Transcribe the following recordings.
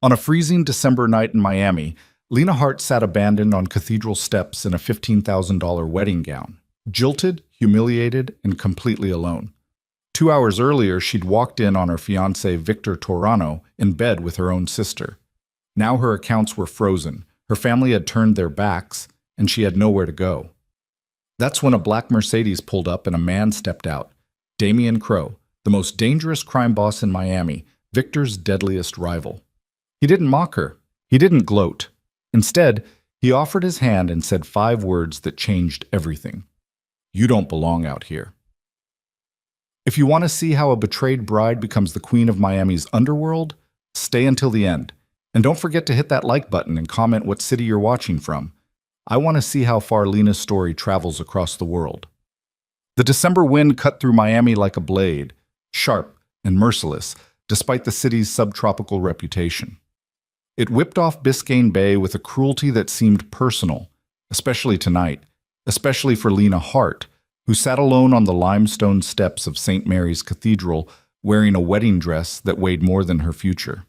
On a freezing December night in Miami, Lena Hart sat abandoned on cathedral steps in a $15,000 wedding gown, jilted, humiliated, and completely alone. 2 hours earlier, she'd walked in on her fiancé Victor Torano in bed with her own sister. Now her accounts were frozen, her family had turned their backs, and she had nowhere to go. That's when a black Mercedes pulled up and a man stepped out. Damian Crowe, the most dangerous crime boss in Miami, Victor's deadliest rival. He didn't mock her. He didn't gloat. Instead, he offered his hand and said 5 words that changed everything. You don't belong out here. If you want to see how a betrayed bride becomes the queen of Miami's underworld, stay until the end. And don't forget to hit that like button and comment what city you're watching from. I want to see how far Lena's story travels across the world. The December wind cut through Miami like a blade, sharp and merciless, despite the city's subtropical reputation. It whipped off Biscayne Bay with a cruelty that seemed personal, especially tonight, especially for Lena Hart, who sat alone on the limestone steps of St. Mary's Cathedral wearing a wedding dress that weighed more than her future.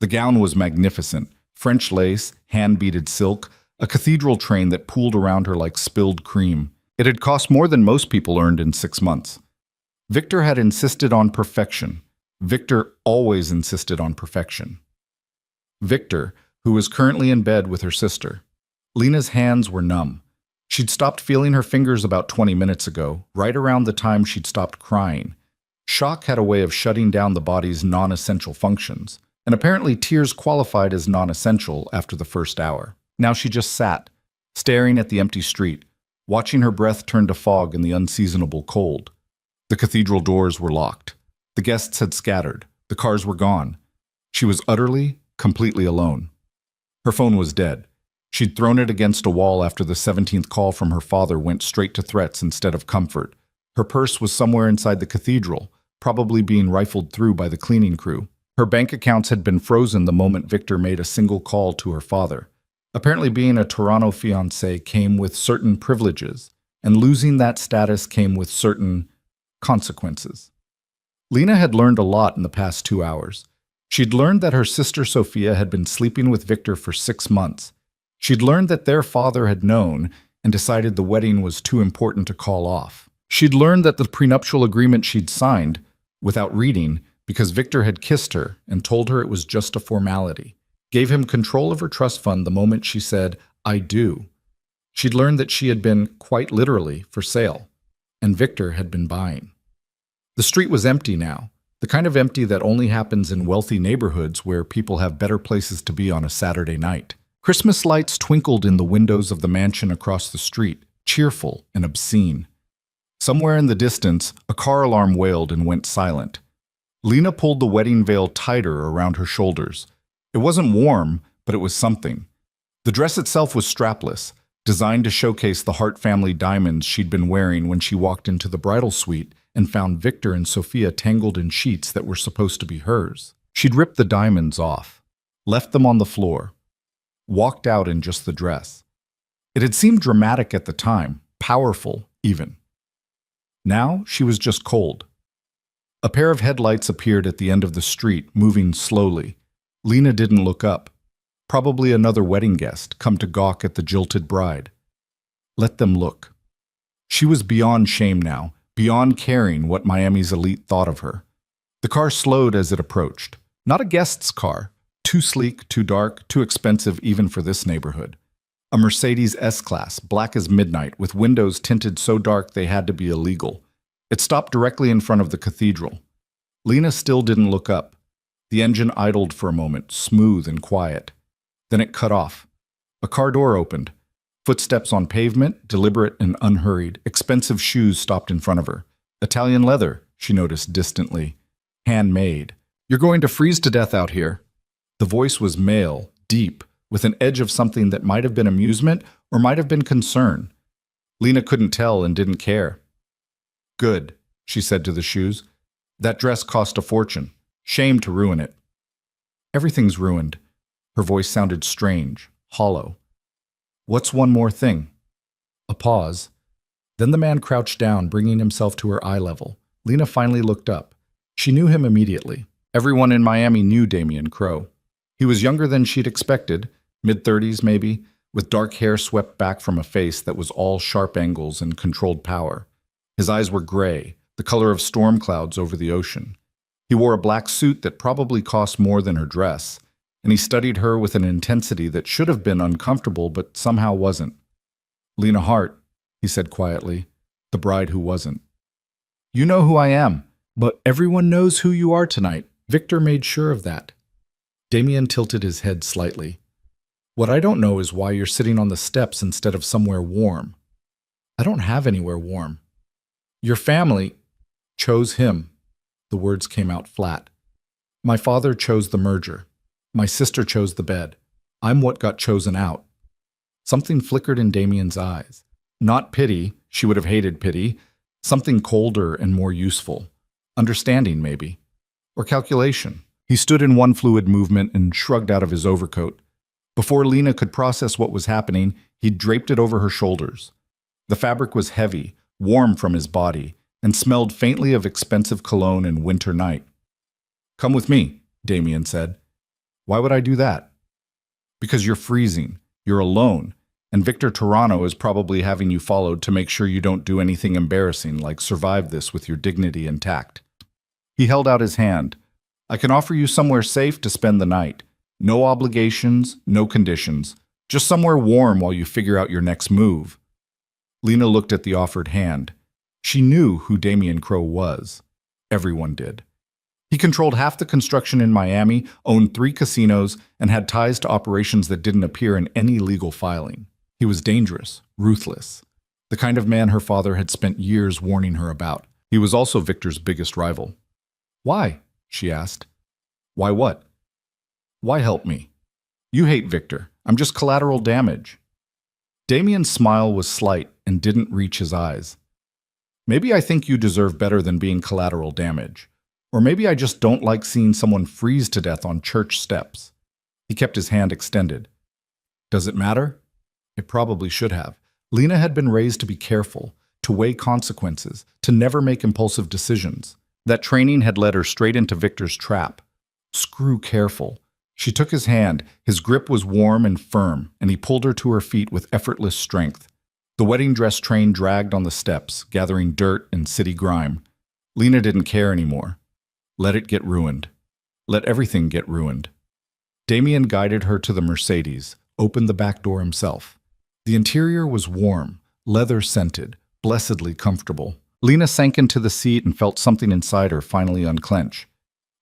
The gown was magnificent, French lace, hand-beaded silk, a cathedral train that pooled around her like spilled cream. It had cost more than most people earned in 6 months. Victor had insisted on perfection. Victor always insisted on perfection. Victor, who was currently in bed with her sister. Lena's hands were numb. She'd stopped feeling her fingers about 20 minutes ago, right around the time she'd stopped crying. Shock had a way of shutting down the body's non-essential functions, and apparently tears qualified as non-essential after the first hour. Now she just sat, staring at the empty street, watching her breath turn to fog in the unseasonable cold. The cathedral doors were locked. The guests had scattered. The cars were gone. She was utterly, completely alone. Her phone was dead. She'd thrown it against a wall after the 17th call from her father went straight to threats instead of comfort. Her purse was somewhere inside the cathedral, probably being rifled through by the cleaning crew. Her bank accounts had been frozen the moment Victor made a single call to her father. Apparently being a Toronto fiancé came with certain privileges, and losing that status came with certain consequences. Lena had learned a lot in the past 2 hours. She'd learned that her sister Sophia had been sleeping with Victor for 6 months. She'd learned that their father had known and decided the wedding was too important to call off. She'd learned that the prenuptial agreement she'd signed, without reading, because Victor had kissed her and told her it was just a formality, gave him control of her trust fund the moment she said, "I do." She'd learned that she had been, quite literally, for sale, and Victor had been buying. The street was empty now, the kind of empty that only happens in wealthy neighborhoods where people have better places to be on a Saturday night. Christmas lights twinkled in the windows of the mansion across the street, cheerful and obscene. Somewhere in the distance, a car alarm wailed and went silent. Lena pulled the wedding veil tighter around her shoulders. It wasn't warm, but it was something. The dress itself was strapless, designed to showcase the Hart family diamonds she'd been wearing when she walked into the bridal suite and found Victor and Sophia tangled in sheets that were supposed to be hers. She'd ripped the diamonds off, left them on the floor, walked out in just the dress. It had seemed dramatic at the time, powerful even. Now she was just cold. A pair of headlights appeared at the end of the street, moving slowly. Lena didn't look up. Probably another wedding guest, come to gawk at the jilted bride. Let them look. She was beyond shame now, beyond caring what Miami's elite thought of her. The car slowed as it approached. Not a guest's car. Too sleek, too dark, too expensive even for this neighborhood. A Mercedes S-Class, black as midnight, with windows tinted so dark they had to be illegal. It stopped directly in front of the cathedral. Lena still didn't look up. The engine idled for a moment, smooth and quiet. Then it cut off. A car door opened. Footsteps on pavement, deliberate and unhurried. Expensive shoes stopped in front of her. Italian leather, she noticed distantly. Handmade. You're going to freeze to death out here. The voice was male, deep, with an edge of something that might have been amusement or might have been concern. Lena couldn't tell and didn't care. Good, she said to the shoes. That dress cost a fortune. Shame to ruin it. Everything's ruined. Her voice sounded strange, hollow. What's one more thing? A pause. Then the man crouched down, bringing himself to her eye level. Lena finally looked up. She knew him immediately. Everyone in Miami knew Damian Crowe. He was younger than she'd expected, mid-30s maybe, with dark hair swept back from a face that was all sharp angles and controlled power. His eyes were gray, the color of storm clouds over the ocean. He wore a black suit that probably cost more than her dress, and he studied her with an intensity that should have been uncomfortable but somehow wasn't. "Lena Hart," he said quietly, "the bride who wasn't. You know who I am, but everyone knows who you are tonight. Victor made sure of that." Damien tilted his head slightly. "What I don't know is why you're sitting on the steps instead of somewhere warm." "I don't have anywhere warm." "Your family chose him." The words came out flat. "My father chose the merger. My sister chose the bed. I'm what got chosen out." Something flickered in Damien's eyes. Not pity, she would have hated pity. Something colder and more useful. Understanding, maybe. Or calculation. He stood in one fluid movement and shrugged out of his overcoat. Before Lena could process what was happening, he draped it over her shoulders. The fabric was heavy, warm from his body, and smelled faintly of expensive cologne and winter night. "Come with me," Damien said. "Why would I do that?" "Because you're freezing, you're alone, and Victor Toronto is probably having you followed to make sure you don't do anything embarrassing like survive this with your dignity intact." He held out his hand. "I can offer you somewhere safe to spend the night. No obligations, no conditions. Just somewhere warm while you figure out your next move." Lena looked at the offered hand. She knew who Damien Crowe was. Everyone did. He controlled half the construction in Miami, owned 3 casinos, and had ties to operations that didn't appear in any legal filing. He was dangerous, ruthless, the kind of man her father had spent years warning her about. He was also Victor's biggest rival. "Why?" she asked. "Why what?" "Why help me? You hate Victor. I'm just collateral damage." Damien's smile was slight and didn't reach his eyes. "Maybe I think you deserve better than being collateral damage. Or maybe I just don't like seeing someone freeze to death on church steps." He kept his hand extended. "Does it matter?" It probably should have. Lena had been raised to be careful, to weigh consequences, to never make impulsive decisions. That training had led her straight into Victor's trap. Screw careful. She took his hand. His grip was warm and firm, and he pulled her to her feet with effortless strength. The wedding dress train dragged on the steps, gathering dirt and city grime. Lena didn't care anymore. Let it get ruined. Let everything get ruined. Damien guided her to the Mercedes, opened the back door himself. The interior was warm, leather-scented, blessedly comfortable. Lena sank into the seat and felt something inside her finally unclench.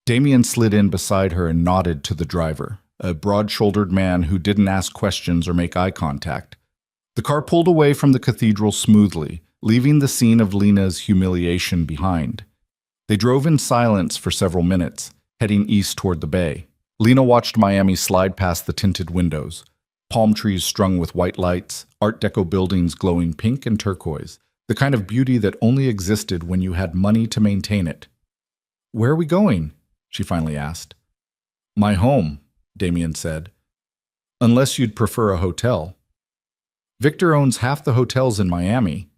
Damien slid in beside her and nodded to the driver, a broad-shouldered man who didn't ask questions or make eye contact. The car pulled away from the cathedral smoothly, leaving the scene of Lena's humiliation behind. They drove in silence for several minutes, heading east toward the bay. Lena watched Miami slide past the tinted windows. Palm trees strung with white lights, Art Deco buildings glowing pink and turquoise, the kind of beauty that only existed when you had money to maintain it. "Where are we going?" she finally asked. "My home," Damien said. "Unless you'd prefer a hotel." "Victor owns half the hotels in Miami."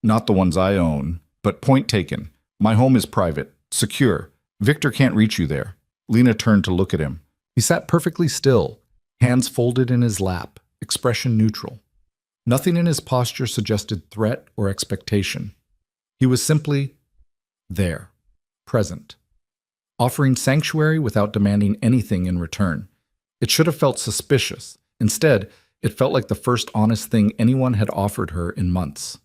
"Not the ones I own, but point taken. My home is private, secure. Victor can't reach you there." Lena turned to look at him. He sat perfectly still, hands folded in his lap, expression neutral. Nothing in his posture suggested threat or expectation. He was simply there, present, offering sanctuary without demanding anything in return. It should have felt suspicious. Instead, it felt like the first honest thing anyone had offered her in months.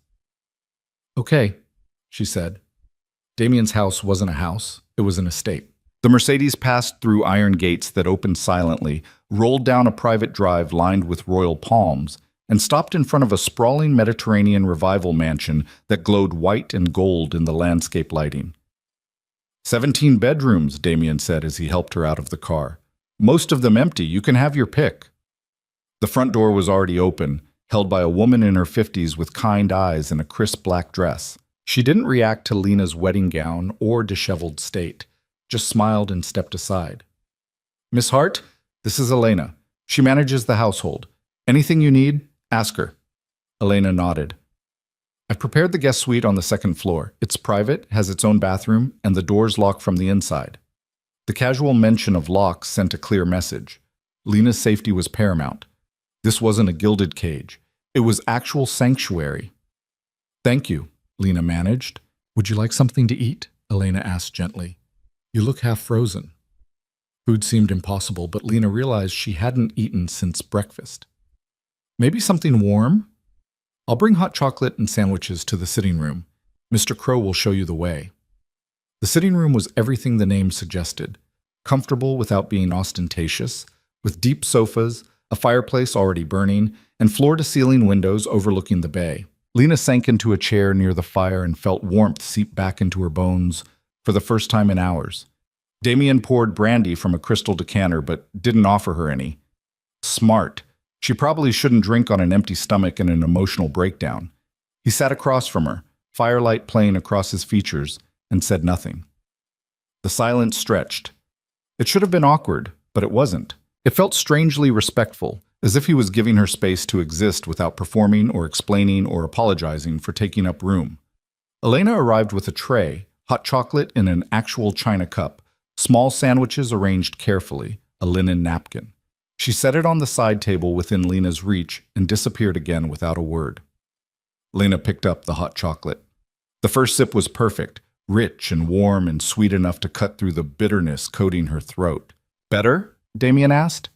"Okay," she said. Damien's house wasn't a house, it was an estate. The Mercedes passed through iron gates that opened silently, rolled down a private drive lined with royal palms, and stopped in front of a sprawling Mediterranean revival mansion that glowed white and gold in the landscape lighting. 17 bedrooms, Damien said as he helped her out of the car. "Most of them empty, you can have your pick." The front door was already open, held by a woman in her 50s with kind eyes and a crisp black dress. She didn't react to Lena's wedding gown or disheveled state, just smiled and stepped aside. "Miss Hart, this is Elena. She manages the household. Anything you need, ask her." Elena nodded. "I've prepared the guest suite on the second floor. It's private, has its own bathroom, and the doors lock from the inside." The casual mention of locks sent a clear message. Lena's safety was paramount. This wasn't a gilded cage. It was actual sanctuary. Thank you, Lena managed. Would you like something to eat? Elena asked gently. You look half frozen. Food seemed impossible, but Lena realized she hadn't eaten since breakfast. Maybe something warm? I'll bring hot chocolate and sandwiches to the sitting room. Mr. Crow will show you the way. The sitting room was everything the name suggested. Comfortable without being ostentatious, with deep sofas, a fireplace already burning, and floor-to-ceiling windows overlooking the bay. Lena sank into a chair near the fire and felt warmth seep back into her bones for the first time in hours. Damien poured brandy from a crystal decanter but didn't offer her any. Smart. She probably shouldn't drink on an empty stomach in an emotional breakdown. He sat across from her, firelight playing across his features, and said nothing. The silence stretched. It should have been awkward, but it wasn't. It felt strangely respectful, as if he was giving her space to exist without performing or explaining or apologizing for taking up room. Elena arrived with a tray, hot chocolate in an actual china cup, small sandwiches arranged carefully, a linen napkin. She set it on the side table within Lena's reach and disappeared again without a word. Lena picked up the hot chocolate. The first sip was perfect, rich and warm and sweet enough to cut through the bitterness coating her throat. Better? Damien asked.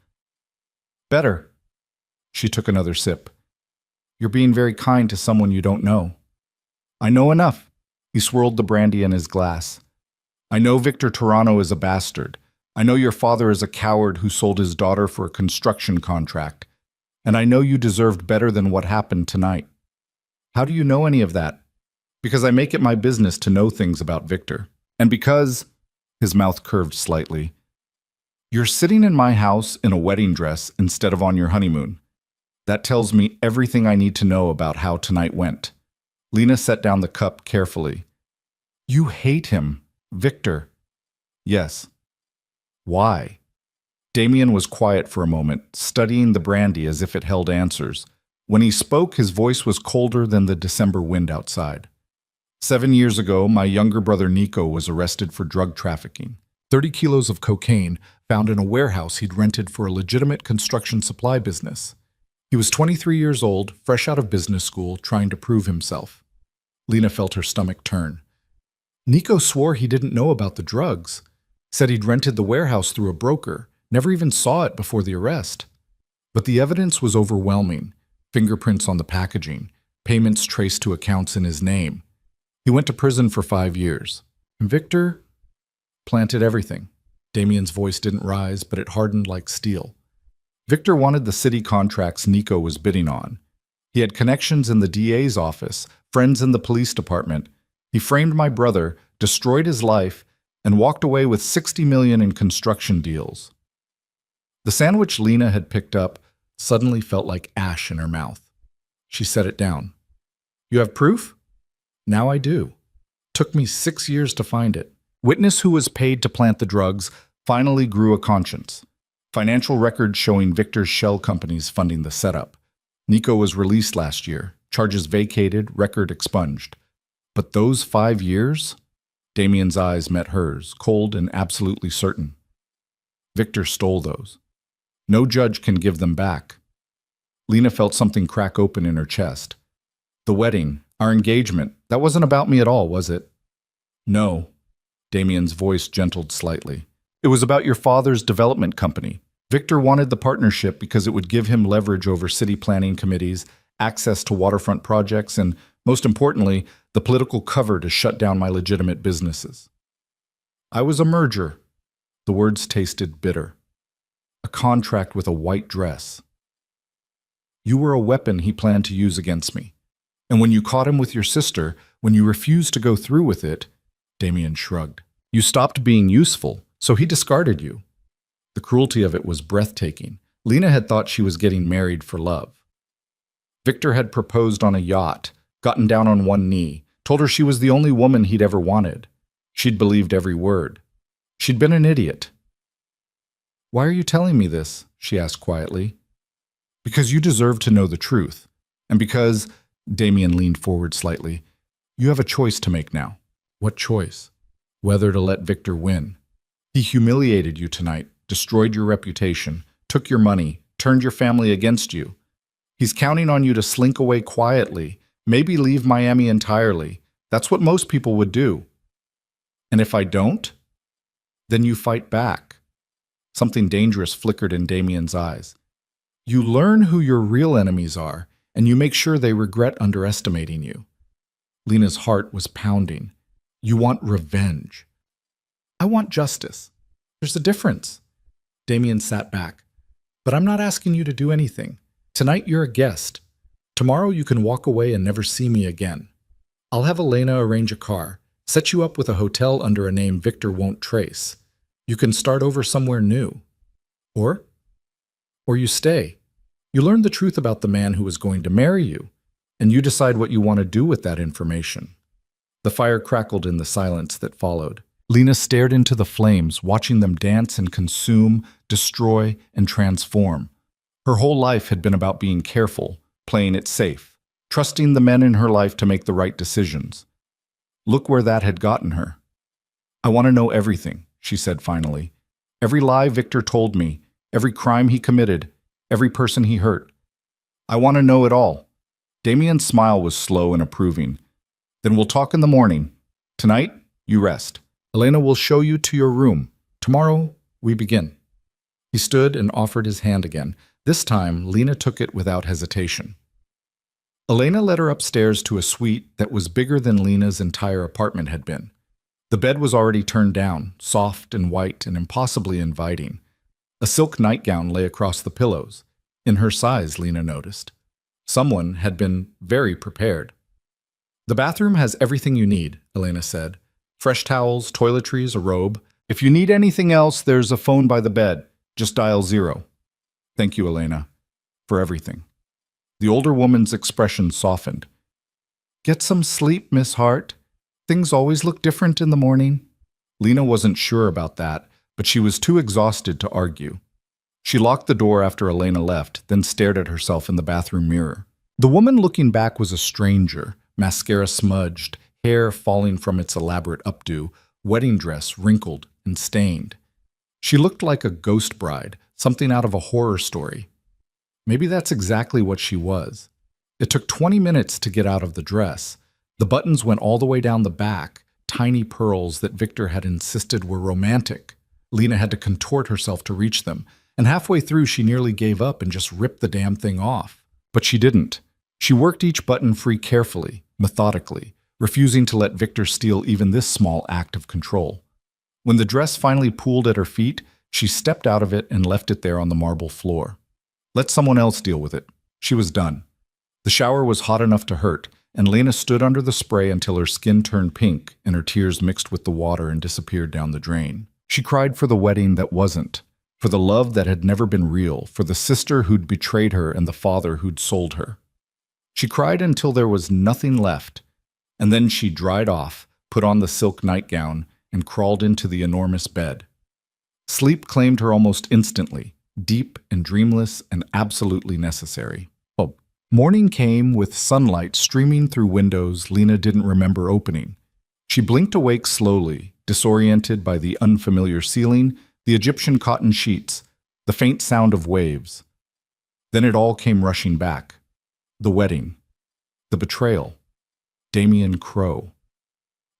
Better. She took another sip. You're being very kind to someone you don't know. I know enough. He swirled the brandy in his glass. I know Victor Toronto is a bastard. I know your father is a coward who sold his daughter for a construction contract. And I know you deserved better than what happened tonight. How do you know any of that? Because I make it my business to know things about Victor. And because, his mouth curved slightly, you're sitting in my house in a wedding dress instead of on your honeymoon. That tells me everything I need to know about how tonight went. Lena set down the cup carefully. You hate him, Victor. Yes. Why? Damien was quiet for a moment, studying the brandy as if it held answers. When he spoke, his voice was colder than the December wind outside. 7 years ago, my younger brother Nico was arrested for drug trafficking. 30 kilos of cocaine found in a warehouse he'd rented for a legitimate construction supply business. He was 23 years old, fresh out of business school, trying to prove himself. Lena felt her stomach turn. Nico swore he didn't know about the drugs. Said he'd rented the warehouse through a broker, never even saw it before the arrest. But the evidence was overwhelming. Fingerprints on the packaging, payments traced to accounts in his name. He went to prison for 5 years. And Victor planted everything. Damien's voice didn't rise, but it hardened like steel. Victor wanted the city contracts Nico was bidding on. He had connections in the DA's office, friends in the police department. He framed my brother, destroyed his life, and walked away with $60 million in construction deals. The sandwich Lena had picked up suddenly felt like ash in her mouth. She set it down. You have proof? Now I do. Took me 6 years to find it. Witness who was paid to plant the drugs finally grew a conscience. Financial records showing Victor's shell companies funding the setup. Nico was released last year, charges vacated, record expunged. But those 5 years? Damien's eyes met hers, cold and absolutely certain. Victor stole those. No judge can give them back. Lena felt something crack open in her chest. The wedding, our engagement, that wasn't about me at all, was it? No. Damien's voice gentled slightly. It was about your father's development company. Victor wanted the partnership because it would give him leverage over city planning committees, access to waterfront projects, and, most importantly, the political cover to shut down my legitimate businesses. I was a merger. The words tasted bitter. A contract with a white dress. You were a weapon he planned to use against me. And when you caught him with your sister, when you refused to go through with it, Damien shrugged. You stopped being useful, so he discarded you. The cruelty of it was breathtaking. Lena had thought she was getting married for love. Victor had proposed on a yacht, gotten down on one knee, told her she was the only woman he'd ever wanted. She'd believed every word. She'd been an idiot. Why are you telling me this? She asked quietly. Because you deserve to know the truth. And because, Damien leaned forward slightly, you have a choice to make now. What choice? Whether to let Victor win. He humiliated you tonight, destroyed your reputation, took your money, turned your family against you. He's counting on you to slink away quietly, maybe leave Miami entirely. That's what most people would do. And if I don't? Then you fight back. Something dangerous flickered in Damien's eyes. You learn who your real enemies are, and you make sure they regret underestimating you. Lena's heart was pounding. You want revenge. I want justice. There's a difference. Damien sat back. But I'm not asking you to do anything. Tonight you're a guest. Tomorrow you can walk away and never see me again. I'll have Elena arrange a car, set you up with a hotel under a name Victor won't trace. You can start over somewhere new. Or you stay. You learn the truth about the man who is going to marry you, and you decide what you want to do with that information. The fire crackled in the silence that followed. Lena stared into the flames, watching them dance and consume, destroy, and transform. Her whole life had been about being careful, playing it safe, trusting the men in her life to make the right decisions. Look where that had gotten her. I want to know everything, she said finally. Every lie Victor told me, every crime he committed, every person he hurt. I want to know it all. Damien's smile was slow and approving. Then we'll talk in the morning. Tonight, you rest. Elena will show you to your room. Tomorrow, we begin. He stood and offered his hand again. This time, Lena took it without hesitation. Elena led her upstairs to a suite that was bigger than Lena's entire apartment had been. The bed was already turned down, soft and white and impossibly inviting. A silk nightgown lay across the pillows. In her size, Lena noticed. Someone had been very prepared. The bathroom has everything you need, Elena said. Fresh towels, toiletries, a robe. If you need anything else, there's a phone by the bed. Just dial 0. Thank you, Elena, for everything. The older woman's expression softened. Get some sleep, Miss Hart. Things always look different in the morning. Lena wasn't sure about that, but she was too exhausted to argue. She locked the door after Elena left, then stared at herself in the bathroom mirror. The woman looking back was a stranger, mascara smudged, hair falling from its elaborate updo, wedding dress wrinkled and stained. She looked like a ghost bride, something out of a horror story. Maybe that's exactly what she was. It took 20 minutes to get out of the dress. The buttons went all the way down the back, tiny pearls that Victor had insisted were romantic. Lena had to contort herself to reach them, and halfway through she nearly gave up and just ripped the damn thing off. But she didn't. She worked each button free carefully, methodically, refusing to let Victor steal even this small act of control. When the dress finally pooled at her feet, she stepped out of it and left it there on the marble floor. Let someone else deal with it. She was done. The shower was hot enough to hurt, and Lena stood under the spray until her skin turned pink and her tears mixed with the water and disappeared down the drain. She cried for the wedding that wasn't, for the love that had never been real, for the sister who'd betrayed her and the father who'd sold her. She cried until there was nothing left, and then she dried off, put on the silk nightgown, and crawled into the enormous bed. Sleep claimed her almost instantly, deep and dreamless and absolutely necessary. Oh. Morning came with sunlight streaming through windows Lena didn't remember opening. She blinked awake slowly, disoriented by the unfamiliar ceiling, the Egyptian cotton sheets, the faint sound of waves. Then it all came rushing back. The wedding. The betrayal. Damien Crowe.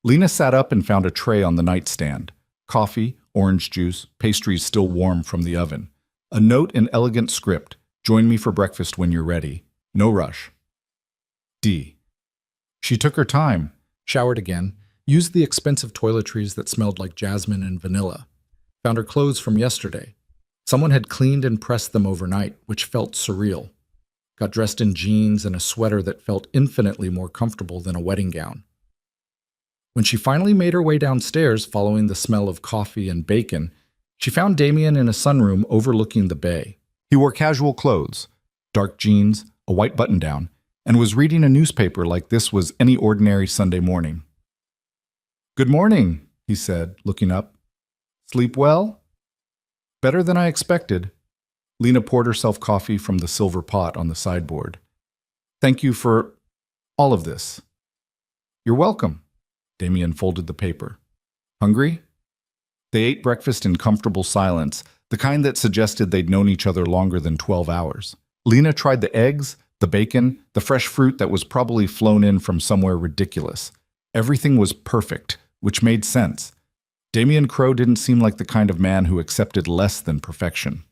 Lena sat up and found a tray on the nightstand. Coffee, orange juice, pastries still warm from the oven. A note in elegant script. Join me for breakfast when you're ready. No rush. D. She took her time, showered again, used the expensive toiletries that smelled like jasmine and vanilla. Found her clothes from yesterday. Someone had cleaned and pressed them overnight, which felt surreal. Got dressed in jeans and a sweater that felt infinitely more comfortable than a wedding gown. When she finally made her way downstairs following the smell of coffee and bacon, she found Damien in a sunroom overlooking the bay. He wore casual clothes, dark jeans, a white button-down, and was reading a newspaper like this was any ordinary Sunday morning. "Good morning," he said, looking up. "Sleep well?" "Better than I expected." Lena poured herself coffee from the silver pot on the sideboard. "Thank you for all of this." "You're welcome." Damien folded the paper. "Hungry?" They ate breakfast in comfortable silence, the kind that suggested they'd known each other longer than 12 hours. Lena tried the eggs, the bacon, the fresh fruit that was probably flown in from somewhere ridiculous. Everything was perfect, which made sense. Damien Crowe didn't seem like the kind of man who accepted less than perfection.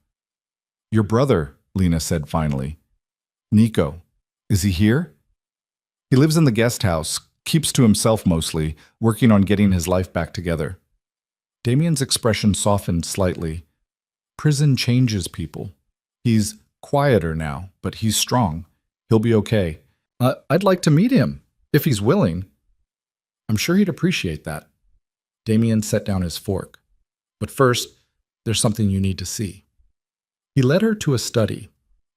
"Your brother," Lena said finally. "Nico. Is he here?" "He lives in the guest house, keeps to himself mostly, working on getting his life back together." Damien's expression softened slightly. Prison changes people. He's quieter now, but he's strong. He'll be okay. I'd like to meet him, if he's willing. I'm sure he'd appreciate that. Damien set down his fork. But first, there's something you need to see. He led her to a study,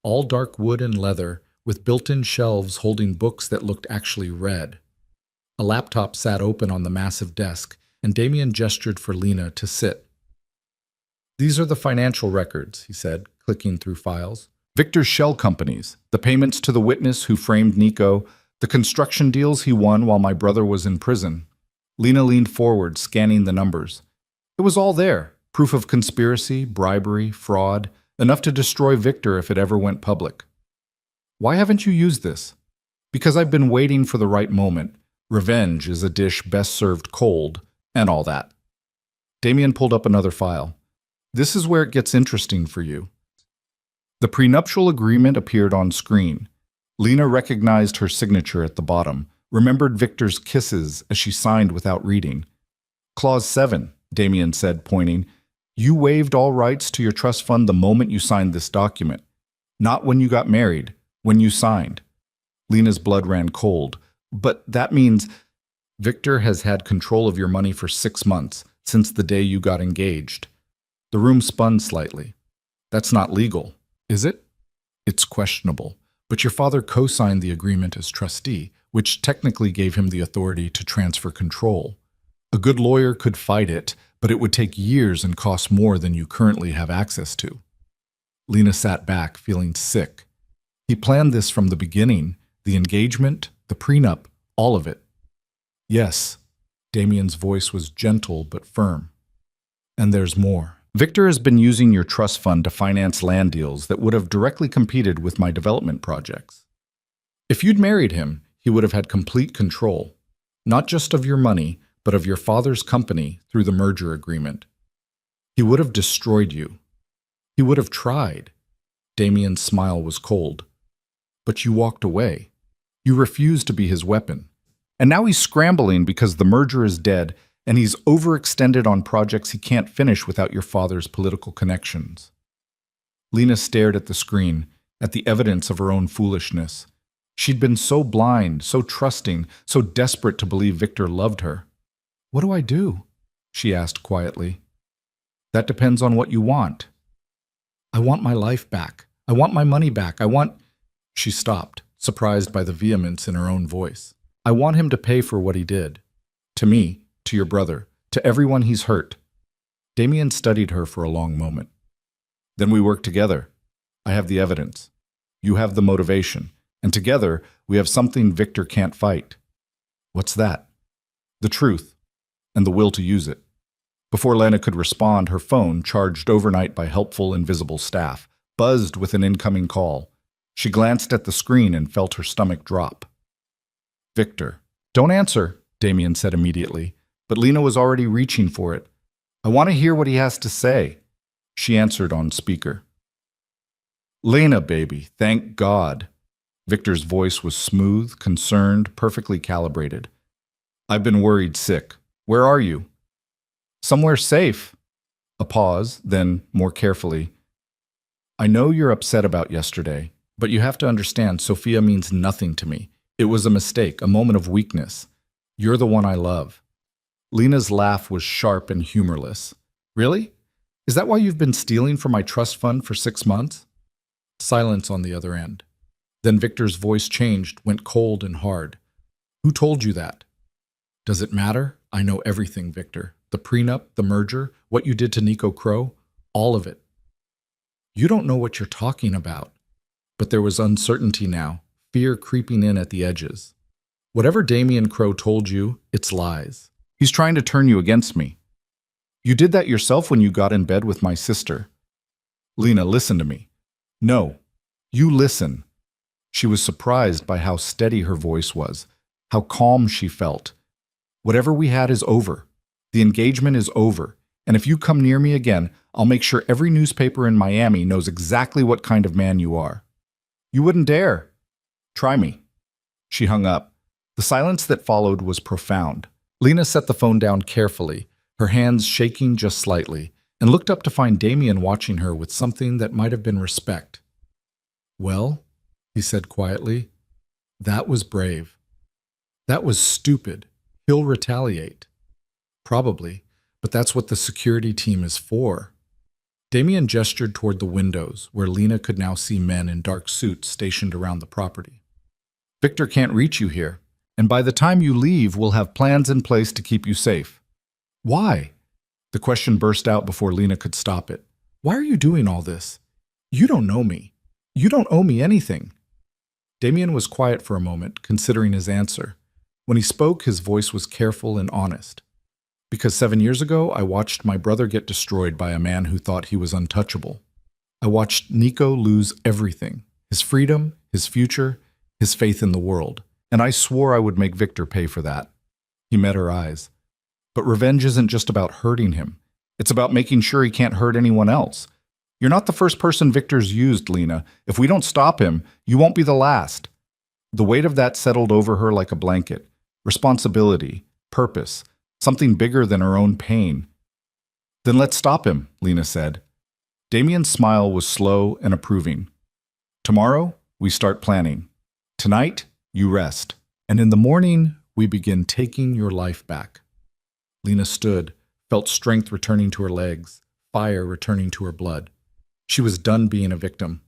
all dark wood and leather, with built-in shelves holding books that looked actually read. A laptop sat open on the massive desk, and Damien gestured for Lena to sit. "These are the financial records," he said, clicking through files. "Victor's shell companies, the payments to the witness who framed Nico, the construction deals he won while my brother was in prison." Lena leaned forward, scanning the numbers. It was all there, proof of conspiracy, bribery, fraud, enough to destroy Victor if it ever went public. "Why haven't you used this?" "Because I've been waiting for the right moment. Revenge is a dish best served cold, and all that." Damien pulled up another file. "This is where it gets interesting for you." The prenuptial agreement appeared on screen. Lena recognized her signature at the bottom, remembered Victor's kisses as she signed without reading. "Clause 7, Damien said, pointing. "You waived all rights to your trust fund the moment you signed this document. Not when you got married, when you signed." Lena's blood ran cold. "But that means Victor has had control of your money for 6 months, since the day you got engaged." The room spun slightly. "That's not legal, is it?" "It's questionable. But your father co-signed the agreement as trustee, which technically gave him the authority to transfer control. A good lawyer could fight it, but it would take years and cost more than you currently have access to." Lena sat back, feeling sick. He planned this from the beginning, the engagement, the prenup, all of it. "Yes." Damien's voice was gentle but firm. "And there's more. Victor has been using your trust fund to finance land deals that would have directly competed with my development projects. If you'd married him, he would have had complete control, not just of your money, but of your father's company through the merger agreement. He would have destroyed you. He would have tried." Damien's smile was cold. "But you walked away. You refused to be his weapon. And now he's scrambling because the merger is dead, and he's overextended on projects he can't finish without your father's political connections." Lena stared at the screen, at the evidence of her own foolishness. She'd been so blind, so trusting, so desperate to believe Victor loved her. "What do I do?" she asked quietly. "That depends on what you want." "I want my life back. I want my money back. I want—" She stopped, surprised by the vehemence in her own voice. "I want him to pay for what he did. To me, to your brother, to everyone he's hurt." Damien studied her for a long moment. "Then we work together. I have the evidence. You have the motivation. And together, we have something Victor can't fight." "What's that?" "The truth, and the will to use it." Before Lena could respond, her phone, charged overnight by helpful invisible staff, buzzed with an incoming call. She glanced at the screen and felt her stomach drop. "Victor." "Don't answer," Damien said immediately, but Lena was already reaching for it. "I want to hear what he has to say." She answered on speaker. "Lena, baby, thank God." Victor's voice was smooth, concerned, perfectly calibrated. "I've been worried sick. Where are you?" "Somewhere safe." A pause, then, more carefully. "I know you're upset about yesterday, but you have to understand Sophia means nothing to me. It was a mistake, a moment of weakness. You're the one I love." Lena's laugh was sharp and humorless. "Really? Is that why you've been stealing from my trust fund for 6 months?" Silence on the other end. Then Victor's voice changed, went cold and hard. "Who told you that?" "Does it matter? I know everything, Victor. The prenup, the merger, what you did to Nico Crowe, all of it." "You don't know what you're talking about." But there was uncertainty now, fear creeping in at the edges. "Whatever Damien Crowe told you, it's lies. He's trying to turn you against me." You did that yourself when you got in bed with my sister. Lena, listen to me. No, you listen. She was surprised by how steady her voice was, how calm she felt. Whatever we had is over. The engagement is over. And if you come near me again, I'll make sure every newspaper in Miami knows exactly what kind of man you are. You wouldn't dare. Try me. She hung up. The silence that followed was profound. Lena set the phone down carefully, her hands shaking just slightly, and looked up to find Damien watching her with something that might have been respect. Well, he said quietly, that was brave. That was stupid. He'll retaliate. Probably, but that's what the security team is for. Damien gestured toward the windows, where Lena could now see men in dark suits stationed around the property. Victor can't reach you here, and by the time you leave, we'll have plans in place to keep you safe. Why? The question burst out before Lena could stop it. Why are you doing all this? You don't know me. You don't owe me anything. Damien was quiet for a moment, considering his answer. When he spoke, his voice was careful and honest. Because 7 years ago, I watched my brother get destroyed by a man who thought he was untouchable. I watched Nico lose everything, his freedom, his future, his faith in the world, and I swore I would make Victor pay for that. He met her eyes. But revenge isn't just about hurting him. It's about making sure he can't hurt anyone else. You're not the first person Victor's used, Lena. If we don't stop him, you won't be the last. The weight of that settled over her like a blanket. Responsibility, purpose, something bigger than her own pain. Then let's stop him, Lena said. Damien's smile was slow and approving. Tomorrow, we start planning. Tonight, you rest. And in the morning, we begin taking your life back. Lena stood, felt strength returning to her legs, fire returning to her blood. She was done being a victim,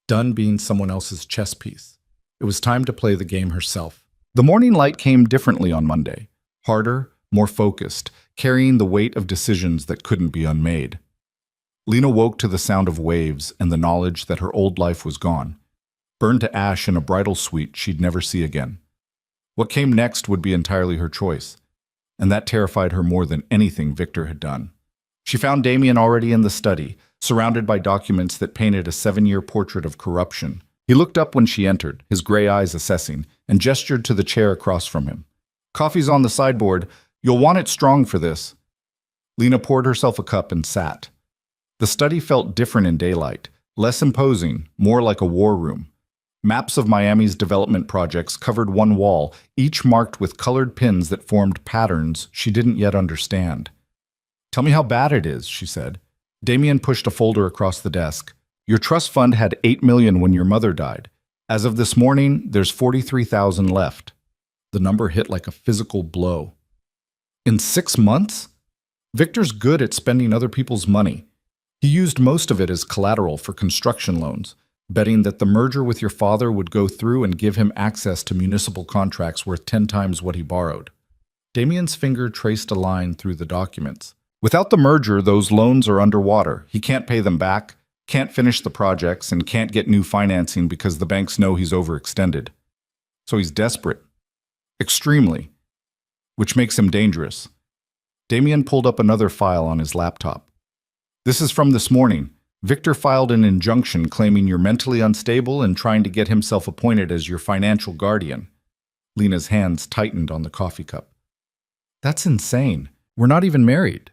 done being someone else's chess piece. It was time to play the game herself. The morning light came differently on Monday, harder, more focused, carrying the weight of decisions that couldn't be unmade. Lena woke to the sound of waves and the knowledge that her old life was gone, burned to ash in a bridal suite she'd never see again. What came next would be entirely her choice, and that terrified her more than anything Victor had done. She found Damien already in the study, surrounded by documents that painted a 7-year portrait of corruption. He looked up when she entered, his gray eyes assessing, and gestured to the chair across from him. Coffee's on the sideboard. You'll want it strong for this. Lena poured herself a cup and sat. The study felt different in daylight, less imposing, more like a war room. Maps of Miami's development projects covered one wall, each marked with colored pins that formed patterns she didn't yet understand. Tell me how bad it is, she said. Damien pushed a folder across the desk. Your trust fund had $8 million when your mother died. As of this morning, there's $43,000 left. The number hit like a physical blow. In 6 months? Victor's good at spending other people's money. He used most of it as collateral for construction loans, betting that the merger with your father would go through and give him access to municipal contracts worth 10 times what he borrowed. Damien's finger traced a line through the documents. Without the merger, those loans are underwater. He can't pay them back, can't finish the projects, and can't get new financing because the banks know he's overextended. So he's desperate. Extremely. Which makes him dangerous. Damien pulled up another file on his laptop. This is from this morning. Victor filed an injunction claiming you're mentally unstable and trying to get himself appointed as your financial guardian. Lena's hands tightened on the coffee cup. That's insane. We're not even married.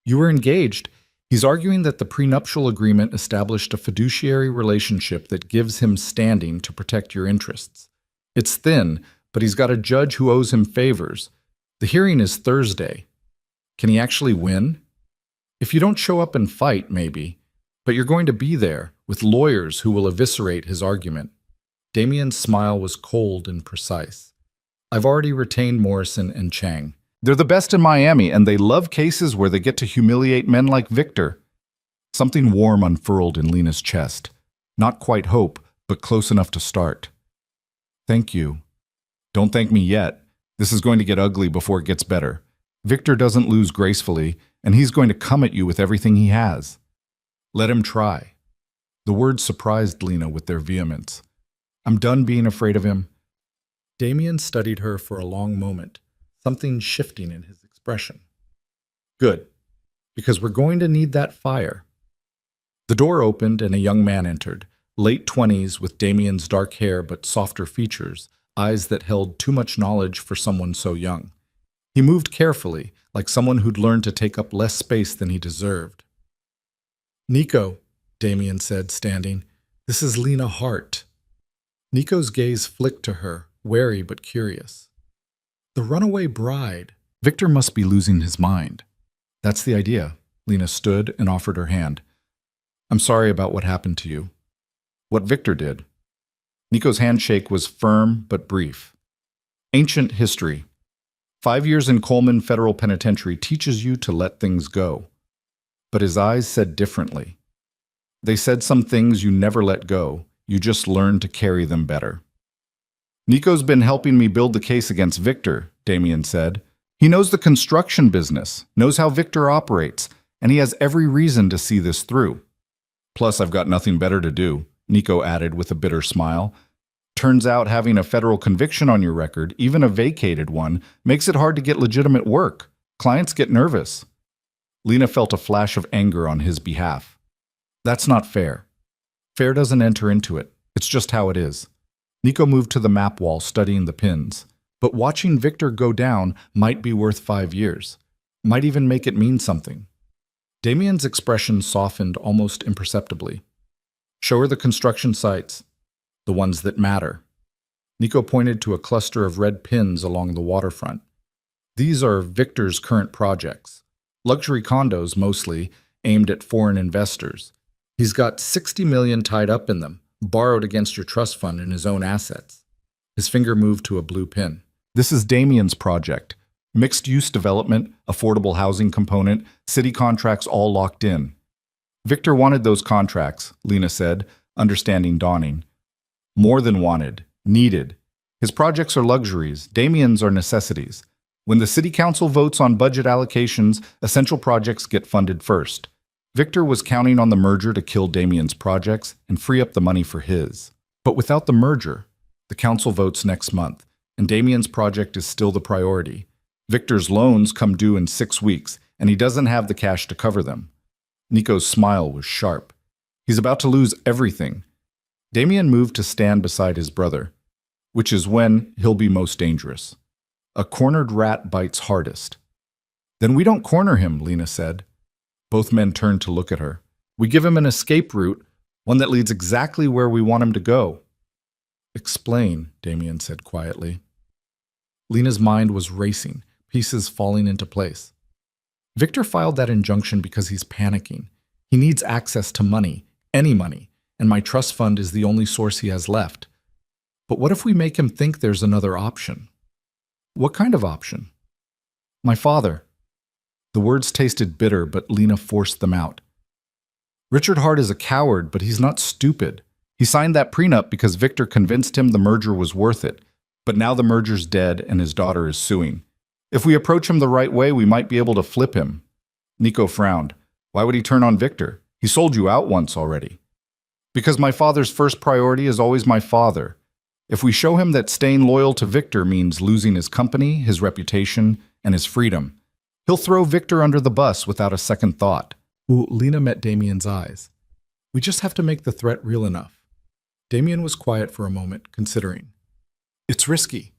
You were engaged. He's arguing that the prenuptial agreement established a fiduciary relationship that gives him standing to protect your interests. It's thin, but he's got a judge who owes him favors. The hearing is Thursday. Can he actually win? If you don't show up and fight, maybe. But you're going to be there, with lawyers who will eviscerate his argument. Damien's smile was cold and precise. I've already retained Morrison and Chang. They're the best in Miami, and they love cases where they get to humiliate men like Victor. Something warm unfurled in Lena's chest. Not quite hope, but close enough to start. Thank you. Don't thank me yet. This is going to get ugly before it gets better. Victor doesn't lose gracefully, and he's going to come at you with everything he has. Let him try. The words surprised Lena with their vehemence. I'm done being afraid of him. Damien studied her for a long moment, something shifting in his expression. Good. Because we're going to need that fire. The door opened and a young man entered, late 20s with Damien's dark hair but softer features, eyes that held too much knowledge for someone so young. He moved carefully, like someone who'd learned to take up less space than he deserved. "Nico," Damien said, standing, "this is Lena Hart." Nico's gaze flicked to her, wary but curious. The runaway bride. Victor must be losing his mind. That's the idea. Lena stood and offered her hand. "I'm sorry about what happened to you." "What Victor did." Nico's handshake was firm but brief. "Ancient history. 5 years in Coleman Federal Penitentiary teaches you to let things go." But his eyes said differently. They said some things you never let go, you just learn to carry them better. "Nico's been helping me build the case against Victor," Damien said. "He knows the construction business, knows how Victor operates, and he has every reason to see this through. Plus, I've got nothing better to do," Nico added with a bitter smile. "Turns out having a federal conviction on your record, even a vacated one, makes it hard to get legitimate work. Clients get nervous." Lena felt a flash of anger on his behalf. "That's not fair. Fair doesn't enter into it. It's just how it is." Nico moved to the map wall, studying the pins. But watching Victor go down might be worth 5 years. Might even make it mean something. Damien's expression softened almost imperceptibly. "Show her the construction sites. The ones that matter." Nico pointed to a cluster of red pins along the waterfront. "These are Victor's current projects. Luxury condos, mostly, aimed at foreign investors. He's got $60 million tied up in them, borrowed against your trust fund and his own assets." His finger moved to a blue pin. "This is Damien's project. Mixed-use development, affordable housing component, city contracts all locked in." "Victor wanted those contracts," Lena said, understanding dawning. "More than wanted. Needed. His projects are luxuries. Damien's are necessities. When the city council votes on budget allocations, essential projects get funded first. Victor was counting on the merger to kill Damien's projects and free up the money for his. But without the merger, the council votes next month, and Damien's project is still the priority. Victor's loans come due in 6 weeks, and he doesn't have the cash to cover them." Nico's smile was sharp. "He's about to lose everything." Damien moved to stand beside his brother, which is when he'll be most dangerous. A cornered rat bites hardest. "Then we don't corner him," Lena said. Both men turned to look at her. "We give him an escape route, one that leads exactly where we want him to go." "Explain," Damien said quietly. Lena's mind was racing, pieces falling into place. "Victor filed that injunction because he's panicking. He needs access to money, any money, and my trust fund is the only source he has left. But what if we make him think there's another option?" "What kind of option?" "My father." The words tasted bitter, but Lena forced them out. "Richard Hart is a coward, but he's not stupid. He signed that prenup because Victor convinced him the merger was worth it. But now the merger's dead and his daughter is suing. If we approach him the right way, we might be able to flip him." Nico frowned. "Why would he turn on Victor? He sold you out once already." "Because my father's first priority is always my father. If we show him that staying loyal to Victor means losing his company, his reputation, and his freedom, he'll throw Victor under the bus without a second thought." Ooh, Lena met Damien's eyes. "We just have to make the threat real enough." Damien was quiet for a moment, considering. "It's risky.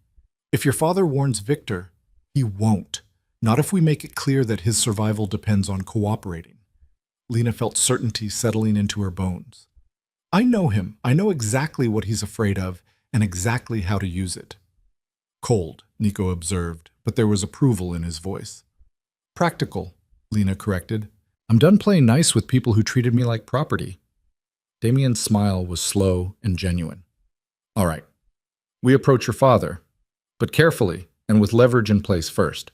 If your father warns Victor, he won't. Not if we make it clear that his survival depends on cooperating." Lena felt certainty settling into her bones. "I know him. I know exactly what he's afraid of and exactly how to use it." "Cold," Nico observed, but there was approval in his voice. "Practical," Lena corrected. "I'm done playing nice with people who treated me like property." Damien's smile was slow and genuine. "All right. We approach your father, but carefully and with leverage in place first."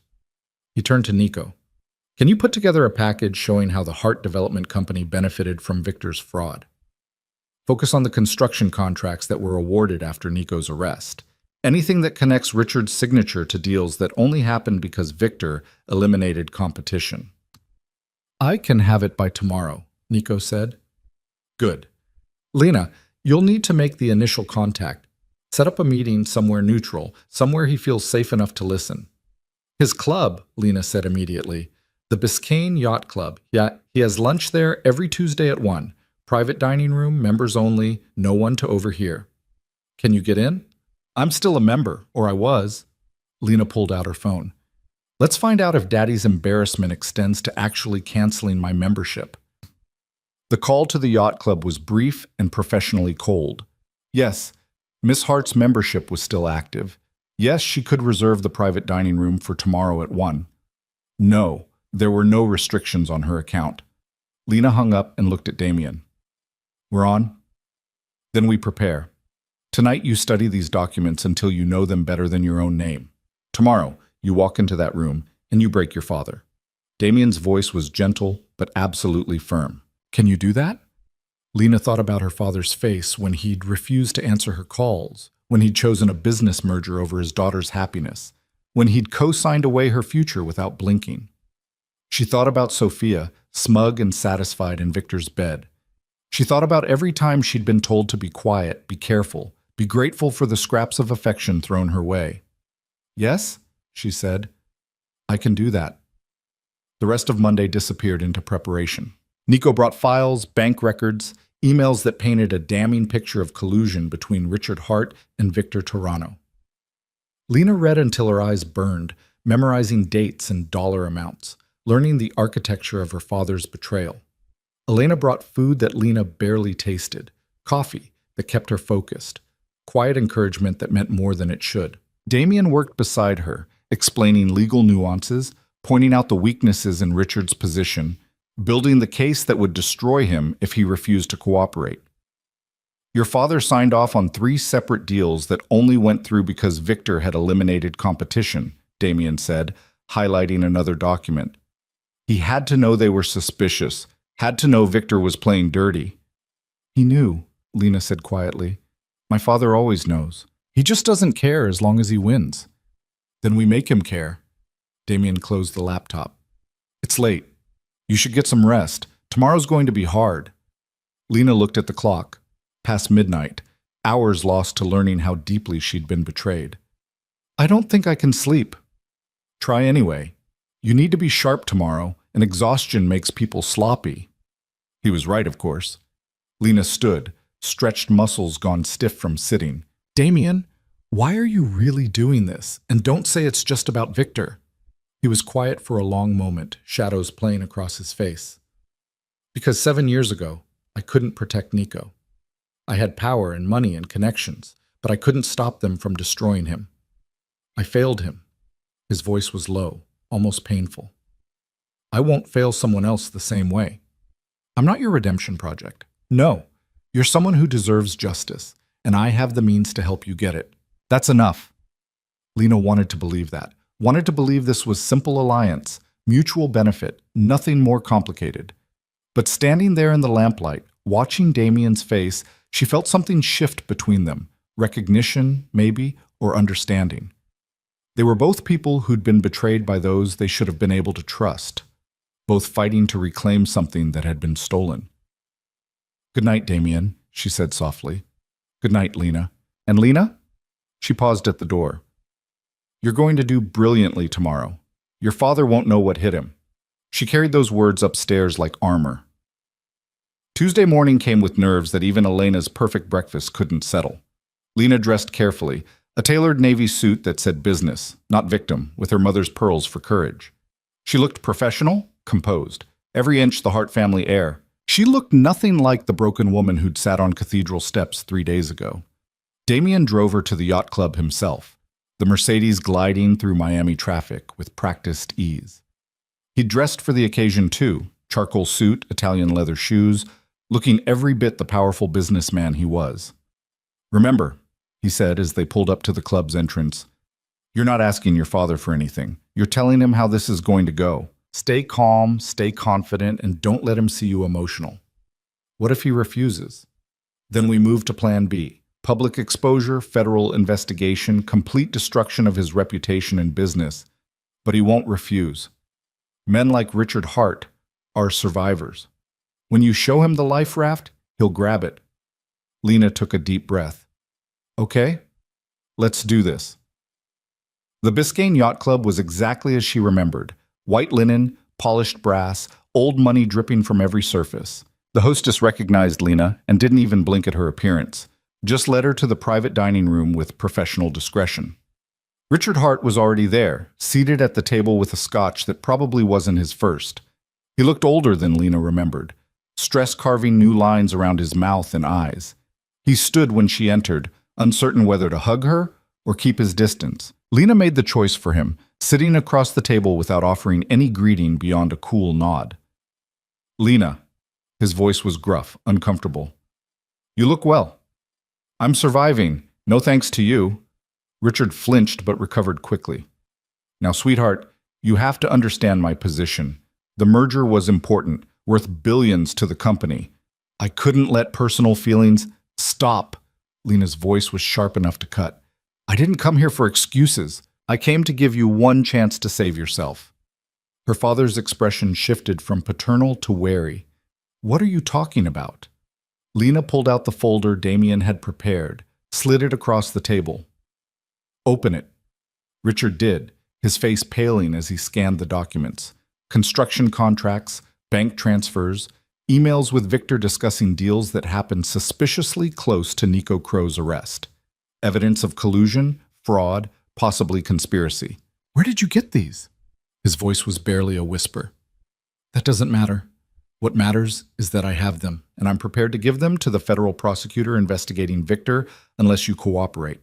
He turned to Nico. "Can you put together a package showing how the Hart Development Company benefited from Victor's fraud? Focus on the construction contracts that were awarded after Nico's arrest. Anything that connects Richard's signature to deals that only happened because Victor eliminated competition." "I can have it by tomorrow," Nico said. "Good. Lena, you'll need to make the initial contact. Set up a meeting somewhere neutral, somewhere he feels safe enough to listen." "His club," Lena said immediately. The Biscayne Yacht Club. Yeah, he has lunch there every Tuesday at 1. Private dining room, members only, no one to overhear. Can you get in? I'm still a member, or I was. Lena pulled out her phone. Let's find out if Daddy's embarrassment extends to actually canceling my membership. The call to the yacht club was brief and professionally cold. Yes, Miss Hart's membership was still active. Yes, she could reserve the private dining room for tomorrow at 1. No, there were no restrictions on her account. Lena hung up and looked at Damien. We're on? Then we prepare. Tonight you study these documents until you know them better than your own name. Tomorrow, you walk into that room and you break your father. Damien's voice was gentle but absolutely firm. Can you do that? Lena thought about her father's face when he'd refused to answer her calls, when he'd chosen a business merger over his daughter's happiness, when he'd co-signed away her future without blinking. She thought about Sophia, smug and satisfied in Victor's bed. She thought about every time she'd been told to be quiet, be careful, be grateful for the scraps of affection thrown her way. Yes, she said, I can do that. The rest of Monday disappeared into preparation. Nico brought files, bank records, emails that painted a damning picture of collusion between Richard Hart and Victor Torano. Lena read until her eyes burned, memorizing dates and dollar amounts, learning the architecture of her father's betrayal. Elena brought food that Lena barely tasted, coffee that kept her focused, quiet encouragement that meant more than it should. Damien worked beside her, explaining legal nuances, pointing out the weaknesses in Richard's position, building the case that would destroy him if he refused to cooperate. Your father signed off on 3 separate deals that only went through because Victor had eliminated competition, Damien said, highlighting another document. He had to know they were suspicious, had to know Victor was playing dirty. He knew, Lena said quietly. My father always knows. He just doesn't care as long as he wins. Then we make him care. Damien closed the laptop. It's late. You should get some rest. Tomorrow's going to be hard. Lena looked at the clock. Past midnight, hours lost to learning how deeply she'd been betrayed. I don't think I can sleep. Try anyway. You need to be sharp tomorrow, and exhaustion makes people sloppy. He was right, of course. Lena stood, stretched muscles gone stiff from sitting. Damien, why are you really doing this? And don't say it's just about Victor. He was quiet for a long moment, shadows playing across his face. Because 7 years ago, I couldn't protect Nico. I had power and money and connections, but I couldn't stop them from destroying him. I failed him. His voice was low, almost painful. I won't fail someone else the same way. I'm not your redemption project. No, you're someone who deserves justice, and I have the means to help you get it. That's enough. Lena wanted to believe that. Wanted to believe this was simple alliance, mutual benefit, nothing more complicated. But standing there in the lamplight, watching Damien's face, she felt something shift between them, recognition, maybe, or understanding. They were both people who'd been betrayed by those they should have been able to trust, both fighting to reclaim something that had been stolen. Good night, Damien, she said softly. Good night, Lena. And Lena? She paused at the door. You're going to do brilliantly tomorrow. Your father won't know what hit him. She carried those words upstairs like armor. Tuesday morning came with nerves that even Elena's perfect breakfast couldn't settle. Lena dressed carefully, a tailored navy suit that said business, not victim, with her mother's pearls for courage. She looked professional, composed, every inch the Hart family heir. She looked nothing like the broken woman who'd sat on cathedral steps 3 days ago. Damien drove her to the yacht club himself, the Mercedes gliding through Miami traffic with practiced ease. He'd dressed for the occasion too, charcoal suit, Italian leather shoes, looking every bit the powerful businessman he was. Remember, he said as they pulled up to the club's entrance, you're not asking your father for anything. You're telling him how this is going to go. Stay calm, stay confident, and don't let him see you emotional. What if he refuses? Then we move to plan B. Public exposure, federal investigation, complete destruction of his reputation and business. But he won't refuse. Men like Richard Hart are survivors. When you show him the life raft, he'll grab it. Lena took a deep breath. Okay, let's do this. The Biscayne Yacht Club was exactly as she remembered. White linen, polished brass, old money dripping from every surface. The hostess recognized Lena and didn't even blink at her appearance, just led her to the private dining room with professional discretion. Richard Hart was already there, seated at the table with a scotch that probably wasn't his first. He looked older than Lena remembered, stress carving new lines around his mouth and eyes. He stood when she entered, uncertain whether to hug her or keep his distance. Lena made the choice for him, sitting across the table without offering any greeting beyond a cool nod. "Lena." His voice was gruff, uncomfortable. "You look well." "I'm surviving. No thanks to you." Richard flinched but recovered quickly. "Now, sweetheart, you have to understand my position. The merger was important, worth billions to the company. I couldn't let personal feelings stop." Lena's voice was sharp enough to cut. "I didn't come here for excuses. I came to give you one chance to save yourself." Her father's expression shifted from paternal to wary. "What are you talking about?" Lena pulled out the folder Damien had prepared, slid it across the table. "Open it." Richard did, his face paling as he scanned the documents. Construction contracts, bank transfers, emails with Victor discussing deals that happened suspiciously close to Nico Crow's arrest. Evidence of collusion, fraud, possibly conspiracy. "Where did you get these?" His voice was barely a whisper. "That doesn't matter. What matters is that I have them, and I'm prepared to give them to the federal prosecutor investigating Victor unless you cooperate."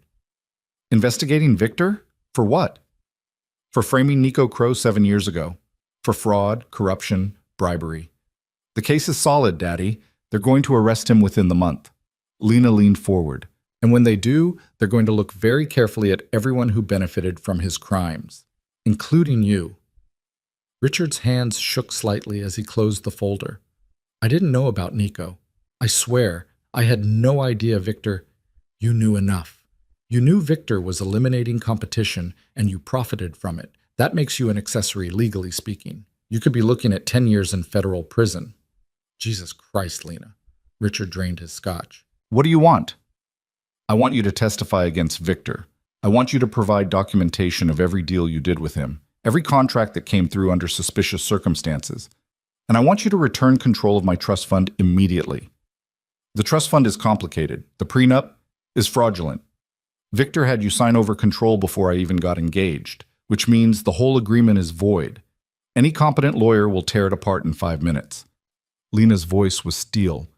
"Investigating Victor? For what?" "For framing Nico Crow 7 years ago. For fraud, corruption, bribery. The case is solid, Daddy. They're going to arrest him within the month." Lena leaned forward. "And when they do, they're going to look very carefully at everyone who benefited from his crimes, including you." Richard's hands shook slightly as he closed the folder. "I didn't know about Nico. I swear, I had no idea Victor—" "You knew enough. You knew Victor was eliminating competition, and you profited from it. That makes you an accessory, legally speaking. You could be looking at 10 years in federal prison." "Jesus Christ, Lena." Richard drained his scotch. "What do you want?" "I want you to testify against Victor. I want you to provide documentation of every deal you did with him, every contract that came through under suspicious circumstances. And I want you to return control of my trust fund immediately. The trust fund is complicated. The prenup is fraudulent. Victor had you sign over control before I even got engaged, which means the whole agreement is void. Any competent lawyer will tear it apart in 5 minutes." Lena's voice was steel.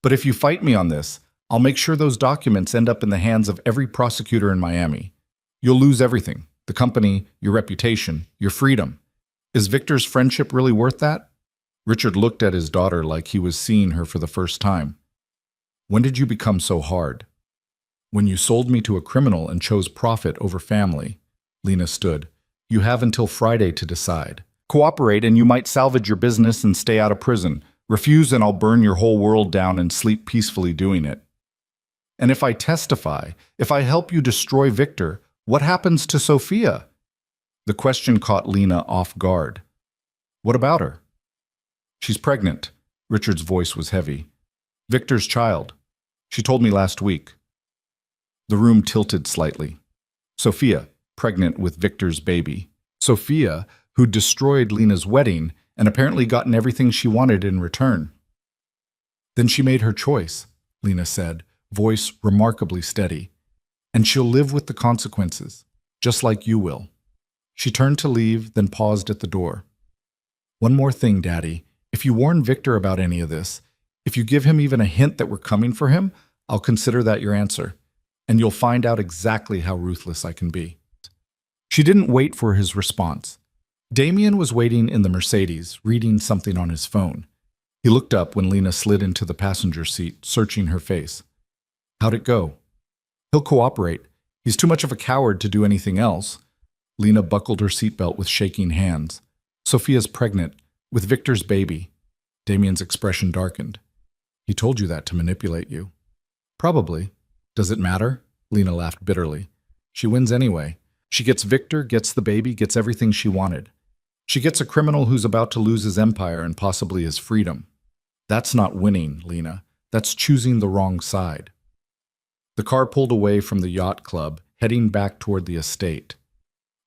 "But if you fight me on this, I'll make sure those documents end up in the hands of every prosecutor in Miami. You'll lose everything. The company, your reputation, your freedom. Is Victor's friendship really worth that?" Richard looked at his daughter like he was seeing her for the first time. "When did you become so hard?" "When you sold me to a criminal and chose profit over family." Lena stood. "You have until Friday to decide. Cooperate and you might salvage your business and stay out of prison. Refuse and I'll burn your whole world down and sleep peacefully doing it. And if I testify, if I help you destroy Victor, what happens to Sophia?" The question caught Lena off guard. "What about her?" "She's pregnant." Richard's voice was heavy. "Victor's child. She told me last week." The room tilted slightly. Sophia, pregnant with Victor's baby. Sophia, who destroyed Lena's wedding and apparently gotten everything she wanted in return. "Then she made her choice," Lena said, voice remarkably steady. "And she'll live with the consequences, just like you will." She turned to leave, then paused at the door. "One more thing, Daddy. If you warn Victor about any of this, if you give him even a hint that we're coming for him, I'll consider that your answer. And you'll find out exactly how ruthless I can be." She didn't wait for his response. Damien was waiting in the Mercedes, reading something on his phone. He looked up when Lena slid into the passenger seat, searching her face. "How'd it go?" "He'll cooperate. He's too much of a coward to do anything else." Lena buckled her seatbelt with shaking hands. "Sophia's pregnant, with Victor's baby." Damien's expression darkened. "He told you that to manipulate you." "Probably. Does it matter?" Lena laughed bitterly. "She wins anyway. She gets Victor, gets the baby, gets everything she wanted. She gets a criminal who's about to lose his empire and possibly his freedom. That's not winning, Lena. That's choosing the wrong side." The car pulled away from the yacht club, heading back toward the estate.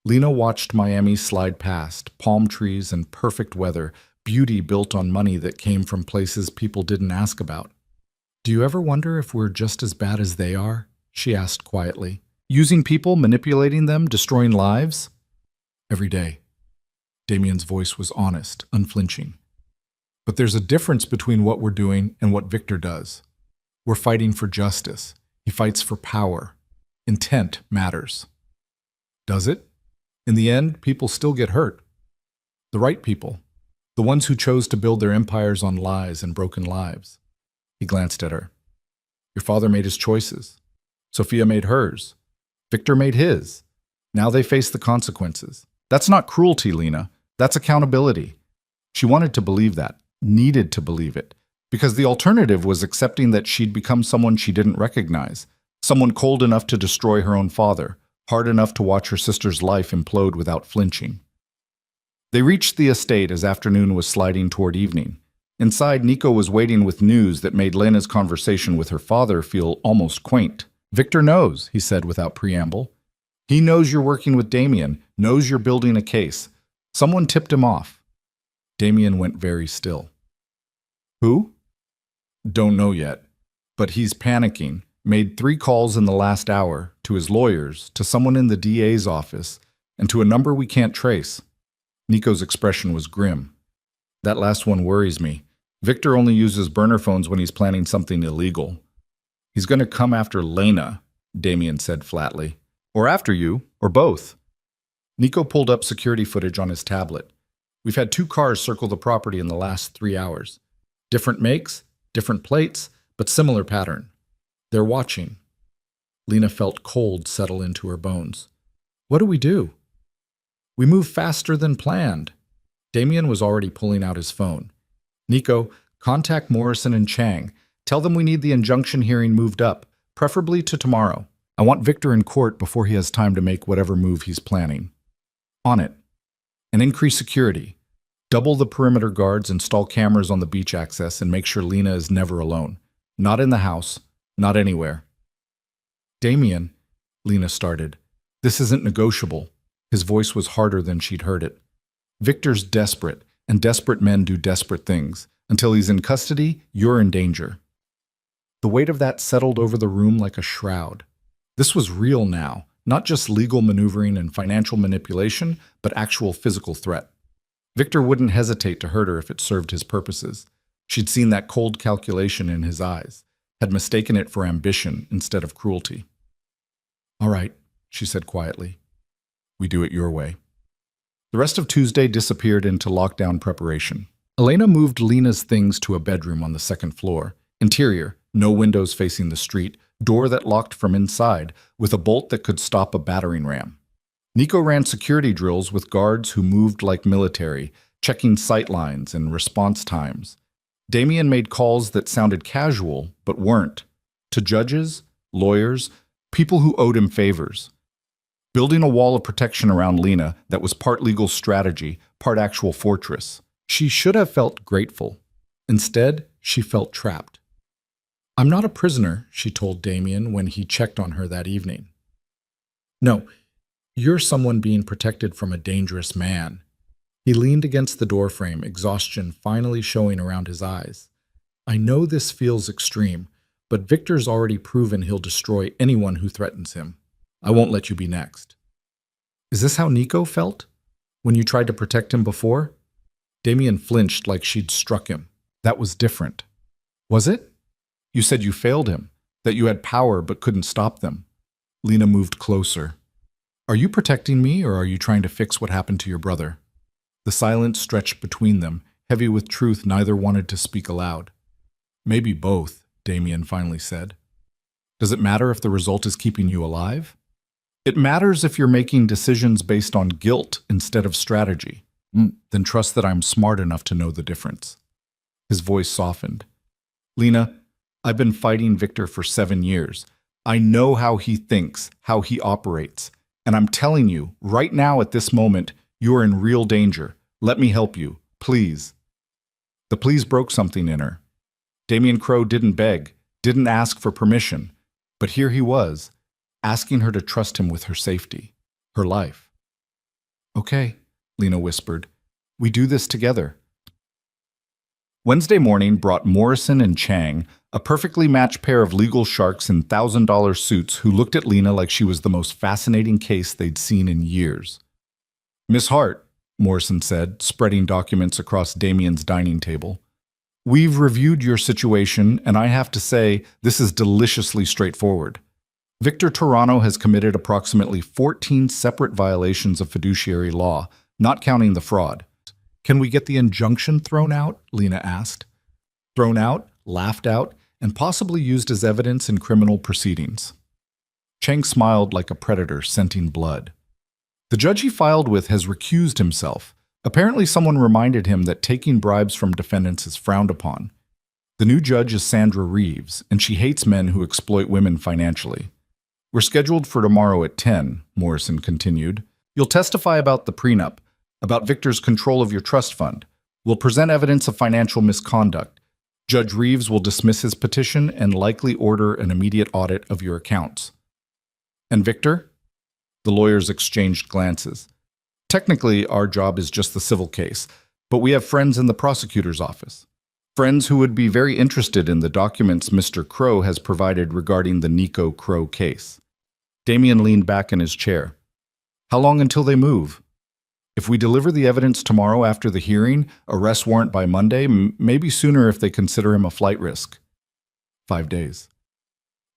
Lena watched Miami slide past, palm trees and perfect weather, beauty built on money that came from places people didn't ask about. "Do you ever wonder if we're just as bad as they are?" she asked quietly. "Using people, manipulating them, destroying lives?" "Every day." Damien's voice was honest, unflinching. "But there's a difference between what we're doing and what Victor does. We're fighting for justice. He fights for power. Intent matters." "Does it? In the end, people still get hurt. The right people. The ones who chose to build their empires on lies and broken lives." He glanced at her. "Your father made his choices. Sophia made hers. Victor made his. Now they face the consequences. That's not cruelty, Lena. That's accountability." She wanted to believe that, needed to believe it, because the alternative was accepting that she'd become someone she didn't recognize, someone cold enough to destroy her own father, hard enough to watch her sister's life implode without flinching. They reached the estate as afternoon was sliding toward evening. Inside, Nico was waiting with news that made Lena's conversation with her father feel almost quaint. "Victor knows," he said without preamble. "He knows you're working with Damien, knows you're building a case. Someone tipped him off." Damien went very still. "Who?" "Don't know yet, but he's panicking. Made 3 calls in the last hour, to his lawyers, to someone in the DA's office, and to a number we can't trace." Nico's expression was grim. "That last one worries me. Victor only uses burner phones when he's planning something illegal." "He's going to come after Lena," Damien said flatly. "Or after you, or both." Nico pulled up security footage on his tablet. "We've had 2 cars circle the property in the last 3 hours. Different makes, different plates, but similar pattern. They're watching." Lena felt cold settle into her bones. "What do we do?" "We move faster than planned." Damien was already pulling out his phone. "Nico, contact Morrison and Chang. Tell them we need the injunction hearing moved up, preferably to tomorrow. I want Victor in court before he has time to make whatever move he's planning." "On it." "And increase security. Double the perimeter guards, install cameras on the beach access, and make sure Lena is never alone. Not in the house, not anywhere." "Damien," Lena started. "This isn't negotiable." His voice was harder than she'd heard it. "Victor's desperate, and desperate men do desperate things. Until he's in custody, you're in danger." The weight of that settled over the room like a shroud. This was real now, not just legal maneuvering and financial manipulation, but actual physical threat. Victor wouldn't hesitate to hurt her if it served his purposes. She'd seen that cold calculation in his eyes, had mistaken it for ambition instead of cruelty. "All right," she said quietly. "We do it your way." The rest of Tuesday disappeared into lockdown preparation. Elena moved Lena's things to a bedroom on the 2nd floor. Interior, no windows facing the street, door that locked from inside, with a bolt that could stop a battering ram. Nico ran security drills with guards who moved like military, checking sight lines and response times. Damien made calls that sounded casual, but weren't, to judges, lawyers, people who owed him favors. Building a wall of protection around Lena that was part legal strategy, part actual fortress. She should have felt grateful. Instead, she felt trapped. "I'm not a prisoner," she told Damien when he checked on her that evening. "No, you're someone being protected from a dangerous man." He leaned against the doorframe, exhaustion finally showing around his eyes. "I know this feels extreme, but Victor's already proven he'll destroy anyone who threatens him. I won't let you be next." "Is this how Nico felt? When you tried to protect him before?" Damien flinched like she'd struck him. "That was different." "Was it? You said you failed him, that you had power but couldn't stop them." Lena moved closer. "Are you protecting me, or are you trying to fix what happened to your brother?" The silence stretched between them, heavy with truth neither wanted to speak aloud. "Maybe both," Damien finally said. "Does it matter if the result is keeping you alive?" "It matters if you're making decisions based on guilt instead of strategy." Then trust that I'm smart enough to know the difference." His voice softened. "Lena, I've been fighting Victor for 7 years. I know how he thinks, how he operates. And I'm telling you, right now at this moment, you are in real danger. Let me help you, please." The please broke something in her. Damien Crowe didn't beg, didn't ask for permission. But here he was, asking her to trust him with her safety, her life. Okay, Lena whispered. We do this together. Wednesday morning brought Morrison and Chang, a perfectly matched pair of legal sharks in $1,000 suits who looked at Lena like she was the most fascinating case they'd seen in years. Miss Hart, Morrison said, spreading documents across Damien's dining table. We've reviewed your situation, and I have to say, this is deliciously straightforward. Victor Toronto has committed approximately 14 separate violations of fiduciary law, not counting the fraud. Can we get the injunction thrown out? Lena asked. Thrown out, laughed out, and possibly used as evidence in criminal proceedings. Chang smiled like a predator scenting blood. The judge he filed with has recused himself. Apparently someone reminded him that taking bribes from defendants is frowned upon. The new judge is Sandra Reeves, and she hates men who exploit women financially. We're scheduled for tomorrow at 10, Morrison continued. You'll testify about the prenup, about Victor's control of your trust fund. We'll present evidence of financial misconduct. Judge Reeves will dismiss his petition and likely order an immediate audit of your accounts. And Victor? The lawyers exchanged glances. Technically, our job is just the civil case, but we have friends in the prosecutor's office. Friends who would be very interested in the documents Mr. Crow has provided regarding the Nico Crow case. Damien leaned back in his chair. How long until they move? If we deliver the evidence tomorrow after the hearing, arrest warrant by Monday, maybe sooner if they consider him a flight risk. 5 days.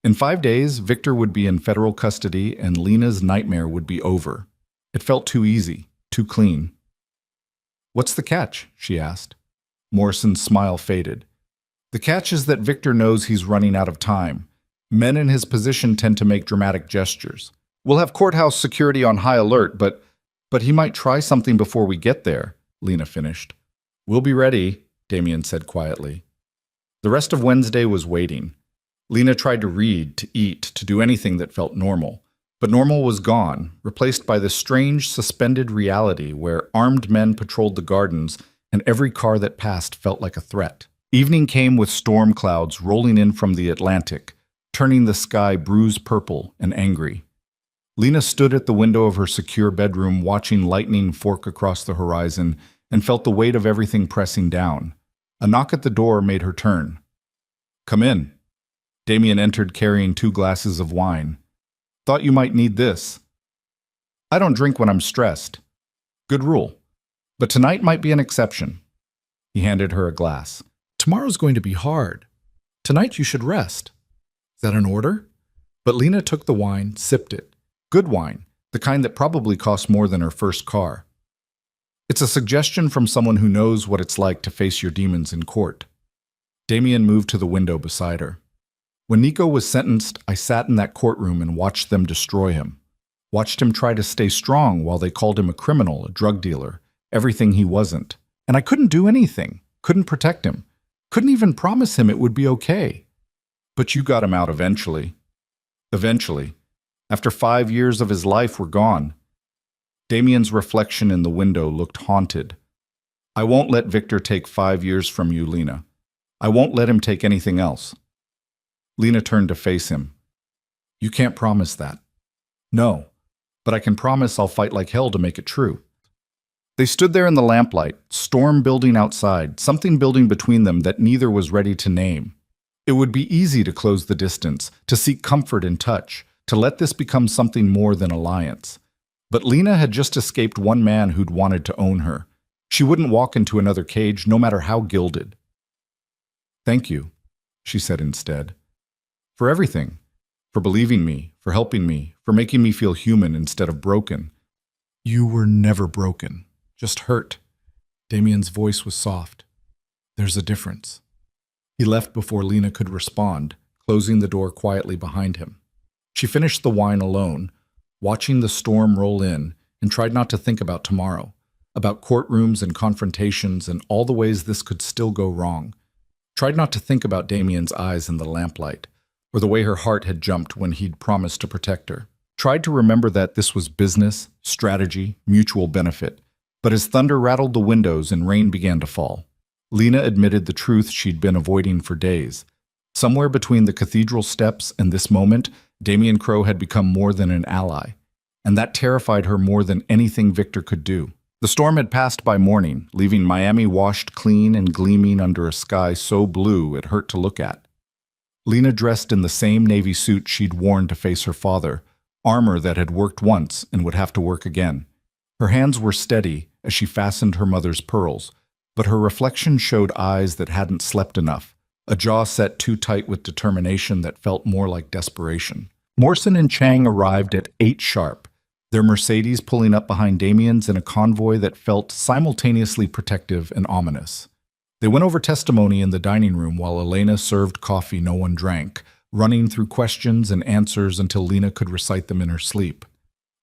In 5 days, Victor would be in federal custody and Lena's nightmare would be over. It felt too easy, too clean. What's the catch? She asked. Morrison's smile faded. The catch is that Victor knows he's running out of time. Men in his position tend to make dramatic gestures. We'll have courthouse security on high alert, but he might try something before we get there, Lena finished. We'll be ready, Damien said quietly. The rest of Wednesday was waiting. Lena tried to read, to eat, to do anything that felt normal. But normal was gone, replaced by this strange, suspended reality where armed men patrolled the gardens and every car that passed felt like a threat. Evening came with storm clouds rolling in from the Atlantic, turning the sky bruised purple and angry. Lena stood at the window of her secure bedroom watching lightning fork across the horizon and felt the weight of everything pressing down. A knock at the door made her turn. Come in. Damien entered carrying 2 glasses of wine. Thought you might need this. I don't drink when I'm stressed. Good rule. But tonight might be an exception. He handed her a glass. Tomorrow's going to be hard. Tonight you should rest. Is that an order? But Lena took the wine, sipped it. Good wine, the kind that probably cost more than her first car. It's a suggestion from someone who knows what it's like to face your demons in court. Damien moved to the window beside her. When Nico was sentenced, I sat in that courtroom and watched them destroy him. Watched him try to stay strong while they called him a criminal, a drug dealer, everything he wasn't. And I couldn't do anything, couldn't protect him, couldn't even promise him it would be okay. But you got him out eventually. Eventually. After 5 years of his life were gone. Damien's reflection in the window looked haunted. I won't let Victor take 5 years from you, Lena. I won't let him take anything else. Lena turned to face him. You can't promise that. No, but I can promise I'll fight like hell to make it true. They stood there in the lamplight, storm building outside, something building between them that neither was ready to name. It would be easy to close the distance, to seek comfort in touch, to let this become something more than alliance. But Lena had just escaped one man who'd wanted to own her. She wouldn't walk into another cage, no matter how gilded. Thank you, she said instead. For everything. For believing me, for helping me, for making me feel human instead of broken. You were never broken, just hurt. Damien's voice was soft. There's a difference. He left before Lena could respond, closing the door quietly behind him. She finished the wine alone, watching the storm roll in, and tried not to think about tomorrow, about courtrooms and confrontations and all the ways this could still go wrong. Tried not to think about Damien's eyes in the lamplight, or the way her heart had jumped when he'd promised to protect her. Tried to remember that this was business, strategy, mutual benefit. But as thunder rattled the windows and rain began to fall, Lena admitted the truth she'd been avoiding for days. Somewhere between the cathedral steps and this moment, Damien Crow had become more than an ally. and that terrified her more than anything Victor could do. The storm had passed by morning, leaving Miami washed clean and gleaming under a sky so blue it hurt to look at. Lena dressed in the same navy suit she'd worn to face her father, armor that had worked once and would have to work again. Her hands were steady as she fastened her mother's pearls, but her reflection showed eyes that hadn't slept enough, a jaw set too tight with determination that felt more like desperation. Morrison and Chang arrived at 8 sharp, their Mercedes pulling up behind Damien's in a convoy that felt simultaneously protective and ominous. They went over testimony in the dining room while Elena served coffee no one drank, running through questions and answers until Lena could recite them in her sleep.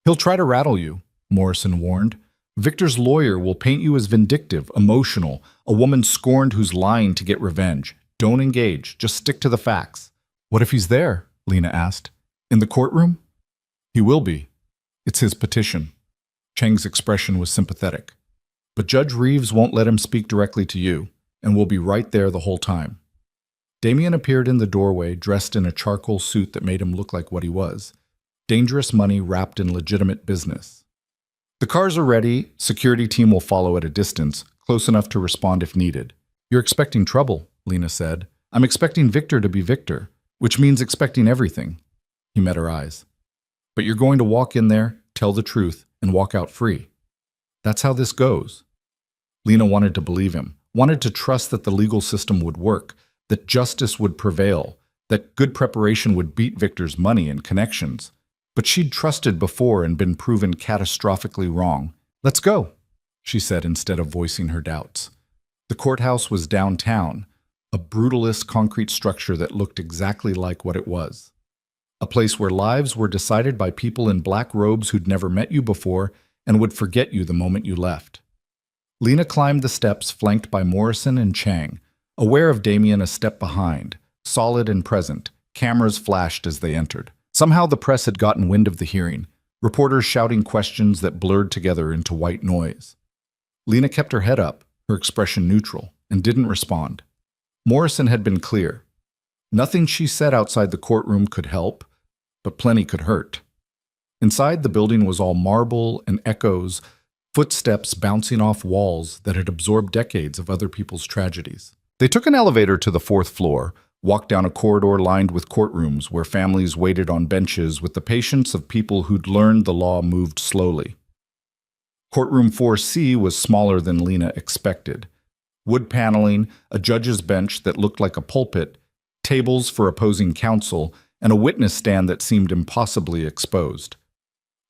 "He'll try to rattle you," Morrison warned. "Victor's lawyer will paint you as vindictive, emotional, a woman scorned who's lying to get revenge. Don't engage, just stick to the facts." "What if he's there?" Lena asked. "In the courtroom?" "He will be. It's his petition." Chang's expression was sympathetic. "But Judge Reeves won't let him speak directly to you, and will be right there the whole time." Damien appeared in the doorway, dressed in a charcoal suit that made him look like what he was. Dangerous money wrapped in legitimate business. "The cars are ready. Security team will follow at a distance, close enough to respond if needed." "You're expecting trouble," Lena said. "I'm expecting Victor to be Victor, which means expecting everything." He met her eyes. "But you're going to walk in there, tell the truth, and walk out free. That's how this goes." Lena wanted to believe him, wanted to trust that the legal system would work, that justice would prevail, that good preparation would beat Victor's money and connections. But she'd trusted before and been proven catastrophically wrong. "Let's go," she said instead of voicing her doubts. The courthouse was downtown, a brutalist concrete structure that looked exactly like what it was. A place where lives were decided by people in black robes who'd never met you before and would forget you the moment you left. Lena climbed the steps flanked by Morrison and Chang, aware of Damien a step behind, solid and present. Cameras flashed as they entered. Somehow the press had gotten wind of the hearing, reporters shouting questions that blurred together into white noise. Lena kept her head up, her expression neutral, and didn't respond. Morrison had been clear. Nothing she said outside the courtroom could help, but plenty could hurt. Inside, the building was all marble and echoes, footsteps bouncing off walls that had absorbed decades of other people's tragedies. They took an elevator to the 4th floor, walked down a corridor lined with courtrooms where families waited on benches with the patience of people who'd learned the law moved slowly. Courtroom 4C was smaller than Lena expected. Wood paneling, a judge's bench that looked like a pulpit, tables for opposing counsel, and a witness stand that seemed impossibly exposed.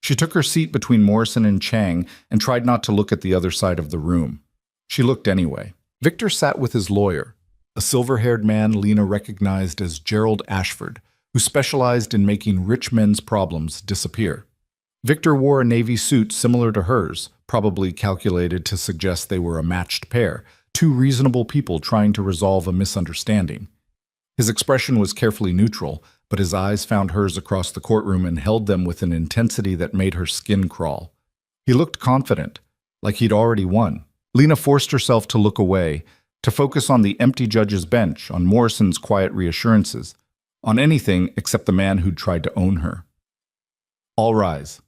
She took her seat between Morrison and Chang and tried not to look at the other side of the room. She looked anyway. Victor sat with his lawyer, a silver-haired man Lena recognized as Gerald Ashford, who specialized in making rich men's problems disappear. Victor wore a navy suit similar to hers, probably calculated to suggest they were a matched pair, two reasonable people trying to resolve a misunderstanding. His expression was carefully neutral, but his eyes found hers across the courtroom and held them with an intensity that made her skin crawl. He looked confident, like he'd already won. Lena forced herself to look away, to focus on the empty judge's bench, on Morrison's quiet reassurances, on anything except the man who'd tried to own her. "All rise."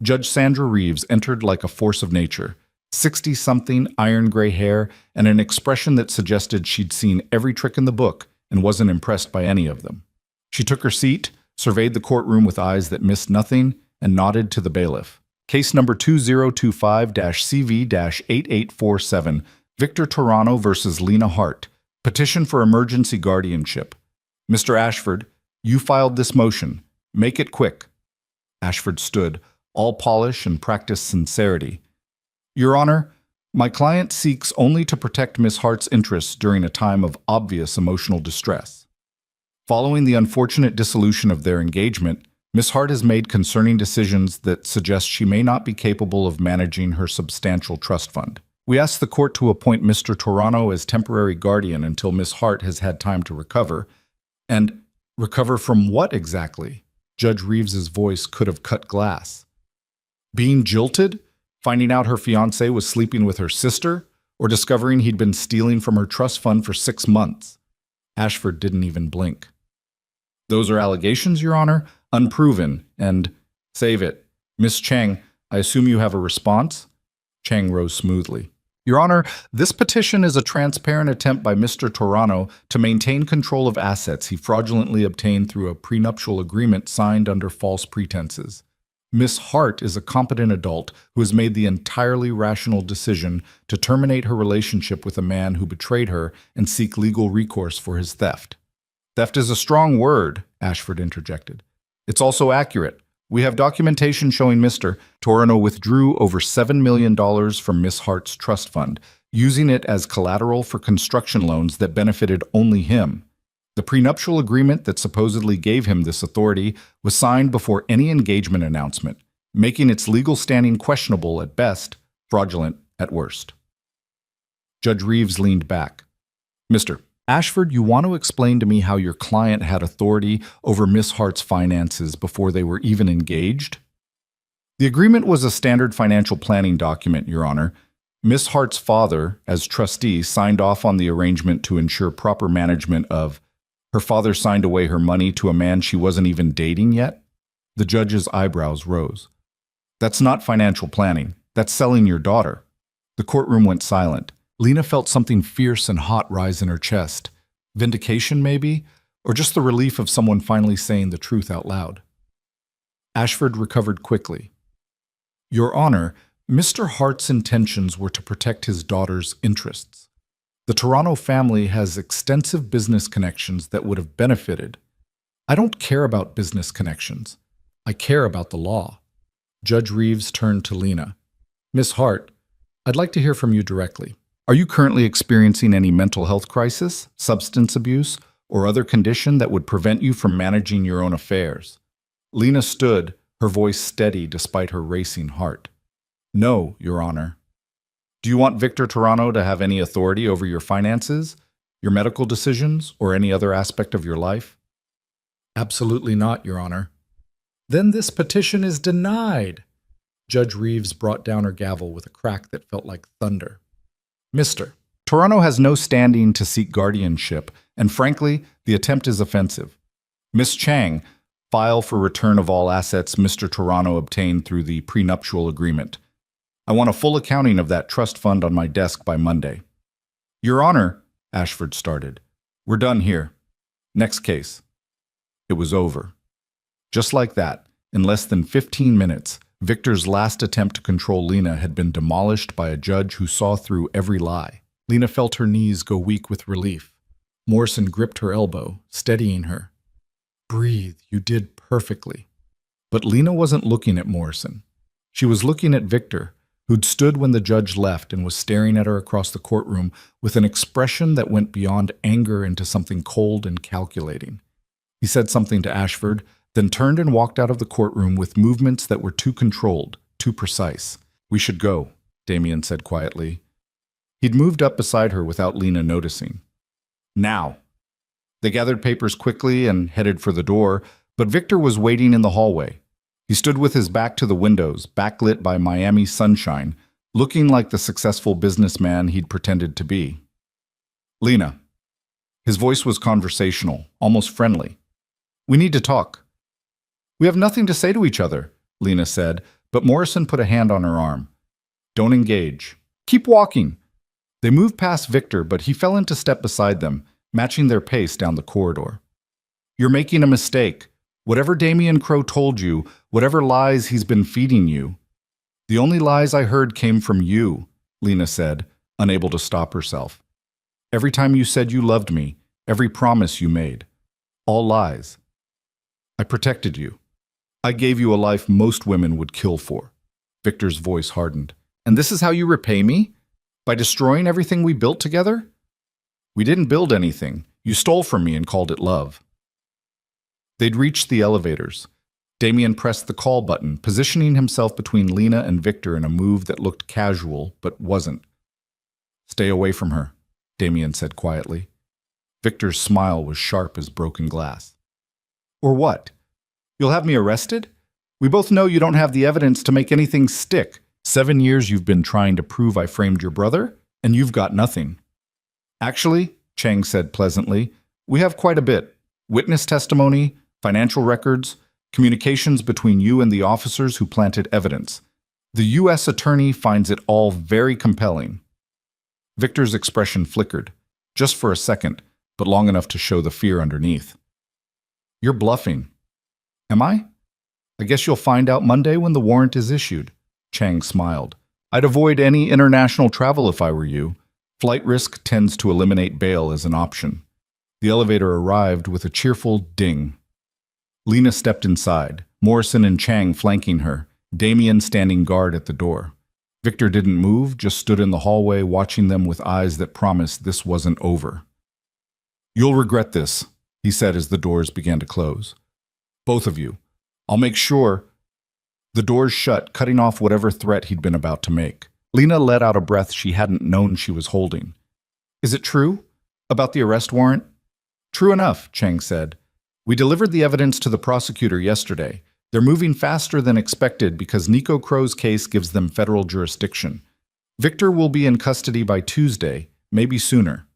Judge Sandra Reeves entered like a force of nature, 60-something, iron-gray hair, and an expression that suggested she'd seen every trick in the book and wasn't impressed by any of them. She took her seat, surveyed the courtroom with eyes that missed nothing, and nodded to the bailiff. "Case number 2025-CV-8847, Victor Toronto versus Lena Hart. Petition for emergency guardianship. Mr. Ashford, you filed this motion. Make it quick." Ashford stood, all polish and practiced sincerity. "Your Honor, my client seeks only to protect Miss Hart's interests during a time of obvious emotional distress. Following the unfortunate dissolution of their engagement, Miss Hart has made concerning decisions that suggest she may not be capable of managing her substantial trust fund. We ask the court to appoint Mr. Toronto as temporary guardian until Miss Hart has had time to recover." "And recover from what exactly?" Judge Reeves's voice could have cut glass. "Being jilted? Finding out her fiancé was sleeping with her sister? Or discovering he'd been stealing from her trust fund for 6 months?" Ashford didn't even blink. "Those are allegations, Your Honor, unproven, and—" "Save it. Miss Chang, I assume you have a response? Chang rose smoothly. Your Honor, this petition is a transparent attempt by Mr. Torano to maintain control of assets he fraudulently obtained through a prenuptial agreement signed under false pretenses. Miss Hart is a competent adult who has made the entirely rational decision to terminate her relationship with a man who betrayed her and seek legal recourse for his theft. Theft is a strong word, Ashford interjected. It's also accurate. We have documentation showing Mr. Torano withdrew over $7 million from Miss Hart's trust fund, using it as collateral for construction loans that benefited only him. The prenuptial agreement that supposedly gave him this authority was signed before any engagement announcement, making its legal standing questionable at best, fraudulent at worst. Judge Reeves leaned back. Mr. Ashford, you want to explain to me how your client had authority over Miss Hart's finances before they were even engaged? The agreement was a standard financial planning document, Your Honor. Miss Hart's father, as trustee, signed off on the arrangement to ensure proper management of. Her father signed away her money to a man she wasn't even dating yet? The judge's eyebrows rose. That's not financial planning. That's selling your daughter. The courtroom went silent. Lena felt something fierce and hot rise in her chest. Vindication, maybe? Or just the relief of someone finally saying the truth out loud. Ashford recovered quickly. Your Honor, Mr. Hart's intentions were to protect his daughter's interests. The Toronto family has extensive business connections that would have benefited. I don't care about business connections. I care about the law. Judge Reeves turned to Lena. Miss Hart, I'd like to hear from you directly. Are you currently experiencing any mental health crisis, substance abuse, or other condition that would prevent you from managing your own affairs? Lena stood, her voice steady despite her racing heart. No, Your Honor. Do you want Victor Torano to have any authority over your finances, your medical decisions, or any other aspect of your life? Absolutely not, Your Honor. Then this petition is denied. Judge Reeves brought down her gavel with a crack that felt like thunder. Mr. Torano has no standing to seek guardianship, and frankly, the attempt is offensive. Miss Chang, file for return of all assets Mr. Torano obtained through the prenuptial agreement. I want a full accounting of that trust fund on my desk by Monday. Your Honor, Ashford started. We're done here. Next case. It was over. Just like that, in less than 15 minutes, Victor's last attempt to control Lena had been demolished by a judge who saw through every lie. Lena felt her knees go weak with relief. Morrison gripped her elbow, steadying her. Breathe, you did perfectly. But Lena wasn't looking at Morrison. She was looking at Victor, who'd stood when the judge left and was staring at her across the courtroom with an expression that went beyond anger into something cold and calculating. He said something to Ashford, then turned and walked out of the courtroom with movements that were too controlled, too precise. We should go, Damien said quietly. He'd moved up beside her without Lena noticing. Now. They gathered papers quickly and headed for the door, but Victor was waiting in the hallway. He stood with his back to the windows, backlit by Miami sunshine, looking like the successful businessman he'd pretended to be. Lena. His voice was conversational, almost friendly. We need to talk. We have nothing to say to each other, Lena said, but Morrison put a hand on her arm. Don't engage. Keep walking. They moved past Victor, but he fell into step beside them, matching their pace down the corridor. You're making a mistake. Whatever Damien Crowe told you, whatever lies he's been feeding you. The only lies I heard came from you, Lena said, unable to stop herself. Every time you said you loved me, every promise you made. All lies. I protected you. I gave you a life most women would kill for. Victor's voice hardened. And this is how you repay me? By destroying everything we built together? We didn't build anything. You stole from me and called it love. They'd reached the elevators. Damien pressed the call button, positioning himself between Lena and Victor in a move that looked casual, but wasn't. Stay away from her, Damien said quietly. Victor's smile was sharp as broken glass. Or what? You'll have me arrested? We both know you don't have the evidence to make anything stick. 7 years you've been trying to prove I framed your brother, and you've got nothing. Actually, Chang said pleasantly, we have quite a bit. Witness testimony, financial records, Communications between you and the officers who planted evidence. The U.S. attorney finds it all very compelling. Victor's expression flickered, just for a second, but long enough to show the fear underneath. You're bluffing. Am I? I guess you'll find out Monday when the warrant is issued. Chang smiled. I'd avoid any international travel if I were you. Flight risk tends to eliminate bail as an option. The elevator arrived with a cheerful ding. Lena stepped inside, Morrison and Chang flanking her, Damien standing guard at the door. Victor didn't move, just stood in the hallway watching them with eyes that promised this wasn't over. You'll regret this, he said as the doors began to close. Both of you. I'll make sure. The doors shut, cutting off whatever threat he'd been about to make. Lena let out a breath she hadn't known she was holding. Is it true? About the arrest warrant? True enough, Chang said. We delivered the evidence to the prosecutor yesterday. They're moving faster than expected because Nico Crow's case gives them federal jurisdiction. Victor will be in custody by Tuesday, maybe sooner.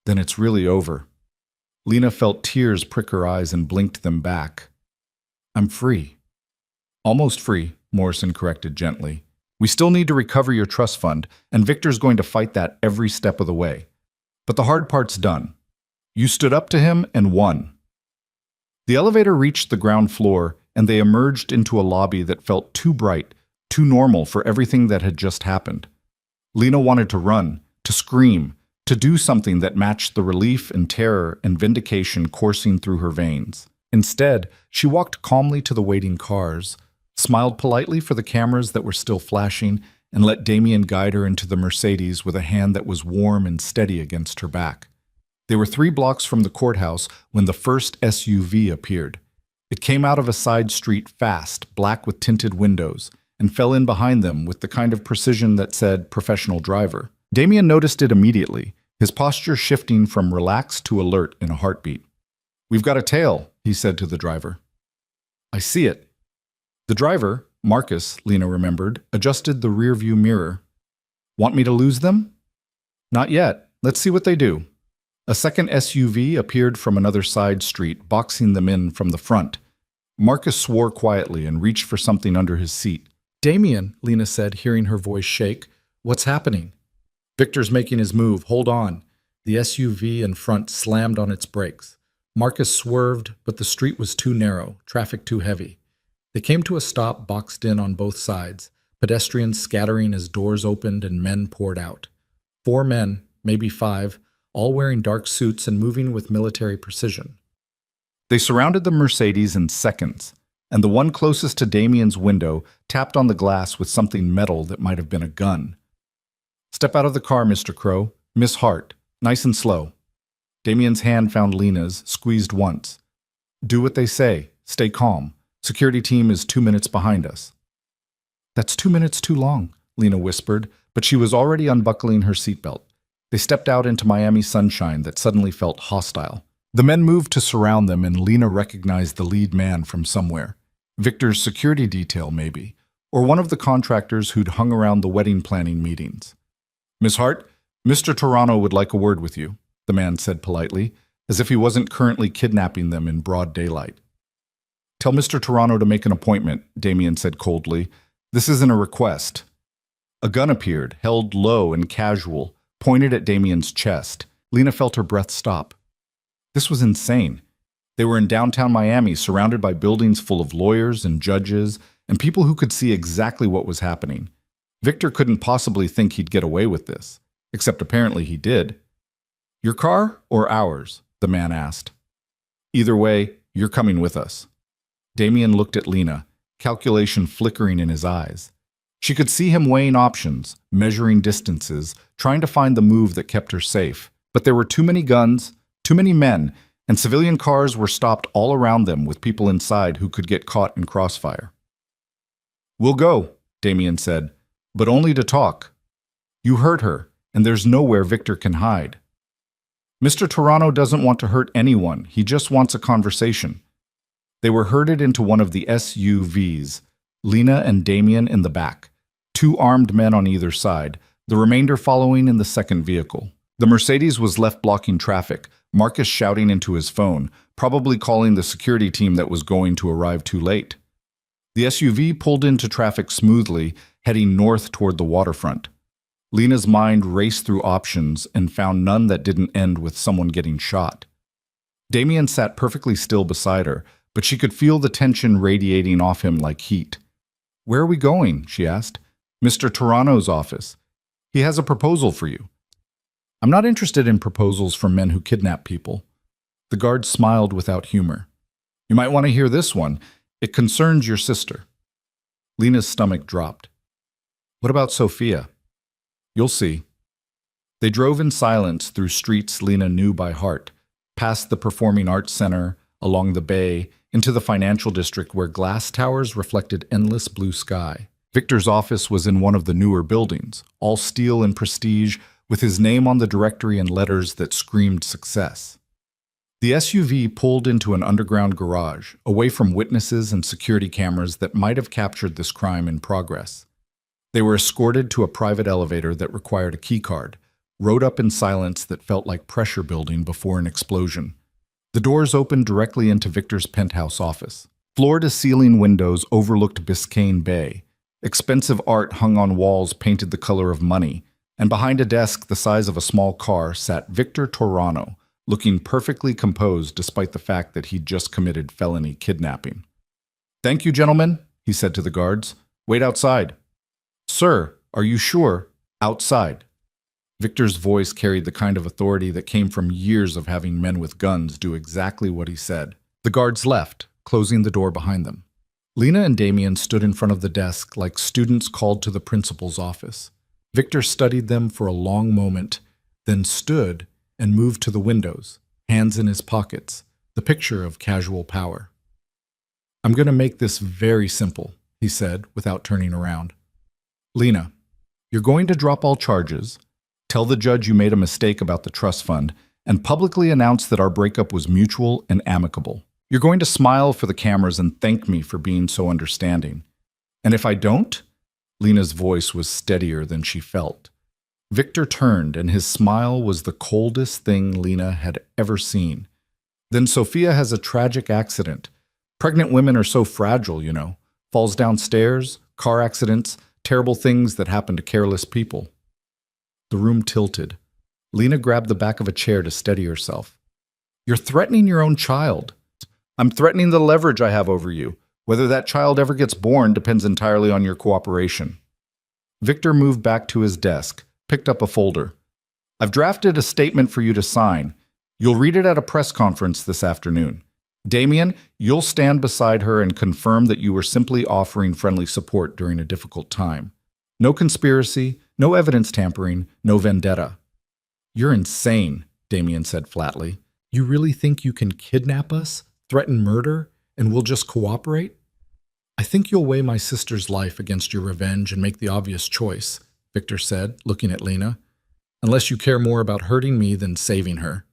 Then it's really over. Lena felt tears prick her eyes and blinked them back. I'm free. Almost free, Morrison corrected gently. We still need to recover your trust fund, and Victor's going to fight that every step of the way. But the hard part's done. You stood up to him and won. The elevator reached the ground floor, and they emerged into a lobby that felt too bright, too normal for everything that had just happened. Lena wanted to run, to scream, to do something that matched the relief and terror and vindication coursing through her veins. Instead, she walked calmly to the waiting cars, smiled politely for the cameras that were still flashing, and let Damien guide her into the Mercedes with a hand that was warm and steady against her back. They were 3 blocks from the courthouse when the first SUV appeared. It came out of a side street fast, black with tinted windows, and fell in behind them with the kind of precision that said professional driver. Damien noticed it immediately, his posture shifting from relaxed to alert in a heartbeat. We've got a tail, he said to the driver. I see it. The driver, Marcus, Lena remembered, adjusted the rearview mirror. Want me to lose them? Not yet. Let's see what they do. A second SUV appeared from another side street, boxing them in from the front. Marcus swore quietly and reached for something under his seat. Damien, Lena said, hearing her voice shake. What's happening? Victor's making his move. Hold on. The SUV in front slammed on its brakes. Marcus swerved, but the street was too narrow, traffic too heavy. They came to a stop boxed in on both sides, pedestrians scattering as doors opened and men poured out. 4 men, maybe 5, all wearing dark suits and moving with military precision. They surrounded the Mercedes in seconds, and the one closest to Damien's window tapped on the glass with something metal that might have been a gun. Step out of the car, Mr. Crow. Miss Hart. Nice and slow. Damien's hand found Lena's, squeezed once. Do what they say. Stay calm. Security team is 2 minutes behind us. That's 2 minutes too long, Lena whispered, but she was already unbuckling her seatbelt. They stepped out into Miami sunshine that suddenly felt hostile. The men moved to surround them, and Lena recognized the lead man from somewhere. Victor's security detail, maybe, or one of the contractors who'd hung around the wedding planning meetings. Miss Hart, Mr. Toronto would like a word with you, the man said politely, as if he wasn't currently kidnapping them in broad daylight. Tell Mr. Toronto to make an appointment, Damien said coldly. This isn't a request. A gun appeared, held low and casual, pointed at Damien's chest. Lena felt her breath stop. This was insane. They were in downtown Miami, surrounded by buildings full of lawyers and judges and people who could see exactly what was happening. Victor couldn't possibly think he'd get away with this, except apparently he did. Your car or ours? The man asked. Either way, you're coming with us. Damien looked at Lena, calculation flickering in his eyes. She could see him weighing options, measuring distances, trying to find the move that kept her safe. But there were too many guns, too many men, and civilian cars were stopped all around them with people inside who could get caught in crossfire. We'll go, Damien said, but only to talk. You hurt her, and there's nowhere Victor can hide. Mr. Toronto doesn't want to hurt anyone. He just wants a conversation. They were herded into one of the SUVs, Lena and Damien in the back. 2 armed men on either side, the remainder following in the second vehicle. The Mercedes was left blocking traffic, Marcus shouting into his phone, probably calling the security team that was going to arrive too late. The SUV pulled into traffic smoothly, heading north toward the waterfront. Lena's mind raced through options and found none that didn't end with someone getting shot. Damien sat perfectly still beside her, but she could feel the tension radiating off him like heat. "Where are we going?" she asked. "Mr. Toronto's office. He has a proposal for you." "I'm not interested in proposals from men who kidnap people." The guard smiled without humor. "You might want to hear this one. It concerns your sister." Lena's stomach dropped. "What about Sophia?" "You'll see." They drove in silence through streets Lena knew by heart, past the Performing Arts Center, along the bay, into the financial district where glass towers reflected endless blue sky. Victor's office was in one of the newer buildings, all steel and prestige, with his name on the directory in letters that screamed success. The SUV pulled into an underground garage, away from witnesses and security cameras that might have captured this crime in progress. They were escorted to a private elevator that required a keycard, rode up in silence that felt like pressure building before an explosion. The doors opened directly into Victor's penthouse office. Floor-to-ceiling windows overlooked Biscayne Bay. Expensive art hung on walls painted the color of money, and behind a desk the size of a small car sat Victor Toronto, looking perfectly composed despite the fact that he'd just committed felony kidnapping. "Thank you, gentlemen," he said to the guards. "Wait outside." "Sir, are you sure?" "Outside." Victor's voice carried the kind of authority that came from years of having men with guns do exactly what he said. The guards left, closing the door behind them. Lena and Damien stood in front of the desk like students called to the principal's office. Victor studied them for a long moment, then stood and moved to the windows, hands in his pockets, the picture of casual power. "I'm going to make this very simple," he said, without turning around. "Lena, you're going to drop all charges, tell the judge you made a mistake about the trust fund, and publicly announce that our breakup was mutual and amicable. You're going to smile for the cameras and thank me for being so understanding. And if I don't?" Lena's voice was steadier than she felt. Victor turned, and his smile was the coldest thing Lena had ever seen. "Then Sophia has a tragic accident. Pregnant women are so fragile, you know. Falls downstairs, car accidents, terrible things that happen to careless people." The room tilted. Lena grabbed the back of a chair to steady herself. "You're threatening your own child." "I'm threatening the leverage I have over you. Whether that child ever gets born depends entirely on your cooperation." Victor moved back to his desk, picked up a folder. "I've drafted a statement for you to sign. You'll read it at a press conference this afternoon. Damien, you'll stand beside her and confirm that you were simply offering friendly support during a difficult time. No conspiracy, no evidence tampering, no vendetta." "You're insane," Damien said flatly. "You really think you can kidnap us, threaten murder, and we'll just cooperate?" "I think you'll weigh my sister's life against your revenge and make the obvious choice," Victor said, looking at Lena. "Unless you care more about hurting me than saving her."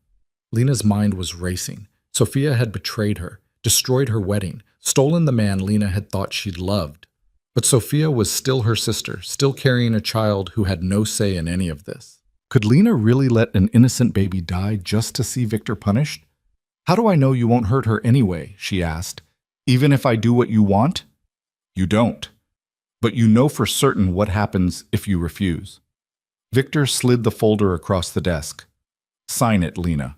Lena's mind was racing. Sophia had betrayed her, destroyed her wedding, stolen the man Lena had thought she'd loved. But Sophia was still her sister, still carrying a child who had no say in any of this. Could Lena really let an innocent baby die just to see Victor punished? "How do I know you won't hurt her anyway?" she asked. "Even if I do what you want?" "You don't. But you know for certain what happens if you refuse." Victor slid the folder across the desk. "Sign it, Lena.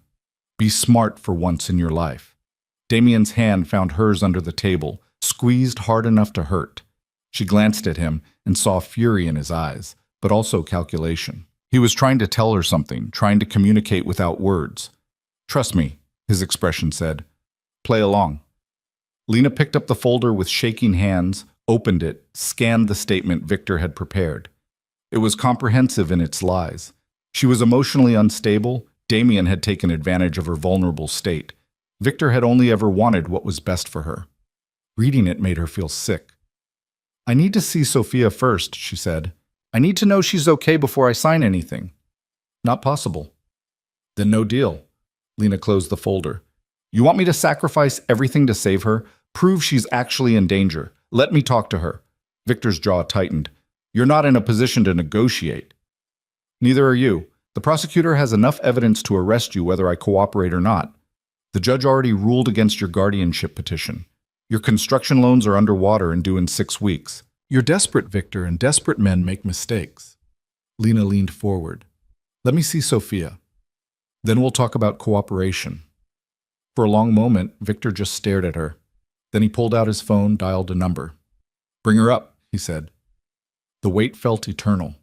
Be smart for once in your life." Damien's hand found hers under the table, squeezed hard enough to hurt. She glanced at him and saw fury in his eyes, but also calculation. He was trying to tell her something, trying to communicate without words. "Trust me," his expression said. "Play along." Lena picked up the folder with shaking hands, opened it, scanned the statement Victor had prepared. It was comprehensive in its lies. She was emotionally unstable. Damien had taken advantage of her vulnerable state. Victor had only ever wanted what was best for her. Reading it made her feel sick. "I need to see Sophia first," she said. "I need to know she's okay before I sign anything." "Not possible." "Then no deal." Lena closed the folder. "You want me to sacrifice everything to save her? Prove she's actually in danger. Let me talk to her." Victor's jaw tightened. "You're not in a position to negotiate." "Neither are you. The prosecutor has enough evidence to arrest you whether I cooperate or not. The judge already ruled against your guardianship petition. Your construction loans are underwater and due in 6 weeks. You're desperate, Victor, and desperate men make mistakes. Lena leaned forward. Let me see Sophia. Then we'll talk about cooperation. For a long moment, Victor just stared at her. Then he pulled out his phone, dialed a number. Bring her up, he said. The wait felt eternal.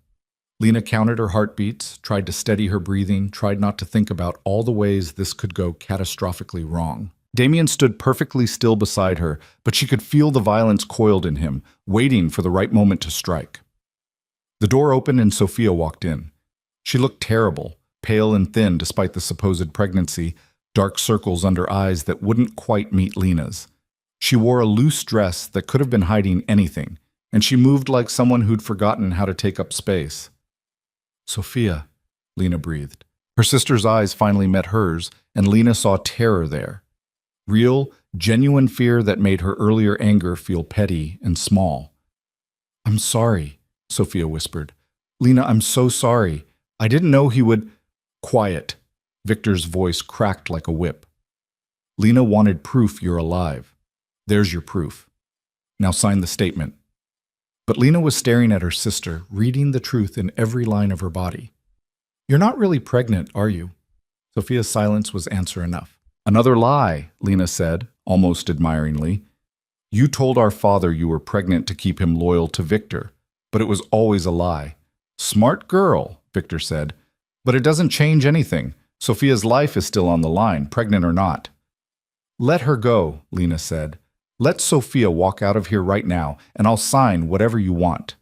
Lena counted her heartbeats, tried to steady her breathing, tried not to think about all the ways this could go catastrophically wrong. Damien stood perfectly still beside her, but she could feel the violence coiled in him, waiting for the right moment to strike. The door opened and Sophia walked in. She looked terrible, pale and thin despite the supposed pregnancy, dark circles under eyes that wouldn't quite meet Lena's. She wore a loose dress that could have been hiding anything, and she moved like someone who'd forgotten how to take up space. Sophia, Lena breathed. Her sister's eyes finally met hers, and Lena saw terror there. Real, genuine fear that made her earlier anger feel petty and small. I'm sorry, Sophia whispered. Lena, I'm so sorry. I didn't know he would… Quiet. Victor's voice cracked like a whip. Lena wanted proof you're alive. There's your proof. Now sign the statement. But Lena was staring at her sister, reading the truth in every line of her body. You're not really pregnant, are you? Sophia's silence was answer enough. Another lie, Lena said, almost admiringly. You told our father you were pregnant to keep him loyal to Victor, but it was always a lie. Smart girl, Victor said. But it doesn't change anything. Sophia's life is still on the line, pregnant or not. Let her go, Lena said. Let Sophia walk out of here right now, and I'll sign whatever you want.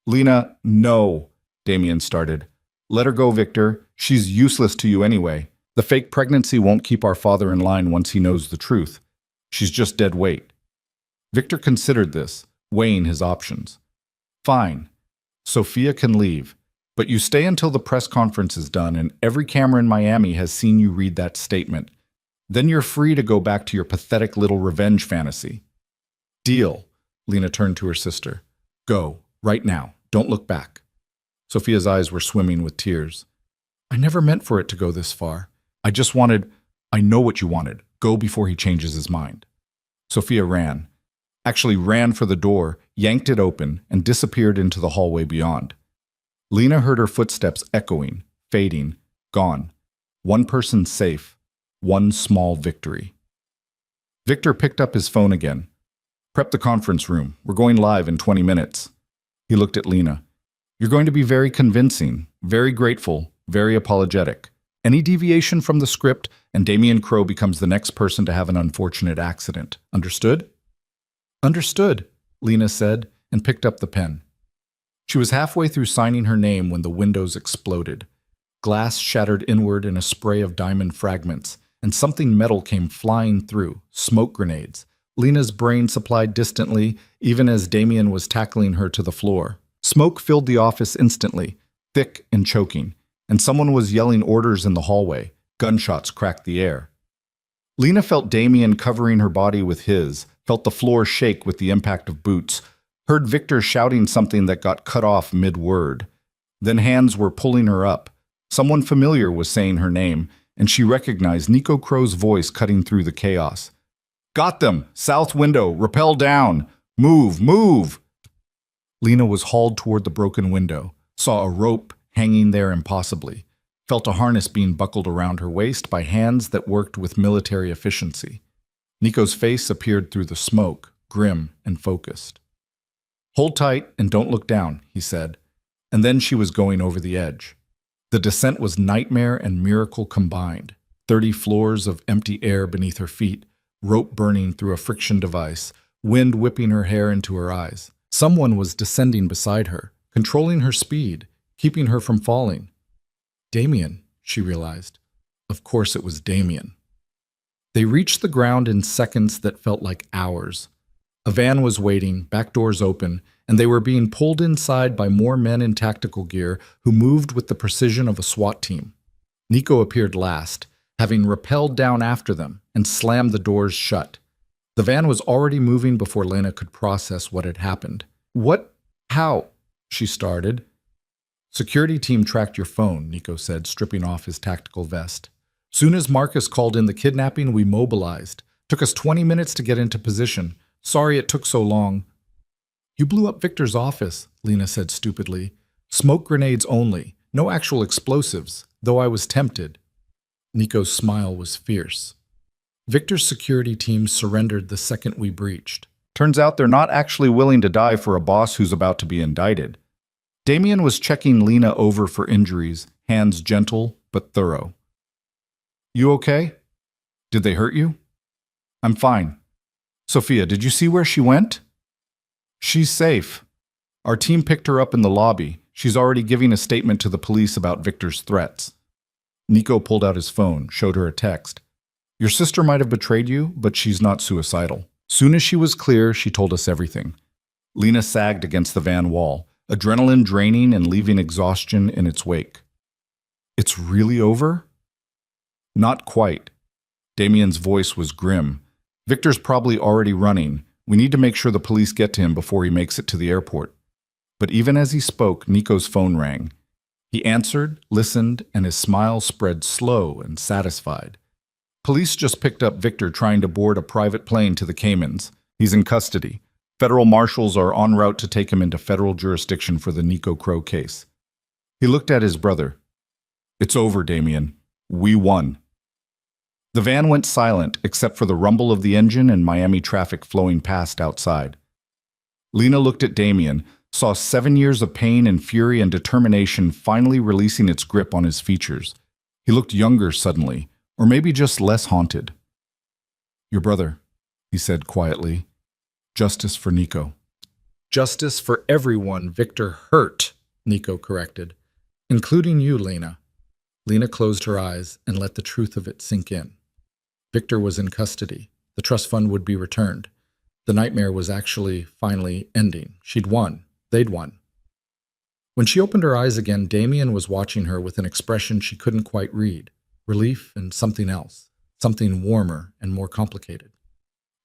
Lena, no, Damien started. Let her go, Victor. She's useless to you anyway. The fake pregnancy won't keep our father in line once he knows the truth. She's just dead weight. Victor considered this, weighing his options. Fine. Sophia can leave, but you stay until the press conference is done and every camera in Miami has seen you read that statement. Then you're free to go back to your pathetic little revenge fantasy. Deal, Lena turned to her sister. Go, right now. Don't look back. Sophia's eyes were swimming with tears. I never meant for it to go this far. I just wanted… I know what you wanted. Go before he changes his mind. Sophia ran. Actually ran for the door, yanked it open, and disappeared into the hallway beyond. Lena heard her footsteps echoing, fading, gone. One person safe. One small victory. Victor picked up his phone again. Prep the conference room. We're going live in 20 minutes. He looked at Lena. You're going to be very convincing, very grateful, very apologetic. Any deviation from the script, and Damien Crowe becomes the next person to have an unfortunate accident. Understood? Understood, Lena said, and picked up the pen. She was halfway through signing her name when the windows exploded. Glass shattered inward in a spray of diamond fragments, and something metal came flying through, smoke grenades. Lena's brain supplied distantly, even as Damien was tackling her to the floor. Smoke filled the office instantly, thick and choking, and someone was yelling orders in the hallway. Gunshots cracked the air. Lena felt Damien covering her body with his, felt the floor shake with the impact of boots, heard Victor shouting something that got cut off mid-word. Then hands were pulling her up. Someone familiar was saying her name, and she recognized Nico Crow's voice cutting through the chaos. Got them! South window! Rappel down! Move! Move! Lena was hauled toward the broken window, saw a rope hanging there impossibly, felt a harness being buckled around her waist by hands that worked with military efficiency. Nico's face appeared through the smoke, grim and focused. Hold tight and don't look down, he said, and then she was going over the edge. The descent was nightmare and miracle combined. 30 floors of empty air beneath her feet, rope burning through a friction device, wind whipping her hair into her eyes. Someone was descending beside her, controlling her speed, keeping her from falling. Damien, she realized. Of course it was Damien. They reached the ground in seconds that felt like hours. A van was waiting, back doors open, and they were being pulled inside by more men in tactical gear who moved with the precision of a SWAT team. Nico appeared last, having rappelled down after them and slammed the doors shut. The van was already moving before Lena could process what had happened. What? How? She started. Security team tracked your phone, Nico said, stripping off his tactical vest. Soon as Marcus called in the kidnapping, we mobilized. Took us 20 minutes to get into position. Sorry it took so long. You blew up Victor's office, Lena said stupidly. Smoke grenades only. No actual explosives, though I was tempted. Nico's smile was fierce. Victor's security team surrendered the second we breached. Turns out they're not actually willing to die for a boss who's about to be indicted. Damien was checking Lena over for injuries, hands gentle but thorough. You okay? Did they hurt you? I'm fine. Sophia, did you see where she went? She's safe. Our team picked her up in the lobby. She's already giving a statement to the police about Victor's threats. Nico pulled out his phone, showed her a text. Your sister might have betrayed you, but she's not suicidal. Soon as she was clear, she told us everything. Lena sagged against the van wall, adrenaline draining and leaving exhaustion in its wake. It's really over? Not quite. Damien's voice was grim. Victor's probably already running. We need to make sure the police get to him before he makes it to the airport. But even as he spoke, Nico's phone rang. He answered, listened, and his smile spread slow and satisfied. Police just picked up Victor trying to board a private plane to the Caymans. He's in custody. Federal marshals are en route to take him into federal jurisdiction for the Nico Crow case. He looked at his brother. It's over, Damien. We won. The van went silent except for the rumble of the engine and Miami traffic flowing past outside. Lena looked at Damien, saw 7 years of pain and fury and determination finally releasing its grip on his features. He looked younger suddenly, or maybe just less haunted. Your brother, he said quietly. Justice for Nico. Justice for everyone Victor hurt, Nico corrected. Including you, Lena. Lena closed her eyes and let the truth of it sink in. Victor was in custody. The trust fund would be returned. The nightmare was actually finally ending. She'd won. They'd won. When she opened her eyes again, Damien was watching her with an expression she couldn't quite read. Relief and something else. Something warmer and more complicated.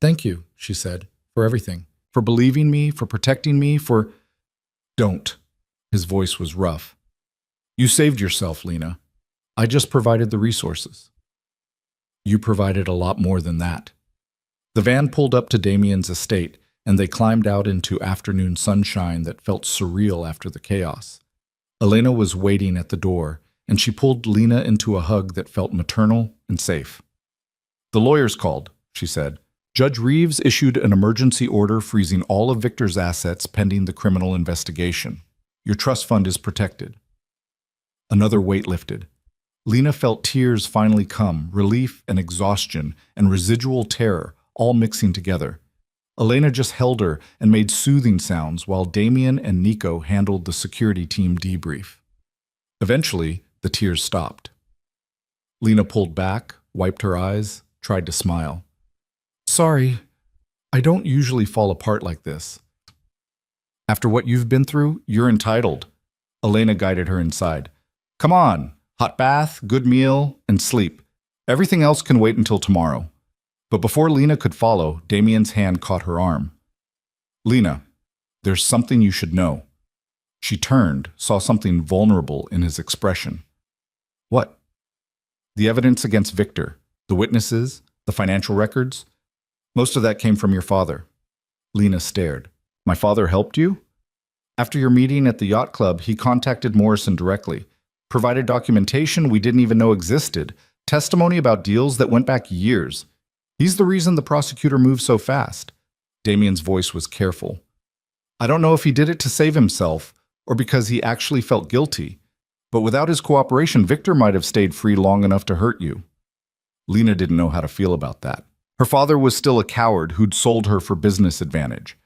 Thank you, she said, for everything. For believing me, for protecting me, for... Don't. His voice was rough. You saved yourself, Lena. I just provided the resources. You provided a lot more than that. The van pulled up to Damien's estate, and they climbed out into afternoon sunshine that felt surreal after the chaos. Elena was waiting at the door, and she pulled Lena into a hug that felt maternal and safe. The lawyers called, she said. Judge Reeves issued an emergency order freezing all of Victor's assets pending the criminal investigation. Your trust fund is protected. Another weight lifted. Lena felt tears finally come, relief and exhaustion and residual terror, all mixing together. Elena just held her and made soothing sounds while Damien and Nico handled the security team debrief. Eventually, the tears stopped. Lena pulled back, wiped her eyes, tried to smile. Sorry, I don't usually fall apart like this. After what you've been through, you're entitled. Elena guided her inside. Come on. Hot bath, good meal, and sleep. Everything else can wait until tomorrow. But before Lena could follow, Damien's hand caught her arm. Lena, there's something you should know. She turned, saw something vulnerable in his expression. What? The evidence against Victor, the witnesses, the financial records. Most of that came from your father. Lena stared. My father helped you? After your meeting at the yacht club, he contacted Morrison directly. Provided documentation we didn't even know existed, testimony about deals that went back years. He's the reason the prosecutor moved so fast. Damien's voice was careful. I don't know if he did it to save himself or because he actually felt guilty, but without his cooperation, Victor might have stayed free long enough to hurt you. Lena didn't know how to feel about that. Her father was still a coward who'd sold her for business advantage.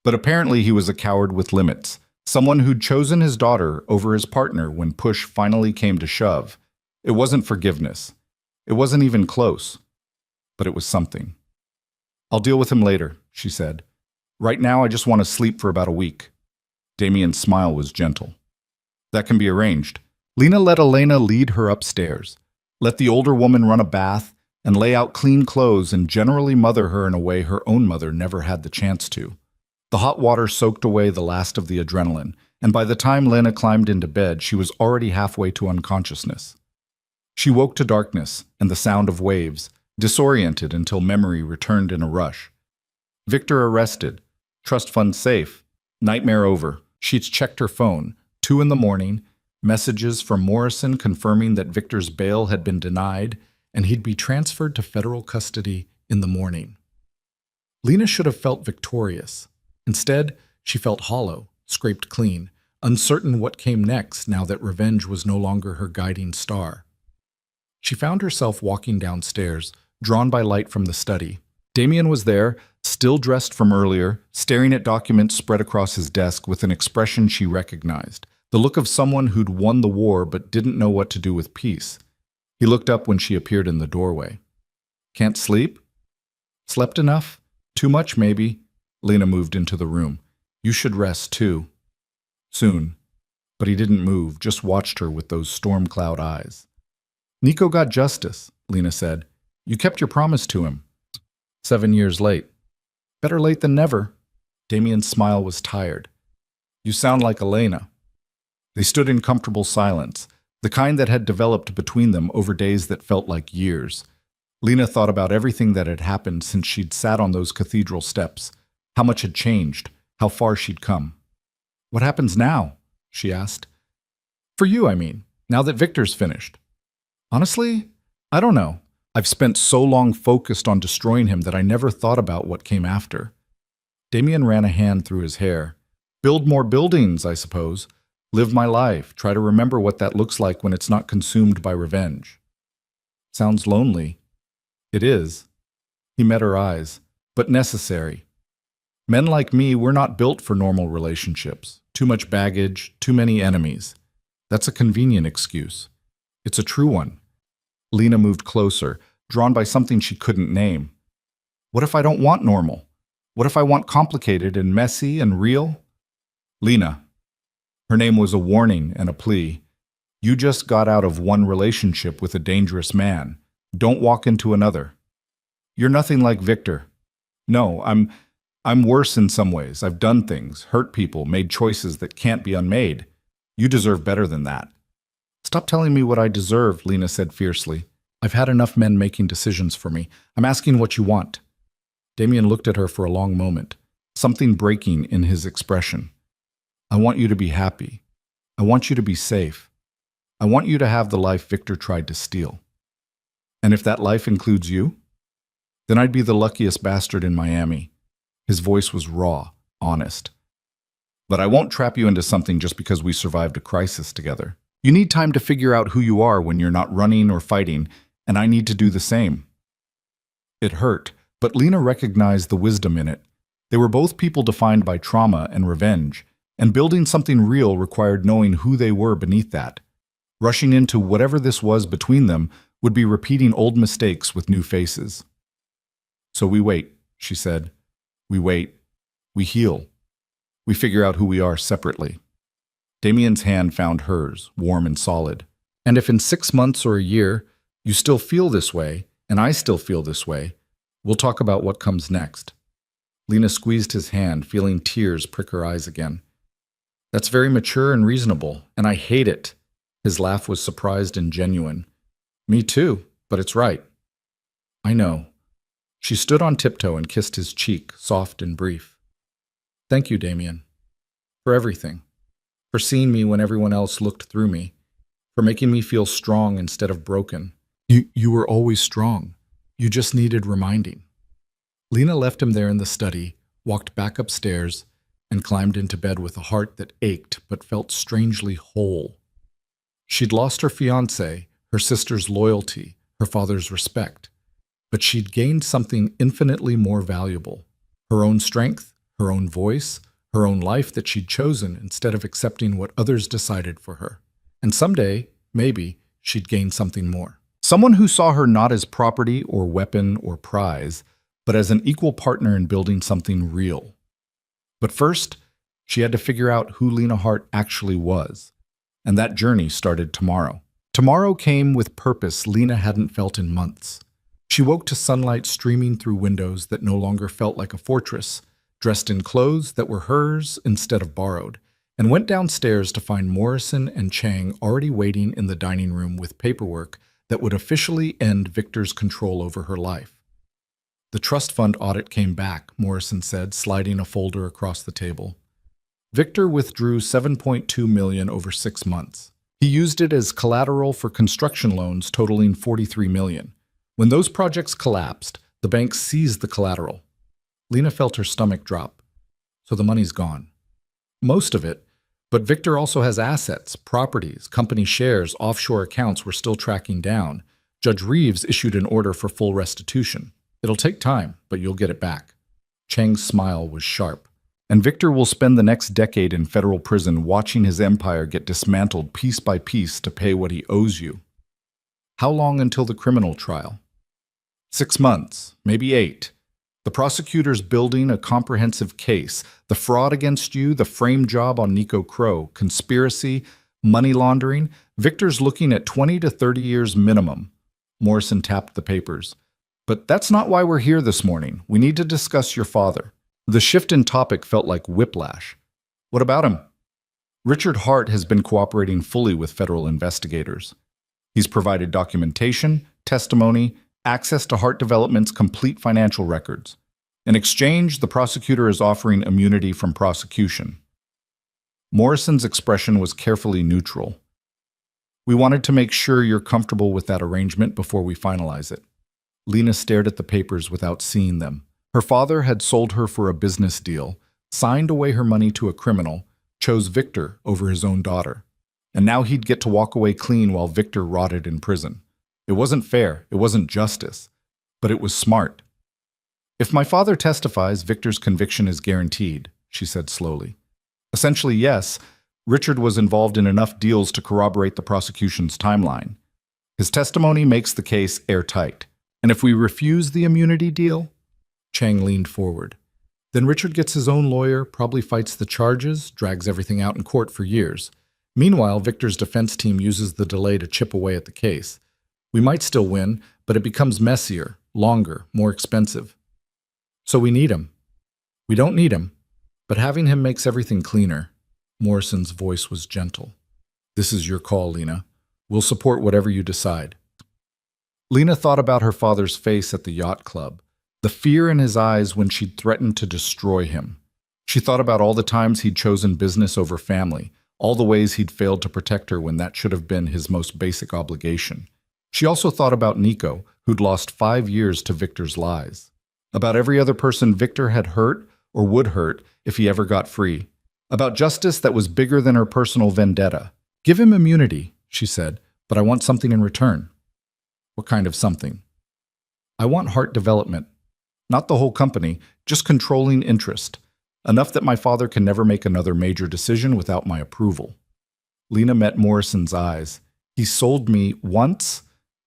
But apparently he was a coward with limits. Someone who'd chosen his daughter over his partner when push finally came to shove. It wasn't forgiveness. It wasn't even close. But it was something. I'll deal with him later, she said. Right now I just want to sleep for about a week. Damien's smile was gentle. That can be arranged. Lena let Elena lead her upstairs. Let the older woman run a bath and lay out clean clothes and generally mother her in a way her own mother never had the chance to. The hot water soaked away the last of the adrenaline, and by the time Lena climbed into bed, she was already halfway to unconsciousness. She woke to darkness and the sound of waves, disoriented until memory returned in a rush. Victor arrested. Trust fund safe. Nightmare over. She'd checked her phone. 2 in the morning. Messages from Morrison confirming that Victor's bail had been denied and he'd be transferred to federal custody in the morning. Lena should have felt victorious. Instead, she felt hollow, scraped clean, uncertain what came next now that revenge was no longer her guiding star. She found herself walking downstairs, drawn by light from the study. Damien was there, still dressed from earlier, staring at documents spread across his desk with an expression she recognized, the look of someone who'd won the war but didn't know what to do with peace. He looked up when she appeared in the doorway. "Can't sleep? Slept enough? Too much, maybe?" Lena moved into the room. "You should rest, too." Soon. But he didn't move, just watched her with those storm cloud eyes. "Nico got justice," Lena said. "You kept your promise to him. 7 years late." "Better late than never." Damien's smile was tired. "You sound like Elena." They stood in comfortable silence, the kind that had developed between them over days that felt like years. Lena thought about everything that had happened since she'd sat on those cathedral steps, how much had changed, how far she'd come. "What happens now?" she asked. "For you, I mean, now that Victor's finished." "Honestly, I don't know. I've spent so long focused on destroying him that I never thought about what came after." Damien ran a hand through his hair. "Build more buildings, I suppose. Live my life, try to remember what that looks like when it's not consumed by revenge." "Sounds lonely." "It is." He met her eyes. "But necessary. Men like me, we're not built for normal relationships. Too much baggage, too many enemies. That's a convenient excuse. It's a true one." Lena moved closer, drawn by something she couldn't name. "What if I don't want normal? What if I want complicated and messy and real?" "Lena." Her name was a warning and a plea. "You just got out of one relationship with a dangerous man. Don't walk into another. You're nothing like Victor. No, I'm worse in some ways. I've done things, hurt people, made choices that can't be unmade. You deserve better than that." "Stop telling me what I deserve," Lena said fiercely. "I've had enough men making decisions for me. I'm asking what you want." Damien looked at her for a long moment, something breaking in his expression. "I want you to be happy. I want you to be safe. I want you to have the life Victor tried to steal. And if that life includes you, then I'd be the luckiest bastard in Miami." His voice was raw, honest. "But I won't trap you into something just because we survived a crisis together. You need time to figure out who you are when you're not running or fighting, and I need to do the same." It hurt, but Lena recognized the wisdom in it. They were both people defined by trauma and revenge, and building something real required knowing who they were beneath that. Rushing into whatever this was between them would be repeating old mistakes with new faces. "So we wait," she said. "We wait. We heal. We figure out who we are separately." Damien's hand found hers, warm and solid. "And if in 6 months or a year you still feel this way, and I still feel this way, we'll talk about what comes next." Lena squeezed his hand, feeling tears prick her eyes again. "That's very mature and reasonable, and I hate it." His laugh was surprised and genuine. "Me too, but it's right." "I know." She stood on tiptoe and kissed his cheek, soft and brief. "Thank you, Damien. For everything. For seeing me when everyone else looked through me. For making me feel strong instead of broken. You were always strong. You just needed reminding." Lena left him there in the study, walked back upstairs, and climbed into bed with a heart that ached but felt strangely whole. She'd lost her fiancé, her sister's loyalty, her father's respect, but she'd gained something infinitely more valuable. Her own strength, her own voice, her own life that she'd chosen instead of accepting what others decided for her. And someday, maybe, she'd gain something more. Someone who saw her not as property or weapon or prize, but as an equal partner in building something real. But first, she had to figure out who Lena Hart actually was. And that journey started tomorrow. Tomorrow came with purpose Lena hadn't felt in months. She woke to sunlight streaming through windows that no longer felt like a fortress, dressed in clothes that were hers instead of borrowed, and went downstairs to find Morrison and Chang already waiting in the dining room with paperwork that would officially end Victor's control over her life. The trust fund audit came back, Morrison said, sliding a folder across the table. Victor withdrew $7.2 million over 6 months. He used it as collateral for construction loans totaling $43 million. When those projects collapsed, the bank seized the collateral. Lena felt her stomach drop. So the money's gone. Most of it, but Victor also has assets, properties, company shares, offshore accounts we're still tracking down. Judge Reeves issued an order for full restitution. It'll take time, but you'll get it back. Chang's smile was sharp. And Victor will spend the next decade in federal prison watching his empire get dismantled piece by piece to pay what he owes you. How long until the criminal trial? 6 months, maybe 8. The prosecutor's building a comprehensive case. The fraud against you, the frame job on Nico Crow, conspiracy, money laundering. Victor's looking at 20 to 30 years minimum. Morrison tapped the papers. But that's not why we're here this morning. We need to discuss your father. The shift in topic felt like whiplash. What about him? Richard Hart has been cooperating fully with federal investigators. He's provided documentation, testimony, access to Hart Development's complete financial records. In exchange, the prosecutor is offering immunity from prosecution. Morrison's expression was carefully neutral. We wanted to make sure you're comfortable with that arrangement before we finalize it. Lena stared at the papers without seeing them. Her father had sold her for a business deal, signed away her money to a criminal, chose Victor over his own daughter. And now he'd get to walk away clean while Victor rotted in prison. It wasn't fair, it wasn't justice, but it was smart. If my father testifies, Victor's conviction is guaranteed, she said slowly. Essentially, yes, Richard was involved in enough deals to corroborate the prosecution's timeline. His testimony makes the case airtight. And if we refuse the immunity deal? Chang leaned forward. Then Richard gets his own lawyer, probably fights the charges, drags everything out in court for years. Meanwhile, Victor's defense team uses the delay to chip away at the case. We might still win, but it becomes messier, longer, more expensive. So we need him. We don't need him, but having him makes everything cleaner. Morrison's voice was gentle. This is your call, Lena. We'll support whatever you decide. Lena thought about her father's face at the yacht club, the fear in his eyes when she'd threatened to destroy him. She thought about all the times he'd chosen business over family, all the ways he'd failed to protect her when that should have been his most basic obligation. She also thought about Nico, who'd lost 5 years to Victor's lies. About every other person Victor had hurt or would hurt if he ever got free. About justice that was bigger than her personal vendetta. Give him immunity, she said, but I want something in return. What kind of something? I want Hart Development. Not the whole company, just controlling interest. Enough that my father can never make another major decision without my approval. Lena met Morrison's eyes. He sold me once.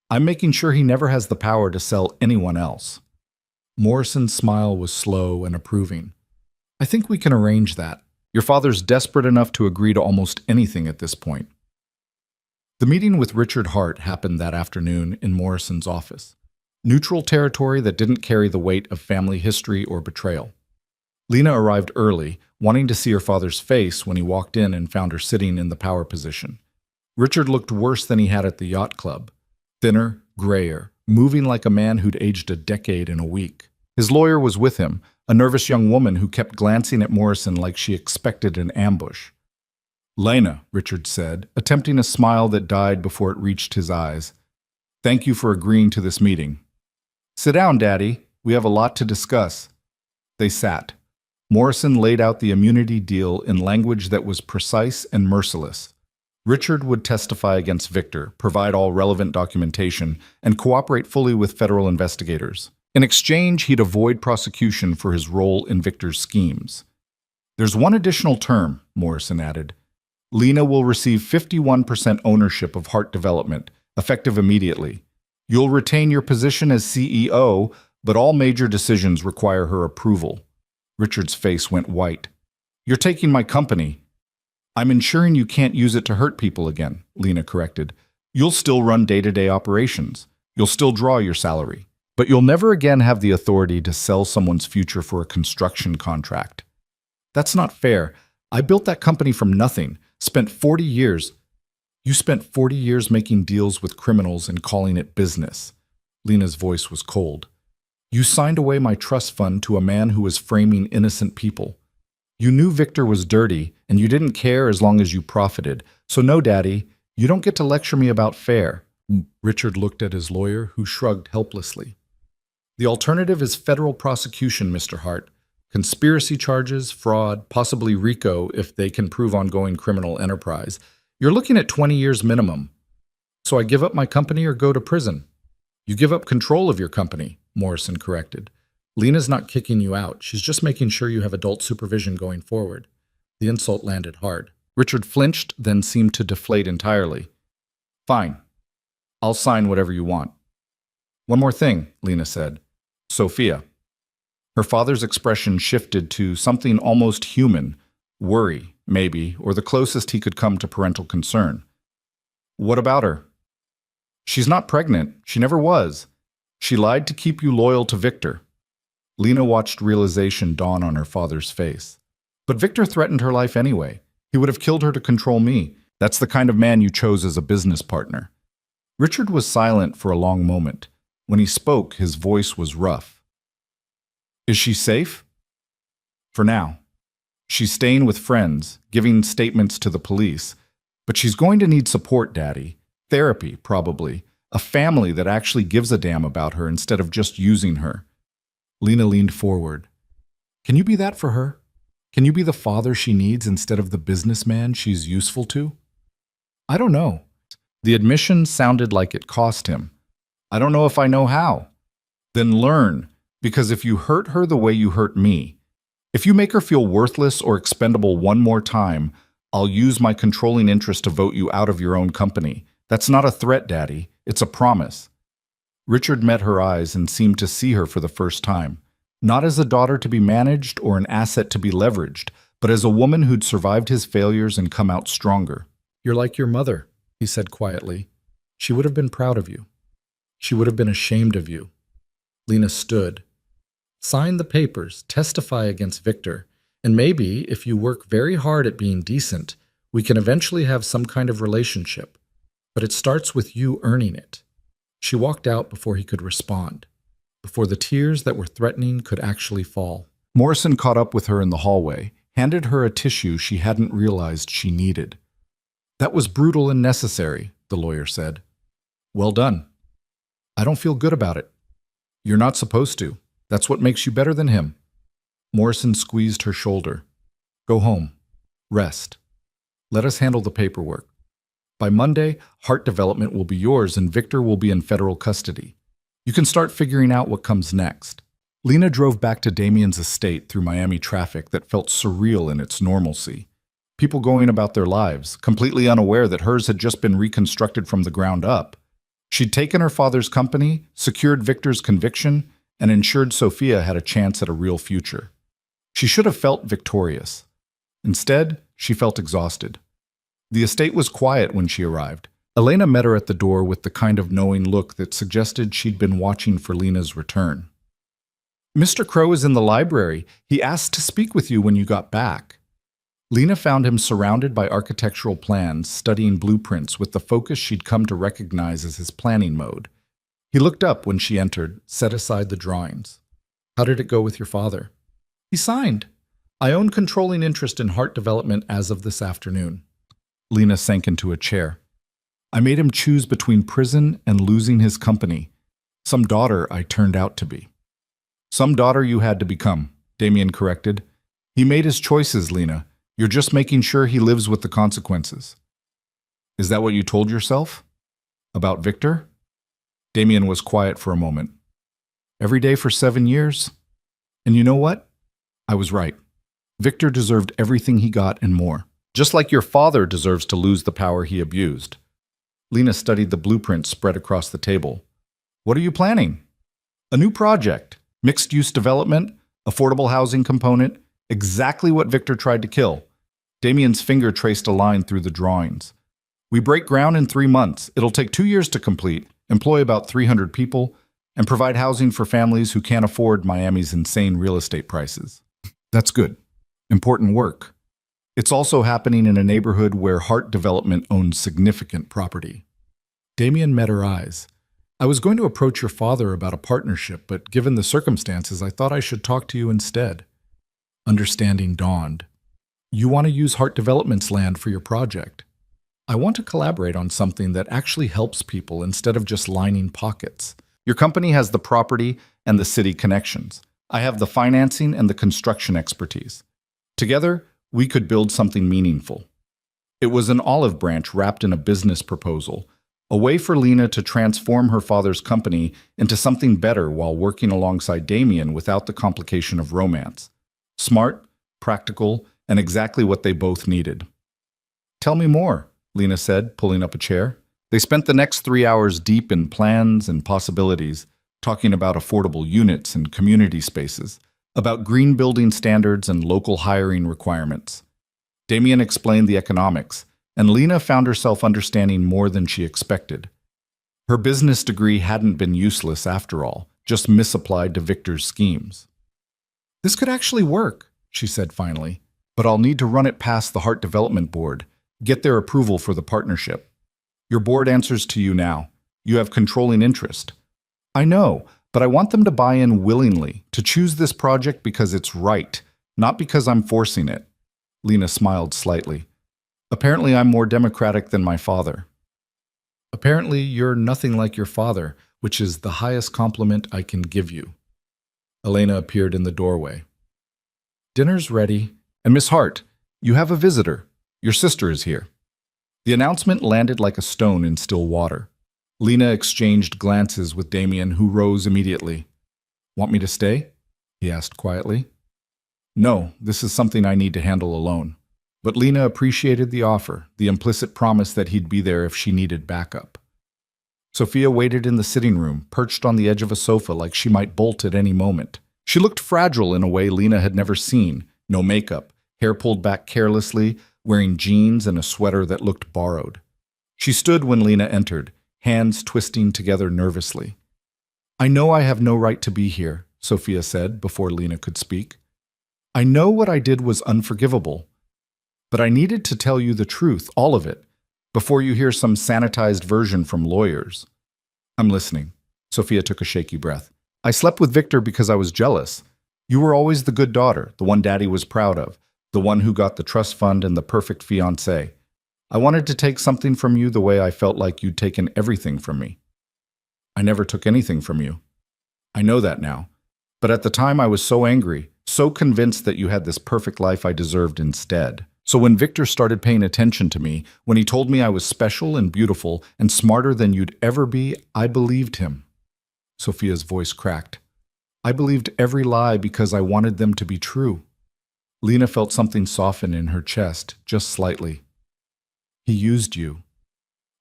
I'm making sure he never has the power to sell anyone else. Morrison's smile was slow and approving. I think we can arrange that. Your father's desperate enough to agree to almost anything at this point. The meeting with Richard Hart happened that afternoon in Morrison's office. Neutral territory that didn't carry the weight of family history or betrayal. Lena arrived early, wanting to see her father's face when he walked in and found her sitting in the power position. Richard looked worse than he had at the yacht club. Thinner, grayer, moving like a man who'd aged a decade in a week. His lawyer was with him, a nervous young woman who kept glancing at Morrison like she expected an ambush. Lena, Richard said, attempting a smile that died before it reached his eyes. Thank you for agreeing to this meeting. Sit down, Daddy. We have a lot to discuss. They sat. Morrison laid out the immunity deal in language that was precise and merciless. Richard would testify against Victor, provide all relevant documentation, and cooperate fully with federal investigators. In exchange, he'd avoid prosecution for his role in Victor's schemes. There's one additional term, Morrison added. Lena will receive 51% ownership of Hart Development, effective immediately. You'll retain your position as CEO, but all major decisions require her approval. Richard's face went white. You're taking my company. I'm ensuring you can't use it to hurt people again, Lena corrected. You'll still run day-to-day operations. You'll still draw your salary. But you'll never again have the authority to sell someone's future for a construction contract. That's not fair. I built that company from nothing, spent 40 years. You spent 40 years making deals with criminals and calling it business. Lena's voice was cold. You signed away my trust fund to a man who was framing innocent people. You knew Victor was dirty, and you didn't care as long as you profited. So no, Daddy, you don't get to lecture me about fair. Richard looked at his lawyer, who shrugged helplessly. The alternative is federal prosecution, Mr. Hart. Conspiracy charges, fraud, possibly RICO if they can prove ongoing criminal enterprise. You're looking at 20 years minimum. So I give up my company or go to prison? You give up control of your company, Morrison corrected. Lena's not kicking you out. She's just making sure you have adult supervision going forward. The insult landed hard. Richard flinched, then seemed to deflate entirely. Fine. I'll sign whatever you want. One more thing, Lena said. Sophia. Her father's expression shifted to something almost human, worry, maybe, or the closest he could come to parental concern. What about her? She's not pregnant. She never was. She lied to keep you loyal to Victor. Lena watched realization dawn on her father's face. But Victor threatened her life anyway. He would have killed her to control me. That's the kind of man you chose as a business partner. Richard was silent for a long moment. When he spoke, his voice was rough. Is she safe? For now. She's staying with friends, giving statements to the police. But she's going to need support, Daddy. Therapy, probably. A family that actually gives a damn about her instead of just using her. Lena leaned forward. Can you be that for her? Can you be the father she needs instead of the businessman she's useful to? I don't know. The admission sounded like it cost him. I don't know if I know how. Then learn, because if you hurt her the way you hurt me, if you make her feel worthless or expendable one more time, I'll use my controlling interest to vote you out of your own company. That's not a threat, Daddy. It's a promise. Richard met her eyes and seemed to see her for the first time, not as a daughter to be managed or an asset to be leveraged, but as a woman who'd survived his failures and come out stronger. You're like your mother, he said quietly. She would have been proud of you. She would have been ashamed of you. Lena stood. Sign the papers, testify against Victor, and maybe, if you work very hard at being decent, we can eventually have some kind of relationship. But it starts with you earning it. She walked out before he could respond, before the tears that were threatening could actually fall. Morrison caught up with her in the hallway, handed her a tissue she hadn't realized she needed. That was brutal and necessary, the lawyer said. Well done. I don't feel good about it. You're not supposed to. That's what makes you better than him. Morrison squeezed her shoulder. Go home. Rest. Let us handle the paperwork. By Monday, Heart Development will be yours and Victor will be in federal custody. You can start figuring out what comes next. Lena drove back to Damien's estate through Miami traffic that felt surreal in its normalcy. People going about their lives, completely unaware that hers had just been reconstructed from the ground up. She'd taken her father's company, secured Victor's conviction, and ensured Sophia had a chance at a real future. She should have felt victorious. Instead, she felt exhausted. The estate was quiet when she arrived. Elena met her at the door with the kind of knowing look that suggested she'd been watching for Lena's return. Mr. Crow is in the library. He asked to speak with you when you got back. Lena found him surrounded by architectural plans, studying blueprints with the focus she'd come to recognize as his planning mode. He looked up when she entered, set aside the drawings. How did it go with your father? He signed. I own controlling interest in Heart Development as of this afternoon. Lena sank into a chair. I made him choose between prison and losing his company. Some daughter I turned out to be. Some daughter you had to become, Damien corrected. He made his choices, Lena. You're just making sure he lives with the consequences. Is that what you told yourself? About Victor? Damien was quiet for a moment. Every day for 7 years? And you know what? I was right. Victor deserved everything he got and more. Just like your father deserves to lose the power he abused. Lena studied the blueprints spread across the table. What are you planning? A new project. Mixed-use development, affordable housing component, exactly what Victor tried to kill. Damien's finger traced a line through the drawings. We break ground in 3 months. It'll take 2 years to complete, employ about 300 people, and provide housing for families who can't afford Miami's insane real estate prices. That's good. Important work. It's also happening in a neighborhood where Hart Development owns significant property. Damien met her eyes. I was going to approach your father about a partnership, but given the circumstances, I thought I should talk to you instead. Understanding dawned. You want to use Hart Development's land for your project. I want to collaborate on something that actually helps people instead of just lining pockets. Your company has the property and the city connections. I have the financing and the construction expertise. Together, we could build something meaningful. It was an olive branch wrapped in a business proposal, a way for Lena to transform her father's company into something better while working alongside Damien without the complication of romance. Smart, practical, and exactly what they both needed. Tell me more, Lena said, pulling up a chair. They spent the next 3 hours deep in plans and possibilities, talking about affordable units and community spaces, about green building standards and local hiring requirements. Damien explained the economics, and Lena found herself understanding more than she expected. Her business degree hadn't been useless after all, just misapplied to Victor's schemes. This could actually work, she said finally, but I'll need to run it past the Hart Development Board, get their approval for the partnership. Your board answers to you now. You have controlling interest. I know, but I want them to buy in willingly, to choose this project because it's right, not because I'm forcing it. Lena smiled slightly. Apparently I'm more democratic than my father. Apparently you're nothing like your father, which is the highest compliment I can give you. Elena appeared in the doorway. Dinner's ready. And Miss Hart, you have a visitor. Your sister is here. The announcement landed like a stone in still water. Lena exchanged glances with Damien, who rose immediately. Want me to stay? He asked quietly. No, this is something I need to handle alone. But Lena appreciated the offer, the implicit promise that he'd be there if she needed backup. Sophia waited in the sitting room, perched on the edge of a sofa like she might bolt at any moment. She looked fragile in a way Lena had never seen. No makeup, hair pulled back carelessly, wearing jeans and a sweater that looked borrowed. She stood when Lena entered, hands twisting together nervously. I know I have no right to be here, Sophia said before Lena could speak. I know what I did was unforgivable, but I needed to tell you the truth, all of it, before you hear some sanitized version from lawyers. I'm listening. Sophia took a shaky breath. I slept with Victor because I was jealous. You were always the good daughter, the one Daddy was proud of, the one who got the trust fund and the perfect fiancé. I wanted to take something from you the way I felt like you'd taken everything from me. I never took anything from you. I know that now. But at the time I was so angry, so convinced that you had this perfect life I deserved instead. So when Victor started paying attention to me, when he told me I was special and beautiful and smarter than you'd ever be, I believed him. Sophia's voice cracked. I believed every lie because I wanted them to be true. Lena felt something soften in her chest, just slightly. He used you.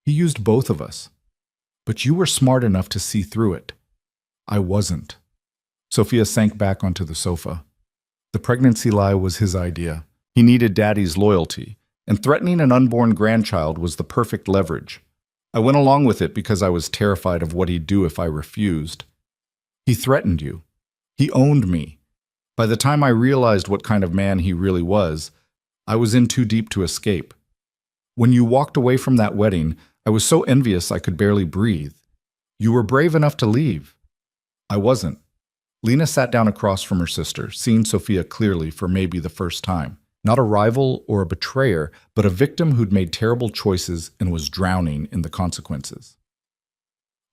He used both of us. But you were smart enough to see through it. I wasn't. Sophia sank back onto the sofa. The pregnancy lie was his idea. He needed Daddy's loyalty, and threatening an unborn grandchild was the perfect leverage. I went along with it because I was terrified of what he'd do if I refused. He threatened you. He owned me. By the time I realized what kind of man he really was, I was in too deep to escape. When you walked away from that wedding, I was so envious I could barely breathe. You were brave enough to leave. I wasn't. Lena sat down across from her sister, seeing Sophia clearly for maybe the first time. Not a rival or a betrayer, but a victim who'd made terrible choices and was drowning in the consequences.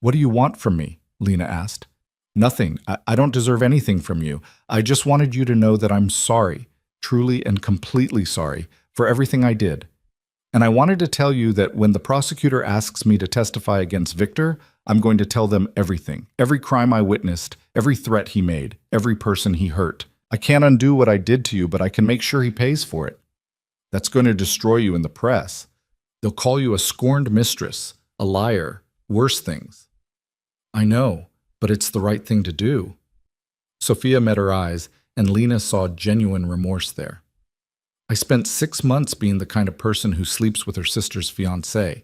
What do you want from me? Lena asked. Nothing. I don't deserve anything from you. I just wanted you to know that I'm sorry, truly and completely sorry, for everything I did. And I wanted to tell you that when the prosecutor asks me to testify against Victor, I'm going to tell them everything, every crime I witnessed, every threat he made, every person he hurt. I can't undo what I did to you, but I can make sure he pays for it. That's going to destroy you in the press. They'll call you a scorned mistress, a liar, worse things. I know, but it's the right thing to do. Sophia met her eyes, and Lena saw genuine remorse there. I spent 6 months being the kind of person who sleeps with her sister's fiancé.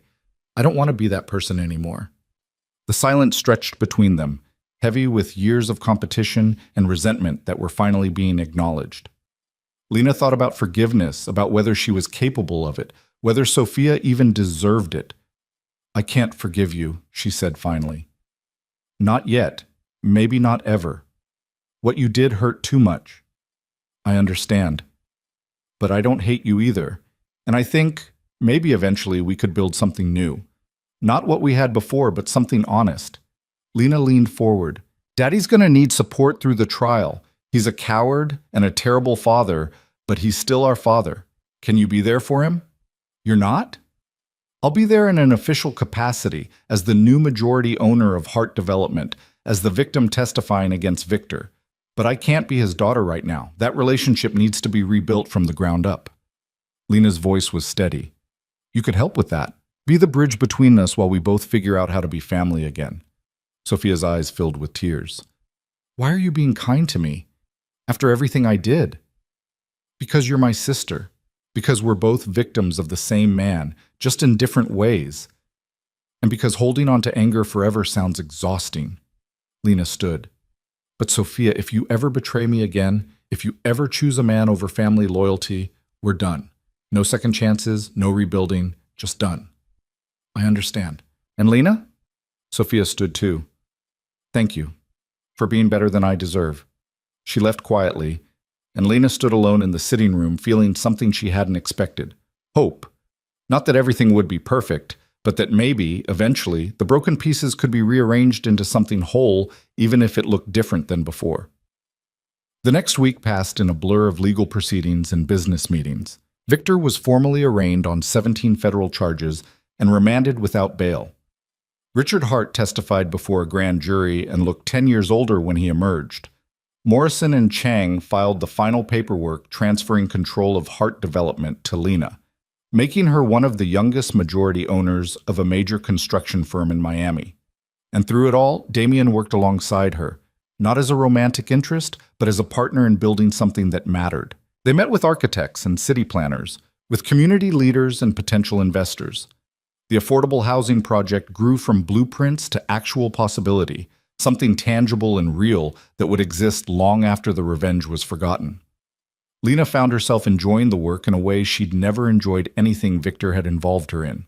I don't want to be that person anymore. The silence stretched between them, heavy with years of competition and resentment that were finally being acknowledged. Lena thought about forgiveness, about whether she was capable of it, whether Sophia even deserved it. "I can't forgive you," she said finally. "Not yet. Maybe not ever. What you did hurt too much. I understand. But I don't hate you either. And I think maybe eventually we could build something new. Not what we had before, but something honest." Lena leaned forward. "Daddy's going to need support through the trial. He's a coward and a terrible father, but he's still our father. Can you be there for him?" "You're not?" "I'll be there in an official capacity, as the new majority owner of Heart Development, as the victim testifying against Victor. But I can't be his daughter right now. That relationship needs to be rebuilt from the ground up." Lena's voice was steady. "You could help with that. Be the bridge between us while we both figure out how to be family again." Sophia's eyes filled with tears. "Why are you being kind to me? After everything I did?" "Because you're my sister. Because we're both victims of the same man, just in different ways. And because holding on to anger forever sounds exhausting." Lena stood. "But Sophia, if you ever betray me again, if you ever choose a man over family loyalty, we're done. No second chances, no rebuilding, just done." "I understand. And Lena?" Sophia stood too. "Thank you for being better than I deserve." She left quietly, and Lena stood alone in the sitting room, feeling something she hadn't expected. Hope. Not that everything would be perfect, but that maybe, eventually, the broken pieces could be rearranged into something whole, even if it looked different than before. The next week passed in a blur of legal proceedings and business meetings. Victor was formally arraigned on 17 federal charges and remanded without bail. Richard Hart testified before a grand jury and looked 10 years older when he emerged. Morrison and Chang filed the final paperwork transferring control of Hart Development to Lena, making her one of the youngest majority owners of a major construction firm in Miami. And through it all, Damien worked alongside her, not as a romantic interest, but as a partner in building something that mattered. They met with architects and city planners, with community leaders and potential investors. The affordable housing project grew from blueprints to actual possibility, something tangible and real that would exist long after the revenge was forgotten. Lena found herself enjoying the work in a way she'd never enjoyed anything Victor had involved her in.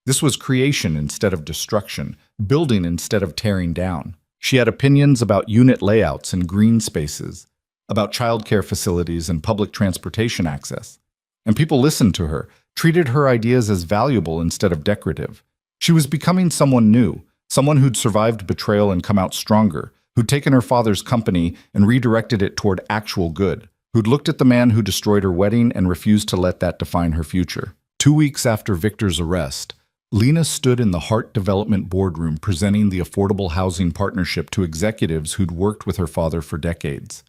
This was creation instead of destruction, building instead of tearing down. She had opinions about unit layouts and green spaces, about childcare facilities and public transportation access. And people listened to her, treated her ideas as valuable instead of decorative. She was becoming someone new, someone who'd survived betrayal and come out stronger, who'd taken her father's company and redirected it toward actual good, who'd looked at the man who destroyed her wedding and refused to let that define her future. 2 weeks after Victor's arrest, Lena stood in the Hart Development boardroom presenting the affordable housing partnership to executives who'd worked with her father for decades.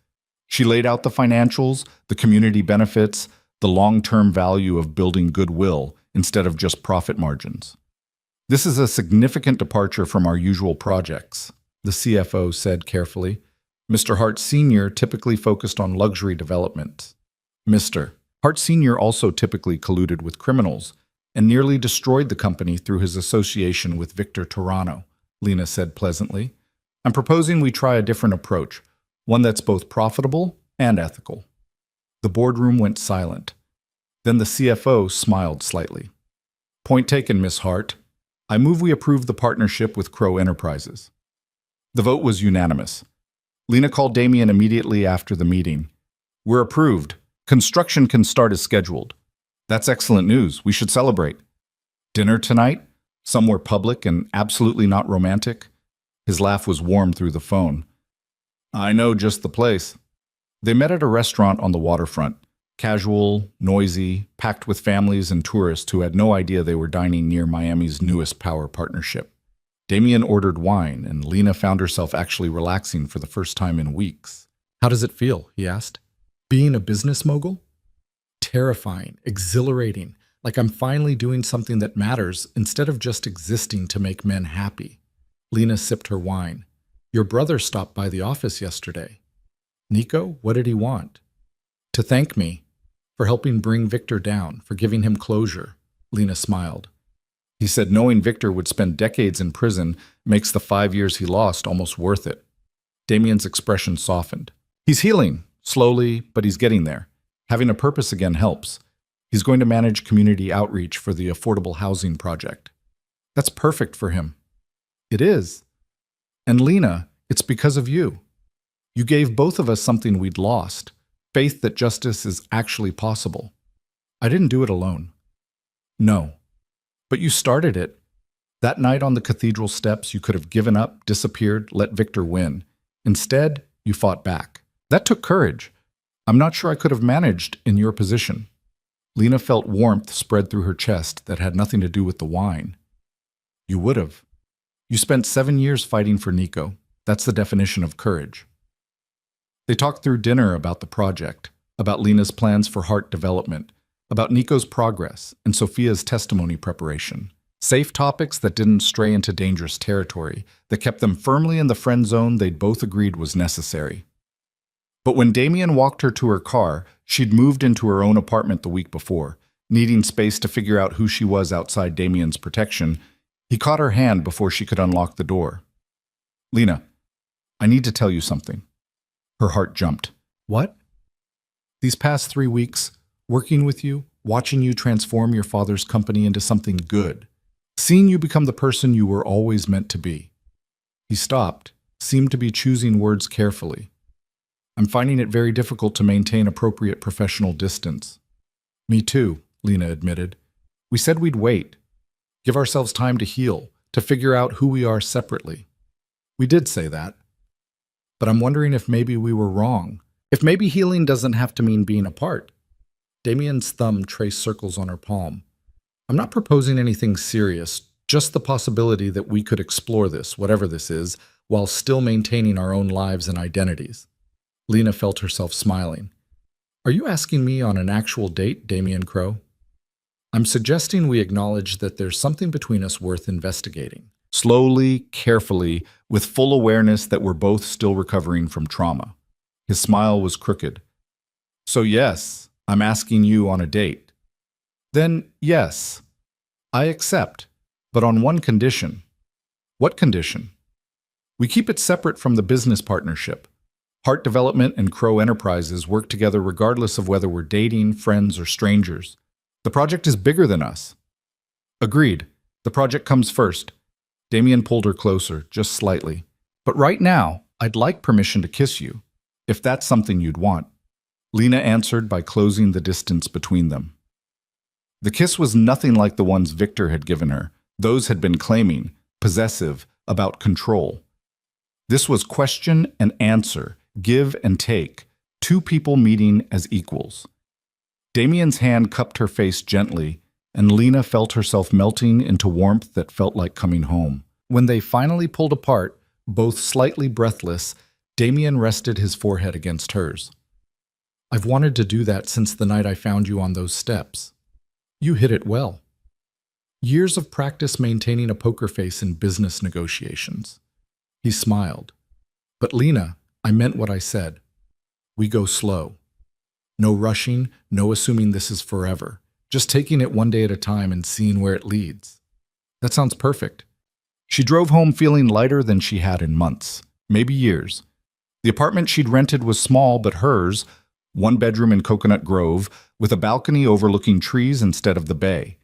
She laid out the financials, the community benefits, the long-term value of building goodwill instead of just profit margins. "This is a significant departure from our usual projects," the CFO said carefully. "Mr. Hart Sr. typically focused on luxury development. Mr. Hart Sr. also typically colluded with criminals and nearly destroyed the company through his association with Victor Torano," Lena said pleasantly. "I'm proposing we try a different approach, one that's both profitable and ethical." The boardroom went silent. Then the CFO smiled slightly. "Point taken, Miss Hart. I move we approve the partnership with Crow Enterprises." The vote was unanimous. Lena called Damien immediately after the meeting. "We're approved. Construction can start as scheduled." "That's excellent news. We should celebrate." "Dinner tonight? Somewhere public and absolutely not romantic?" His laugh was warm through the phone. "I know just the place." They met at a restaurant on the waterfront, casual, noisy, packed with families and tourists who had no idea they were dining near Miami's newest power partnership. Damien ordered wine, and Lena found herself actually relaxing for the first time in weeks. "How does it feel?" he asked. "Being a business mogul?" "Terrifying, exhilarating, like I'm finally doing something that matters instead of just existing to make men happy." Lena sipped her wine. "Your brother stopped by the office yesterday." "Nico, what did he want?" "To thank me for helping bring Victor down, for giving him closure." Lena smiled. "He said knowing Victor would spend decades in prison makes the 5 years he lost almost worth it." Damien's expression softened. "He's healing, slowly, but he's getting there. Having a purpose again helps. He's going to manage community outreach for the affordable housing project. That's perfect for him. It is. And Lena, it's because of you. You gave both of us something we'd lost, faith that justice is actually possible. I didn't do it alone. No. But you started it. That night on the cathedral steps, you could have given up, disappeared, let Victor win. Instead, you fought back. That took courage. I'm not sure I could have managed in your position. Lena felt warmth spread through her chest that had nothing to do with the wine. You would have. You spent 7 years fighting for Nico. That's the definition of courage. They talked through dinner about the project, about Lena's plans for heart development, about Nico's progress, and Sophia's testimony preparation. Safe topics that didn't stray into dangerous territory, that kept them firmly in the friend zone they'd both agreed was necessary. But when Damien walked her to her car, she'd moved into her own apartment the week before, needing space to figure out who she was outside Damien's protection. He caught her hand before she could unlock the door. Lena, I need to tell you something. Her heart jumped. What? These past 3 weeks, working with you, watching you transform your father's company into something good, seeing you become the person you were always meant to be. He stopped, seemed to be choosing words carefully. I'm finding it very difficult to maintain appropriate professional distance. Me too, Lena admitted. We said we'd wait, give ourselves time to heal, to figure out who we are separately. We did say that. But I'm wondering if maybe we were wrong. If maybe healing doesn't have to mean being apart. Damien's thumb traced circles on her palm. I'm not proposing anything serious, just the possibility that we could explore this, whatever this is, while still maintaining our own lives and identities. Lena felt herself smiling. Are you asking me on an actual date, Damien Crow? I'm suggesting we acknowledge that there's something between us worth investigating. Slowly, carefully, with full awareness that we're both still recovering from trauma. His smile was crooked. So yes, I'm asking you on a date. Then yes, I accept, but on one condition. What condition? We keep it separate from the business partnership. Heart Development and Crow Enterprises work together regardless of whether we're dating, friends, or strangers. The project is bigger than us. Agreed. The project comes first. Damien pulled her closer, just slightly. But right now, I'd like permission to kiss you, if that's something you'd want. Lena answered by closing the distance between them. The kiss was nothing like the ones Victor had given her. Those had been claiming, possessive, about control. This was question and answer, give and take, two people meeting as equals. Damien's hand cupped her face gently, and Lena felt herself melting into warmth that felt like coming home. When they finally pulled apart, both slightly breathless, Damien rested his forehead against hers. I've wanted to do that since the night I found you on those steps. You hit it well. Years of practice maintaining a poker face in business negotiations. He smiled. But Lena, I meant what I said. We go slow. No rushing, no assuming this is forever. Just taking it one day at a time and seeing where it leads. That sounds perfect. She drove home feeling lighter than she had in months, maybe years. The apartment she'd rented was small but hers, 1 bedroom in Coconut Grove, with a balcony overlooking trees instead of the bay.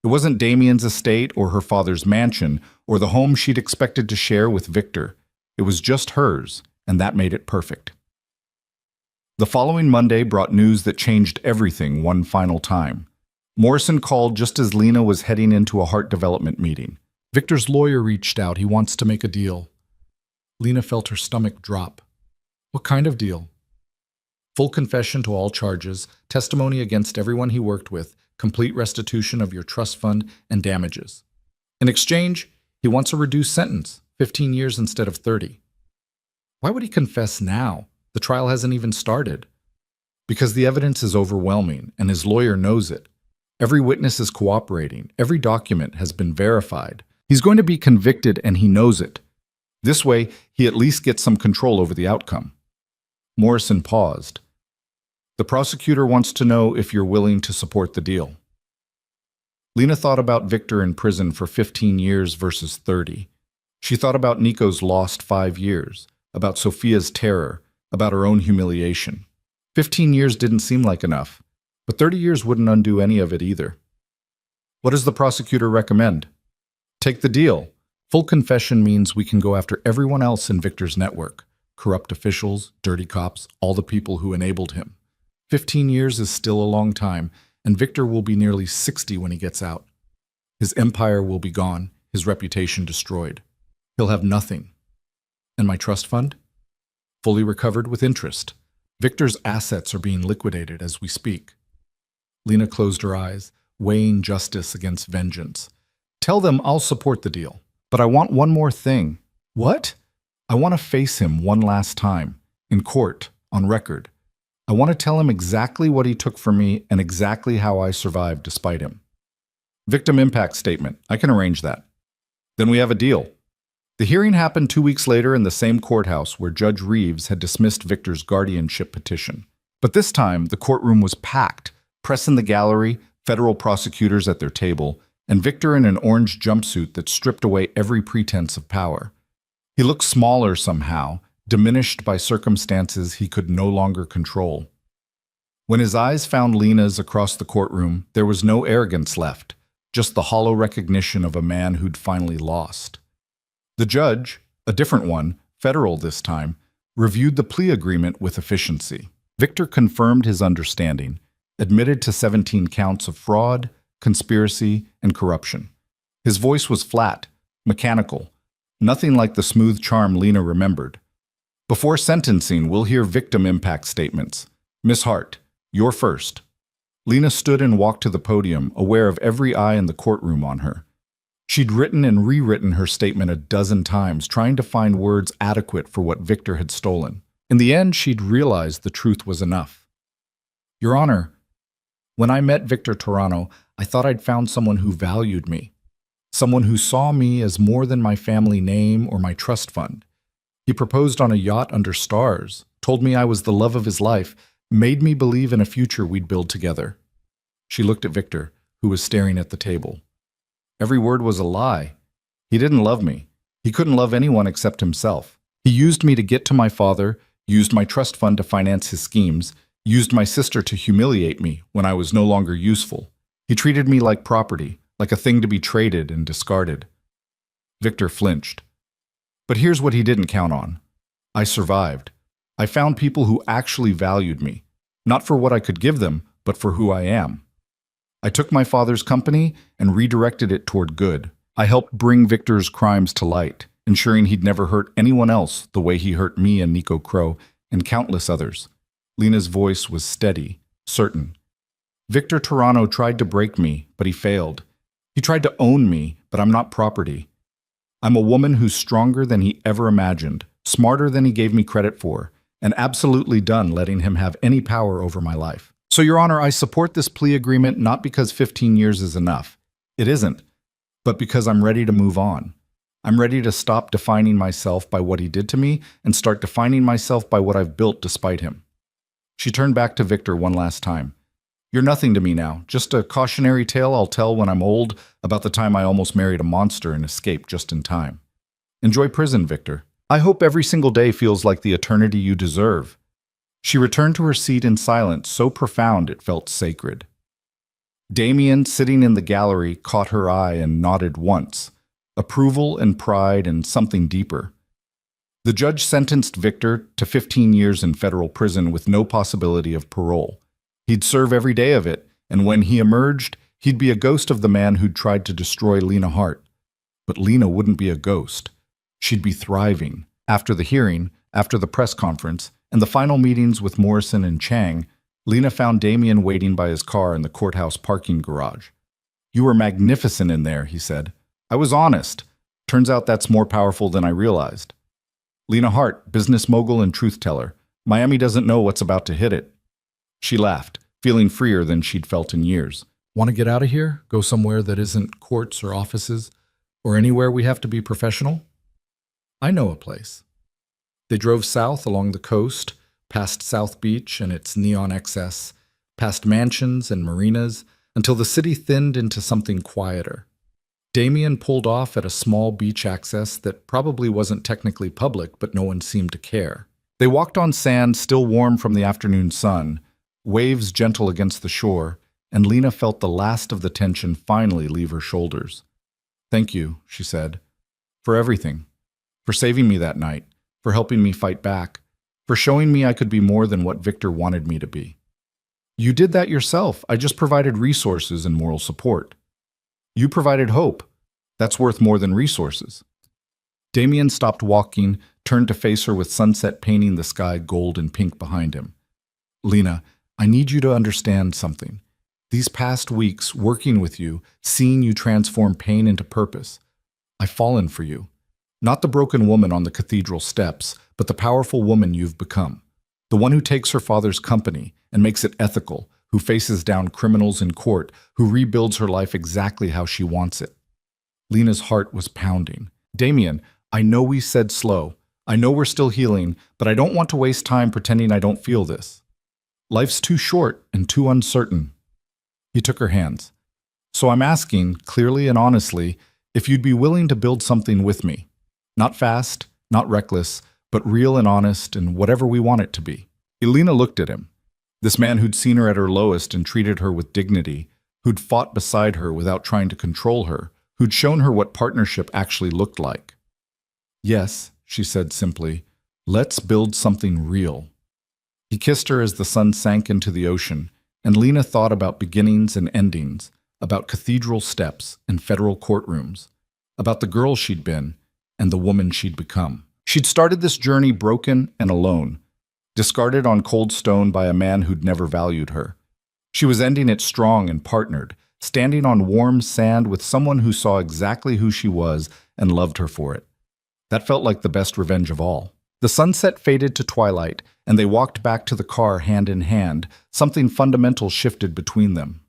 It wasn't Damien's estate or her father's mansion or the home she'd expected to share with Victor. It was just hers, and that made it perfect. The following Monday brought news that changed everything one final time. Morrison called just as Lena was heading into a heart development meeting. Victor's lawyer reached out. He wants to make a deal. Lena felt her stomach drop. What kind of deal? Full confession to all charges, testimony against everyone he worked with, complete restitution of your trust fund, and damages. In exchange, he wants a reduced sentence, 15 years instead of 30. Why would he confess now? The trial hasn't even started. Because the evidence is overwhelming, and his lawyer knows it. Every witness is cooperating. Every document has been verified. He's going to be convicted, and he knows it. This way, he at least gets some control over the outcome. Morrison paused. The prosecutor wants to know if you're willing to support the deal. Lena thought about Victor in prison for 15 years versus 30. She thought about Nico's lost 5 years, about Sophia's terror, about her own humiliation. 15 years didn't seem like enough, but 30 years wouldn't undo any of it either. What does the prosecutor recommend? Take the deal. Full confession means we can go after everyone else in Victor's network. Corrupt officials, dirty cops, all the people who enabled him. 15 years is still a long time, and Victor will be nearly 60 when he gets out. His empire will be gone, his reputation destroyed. He'll have nothing. And my trust fund? Fully recovered with interest. Victor's assets are being liquidated as we speak. Lena closed her eyes, weighing justice against vengeance. Tell them I'll support the deal. But I want one more thing. What? I want to face him one last time, in court, on record. I want to tell him exactly what he took from me and exactly how I survived despite him. Victim impact statement. I can arrange that. Then we have a deal. The hearing happened 2 weeks later in the same courthouse where Judge Reeves had dismissed Victor's guardianship petition. But this time, the courtroom was packed, press in the gallery, federal prosecutors at their table, and Victor in an orange jumpsuit that stripped away every pretense of power. He looked smaller somehow, diminished by circumstances he could no longer control. When his eyes found Lena's across the courtroom, there was no arrogance left, just the hollow recognition of a man who'd finally lost. The judge, a different one, federal this time, reviewed the plea agreement with efficiency. Victor confirmed his understanding, admitted to 17 counts of fraud, conspiracy, and corruption. His voice was flat, mechanical, nothing like the smooth charm Lena remembered. Before sentencing, we'll hear victim impact statements. Miss Hart, you're first. Lena stood and walked to the podium, aware of every eye in the courtroom on her. She'd written and rewritten her statement a dozen times, trying to find words adequate for what Victor had stolen. In the end, she'd realized the truth was enough. Your Honor, when I met Victor Torano, I thought I'd found someone who valued me, someone who saw me as more than my family name or my trust fund. He proposed on a yacht under stars, told me I was the love of his life, made me believe in a future we'd build together. She looked at Victor, who was staring at the table. Every word was a lie. He didn't love me. He couldn't love anyone except himself. He used me to get to my father, used my trust fund to finance his schemes, used my sister to humiliate me when I was no longer useful. He treated me like property, like a thing to be traded and discarded. Victor flinched. But here's what he didn't count on. I survived. I found people who actually valued me, not for what I could give them, but for who I am. I took my father's company and redirected it toward good. I helped bring Victor's crimes to light, ensuring he'd never hurt anyone else the way he hurt me and Nico Crow and countless others. Lena's voice was steady, certain. Victor Torano tried to break me, but he failed. He tried to own me, but I'm not property. I'm a woman who's stronger than he ever imagined, smarter than he gave me credit for, and absolutely done letting him have any power over my life. So, Your Honor, I support this plea agreement not because 15 years is enough. It isn't. But because I'm ready to move on. I'm ready to stop defining myself by what he did to me and start defining myself by what I've built despite him. She turned back to Victor one last time. You're nothing to me now, just a cautionary tale I'll tell when I'm old about the time I almost married a monster and escaped just in time. Enjoy prison, Victor. I hope every single day feels like the eternity you deserve. She returned to her seat in silence, so profound it felt sacred. Damien, sitting in the gallery, caught her eye and nodded once. Approval and pride and something deeper. The judge sentenced Victor to 15 years in federal prison with no possibility of parole. He'd serve every day of it, and when he emerged, he'd be a ghost of the man who'd tried to destroy Lena Hart. But Lena wouldn't be a ghost. She'd be thriving. After the hearing, after the press conference, and the final meetings with Morrison and Chang, Lena found Damien waiting by his car in the courthouse parking garage. You were magnificent in there, he said. I was honest. Turns out that's more powerful than I realized. Lena Hart, business mogul and truth teller. Miami doesn't know what's about to hit it. She laughed, feeling freer than she'd felt in years. Want to get out of here? Go somewhere that isn't courts or offices, or anywhere we have to be professional? I know a place. They drove south along the coast, past South Beach and its neon excess, past mansions and marinas, until the city thinned into something quieter. Damien pulled off at a small beach access that probably wasn't technically public, but no one seemed to care. They walked on sand still warm from the afternoon sun, waves gentle against the shore, and Lena felt the last of the tension finally leave her shoulders. "Thank you," she said, "for everything. For saving me that night, for helping me fight back, for showing me I could be more than what Victor wanted me to be." "You did that yourself. I just provided resources and moral support." "You provided hope. That's worth more than resources." Damien stopped walking, turned to face her with sunset painting the sky gold and pink behind him. "Lena, I need you to understand something. These past weeks, working with you, seeing you transform pain into purpose, I've fallen for you. Not the broken woman on the cathedral steps, but the powerful woman you've become. The one who takes her father's company and makes it ethical, who faces down criminals in court, who rebuilds her life exactly how she wants it." Lena's heart was pounding. "Damien, I know we said slow. I know we're still healing, but I don't want to waste time pretending I don't feel this. Life's too short and too uncertain." He took her hands. "So I'm asking, clearly and honestly, if you'd be willing to build something with me. Not fast, not reckless, but real and honest and whatever we want it to be." Elena looked at him. This man who'd seen her at her lowest and treated her with dignity, who'd fought beside her without trying to control her, who'd shown her what partnership actually looked like. "Yes," she said simply, "let's build something real." He kissed her as the sun sank into the ocean, and Lena thought about beginnings and endings, about cathedral steps and federal courtrooms, about the girl she'd been and the woman she'd become. She'd started this journey broken and alone, discarded on cold stone by a man who'd never valued her. She was ending it strong and partnered, standing on warm sand with someone who saw exactly who she was and loved her for it. That felt like the best revenge of all. The sunset faded to twilight, and they walked back to the car hand in hand. Something fundamental shifted between them.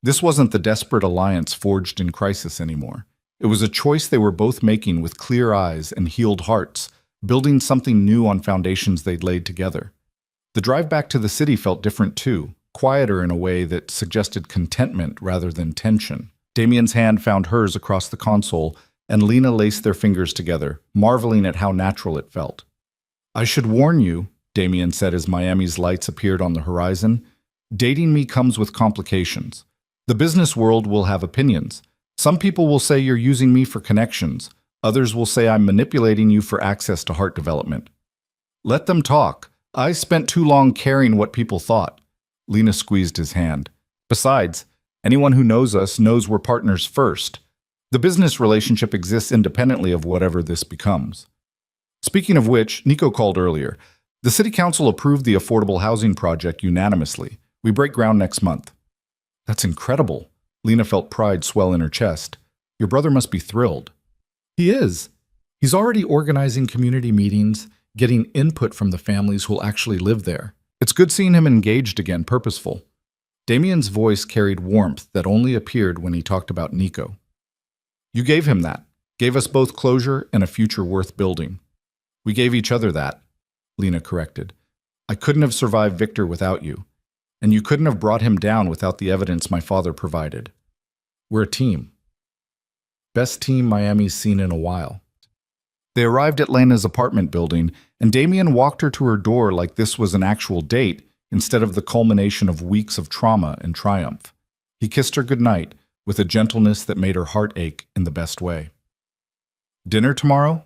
This wasn't the desperate alliance forged in crisis anymore. It was a choice they were both making with clear eyes and healed hearts, building something new on foundations they'd laid together. The drive back to the city felt different too, quieter in a way that suggested contentment rather than tension. Damien's hand found hers across the console, and Lena laced their fingers together, marveling at how natural it felt. "I should warn you," Damien said as Miami's lights appeared on the horizon, "dating me comes with complications. The business world will have opinions. Some people will say you're using me for connections. Others will say I'm manipulating you for access to heart development. Let them talk. I spent too long caring what people thought." Lena squeezed his hand. "Besides, anyone who knows us knows we're partners first. The business relationship exists independently of whatever this becomes." Speaking of which, Nico called earlier. The City Council approved the affordable housing project unanimously. We break ground next month. "That's incredible." Lena felt pride swell in her chest. "Your brother must be thrilled." "He is. He's already organizing community meetings, getting input from the families who'll actually live there. It's good seeing him engaged again, purposeful." Damien's voice carried warmth that only appeared when he talked about Nico. "You gave him that. Gave us both closure and a future worth building." "We gave each other that," Lena corrected. "I couldn't have survived Victor without you, and you couldn't have brought him down without the evidence my father provided. We're a team. Best team Miami's seen in a while." They arrived at Lena's apartment building, and Damien walked her to her door like this was an actual date instead of the culmination of weeks of trauma and triumph. He kissed her goodnight with a gentleness that made her heart ache in the best way. "Dinner tomorrow?"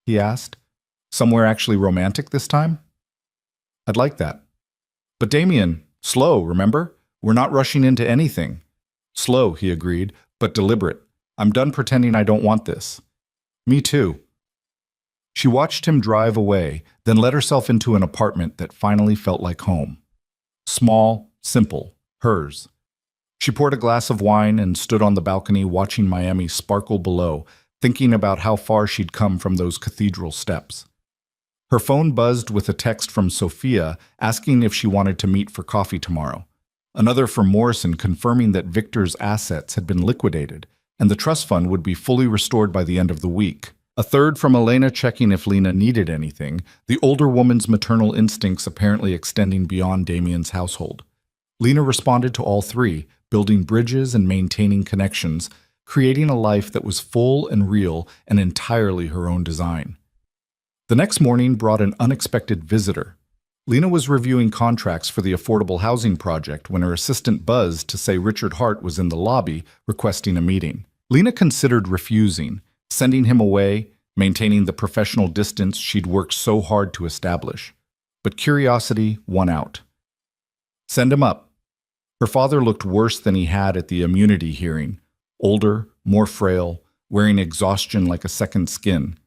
he asked. "Somewhere actually romantic this time?" "I'd like that." "But Damien, slow, remember? We're not rushing into anything." "Slow," he agreed, "but deliberate. I'm done pretending I don't want this." "Me too." She watched him drive away, then let herself into an apartment that finally felt like home. Small, simple, hers. She poured a glass of wine and stood on the balcony watching Miami sparkle below, thinking about how far she'd come from those cathedral steps. Her phone buzzed with a text from Sophia asking if she wanted to meet for coffee tomorrow. Another from Morrison confirming that Victor's assets had been liquidated, and the trust fund would be fully restored by the end of the week. A third from Elena checking if Lena needed anything, the older woman's maternal instincts apparently extending beyond Damien's household. Lena responded to all three, building bridges and maintaining connections, creating a life that was full and real and entirely her own design. The next morning brought an unexpected visitor. Lena was reviewing contracts for the affordable housing project when her assistant buzzed to say Richard Hart was in the lobby requesting a meeting. Lena considered refusing, sending him away, maintaining the professional distance she'd worked so hard to establish. But curiosity won out. Send him up. Her father looked worse than he had at the immunity hearing, older, more frail, wearing exhaustion like a second skin.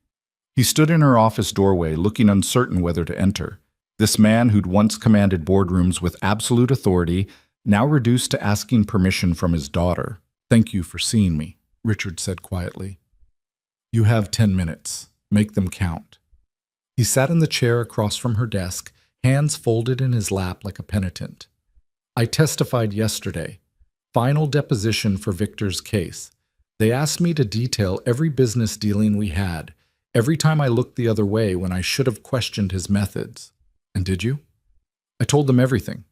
He stood in her office doorway, looking uncertain whether to enter. This man who'd once commanded boardrooms with absolute authority, now reduced to asking permission from his daughter. "Thank you for seeing me," Richard said quietly. "You have 10 minutes. Make them count." He sat in the chair across from her desk, hands folded in his lap like a penitent. "I testified yesterday. Final deposition for Victor's case. They asked me to detail every business dealing we had, every time I looked the other way when I should have questioned his methods. And did you?" "I told them everything.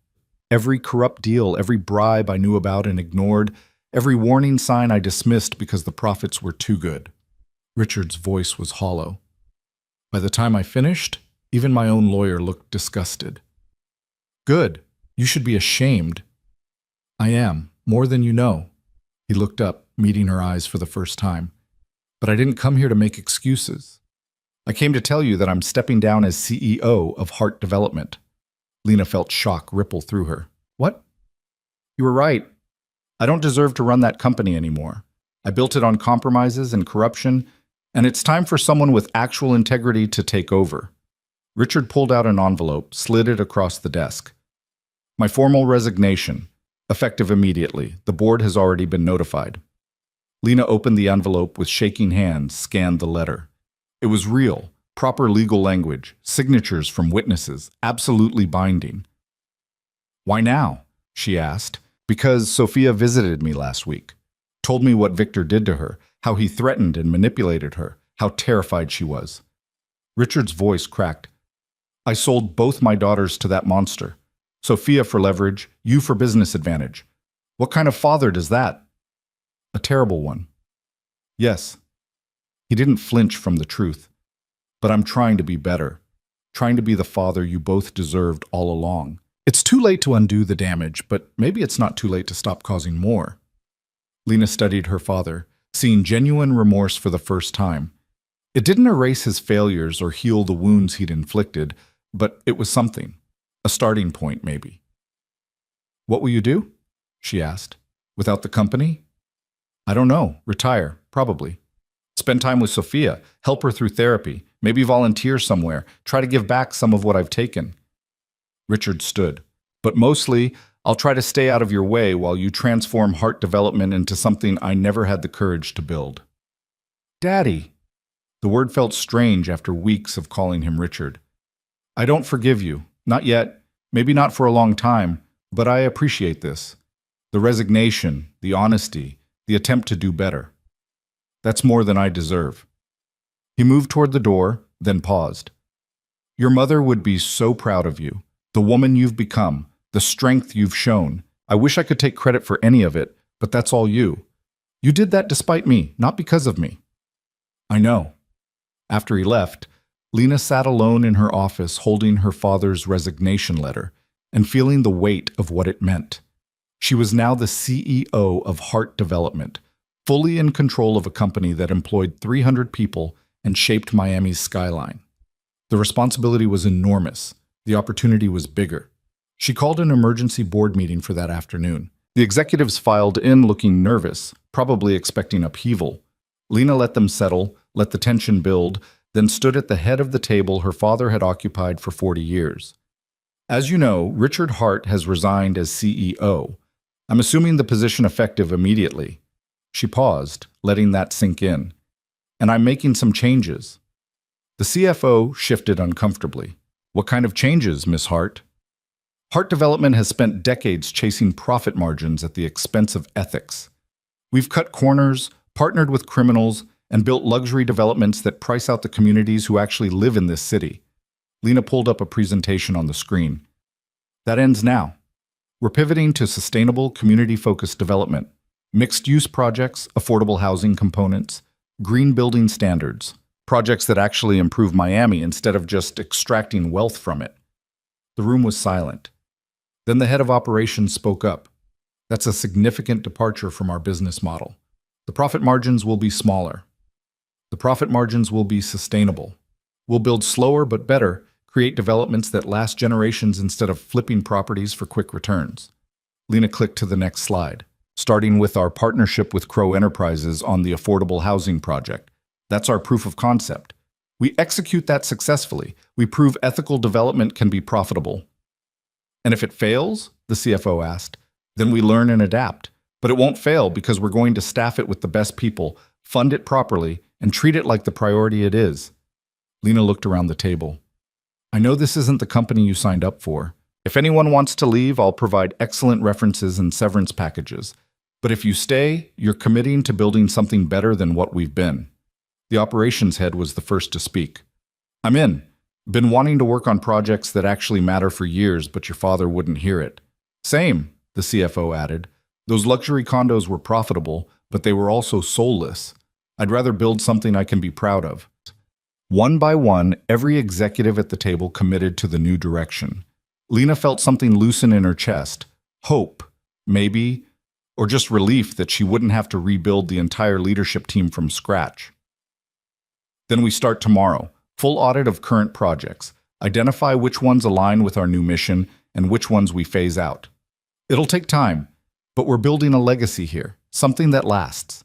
Every corrupt deal, every bribe I knew about and ignored, every warning sign I dismissed because the profits were too good." Richard's voice was hollow. "By the time I finished, even my own lawyer looked disgusted." "Good. You should be ashamed." "I am, more than you know." He looked up, meeting her eyes for the first time. "But I didn't come here to make excuses. I came to tell you that I'm stepping down as CEO of Hart Development." Lena felt shock ripple through her. "What?" "You were right. I don't deserve to run that company anymore. I built it on compromises and corruption, and it's time for someone with actual integrity to take over." Richard pulled out an envelope, slid it across the desk. "My formal resignation, effective immediately. The board has already been notified." Lena opened the envelope with shaking hands, scanned the letter. It was real, proper legal language, signatures from witnesses, absolutely binding. "Why now?" she asked. "Because Sophia visited me last week. Told me what Victor did to her, how he threatened and manipulated her, how terrified she was." Richard's voice cracked. "I sold both my daughters to that monster. Sophia for leverage, you for business advantage. What kind of father does that?" "A terrible one." "Yes." He didn't flinch from the truth. "But I'm trying to be better, trying to be the father you both deserved all along. It's too late to undo the damage, but maybe it's not too late to stop causing more." Lena studied her father, seeing genuine remorse for the first time. It didn't erase his failures or heal the wounds he'd inflicted, but it was something. A starting point, maybe. "What will you do?" she asked. "Without the company?" "I don't know. Retire, probably. Spend time with Sophia, help her through therapy, maybe volunteer somewhere, try to give back some of what I've taken." Richard stood. "But mostly, I'll try to stay out of your way while you transform Hart Development into something I never had the courage to build." "Daddy!" The word felt strange after weeks of calling him Richard. "I don't forgive you. Not yet. Maybe not for a long time. But I appreciate this. The resignation, the honesty, the attempt to do better. That's more than I deserve." He moved toward the door, then paused. "Your mother would be so proud of you, the woman you've become, the strength you've shown. I wish I could take credit for any of it, but that's all you. You did that despite me, not because of me." "I know." After he left, Lena sat alone in her office holding her father's resignation letter and feeling the weight of what it meant. She was now the CEO of Hart Development, fully in control of a company that employed 300 people and shaped Miami's skyline. The responsibility was enormous. The opportunity was bigger. She called an emergency board meeting for that afternoon. The executives filed in looking nervous, probably expecting upheaval. Lena let them settle, let the tension build, then stood at the head of the table her father had occupied for 40 years. "As you know, Richard Hart has resigned as CEO. I'm assuming the position effective immediately." She paused, letting that sink in. "And I'm making some changes." The CFO shifted uncomfortably. "What kind of changes, Miss Hart?" "Hart Development has spent decades chasing profit margins at the expense of ethics. We've cut corners, partnered with criminals, and built luxury developments that price out the communities who actually live in this city." Lena pulled up a presentation on the screen. "That ends now. We're pivoting to sustainable, community-focused development. Mixed-use projects, affordable housing components, green building standards. Projects that actually improve Miami instead of just extracting wealth from it. The room was silent. Then the head of operations spoke up. That's a significant departure from our business model. The profit margins will be smaller. The profit margins will be sustainable. We'll build slower but better, create developments that last generations instead of flipping properties for quick returns. Lena clicked to the next slide, starting with our partnership with Crow Enterprises on the affordable housing project. That's our proof of concept. We execute that successfully. We prove ethical development can be profitable. And if it fails, the CFO asked, then we learn and adapt. But it won't fail because we're going to staff it with the best people, fund it properly, and treat it like the priority it is. Lena looked around the table. I know this isn't the company you signed up for. If anyone wants to leave, I'll provide excellent references and severance packages. But if you stay, you're committing to building something better than what we've been. The operations head was the first to speak. I'm in. Been wanting to work on projects that actually matter for years, but your father wouldn't hear it. Same, the CFO added. Those luxury condos were profitable, but they were also soulless. I'd rather build something I can be proud of. One by one, every executive at the table committed to the new direction. Lena felt something loosen in her chest. Hope, maybe, or just relief that she wouldn't have to rebuild the entire leadership team from scratch. Then we start tomorrow. Full audit of current projects. Identify which ones align with our new mission and which ones we phase out. It'll take time, but we're building a legacy here, something that lasts.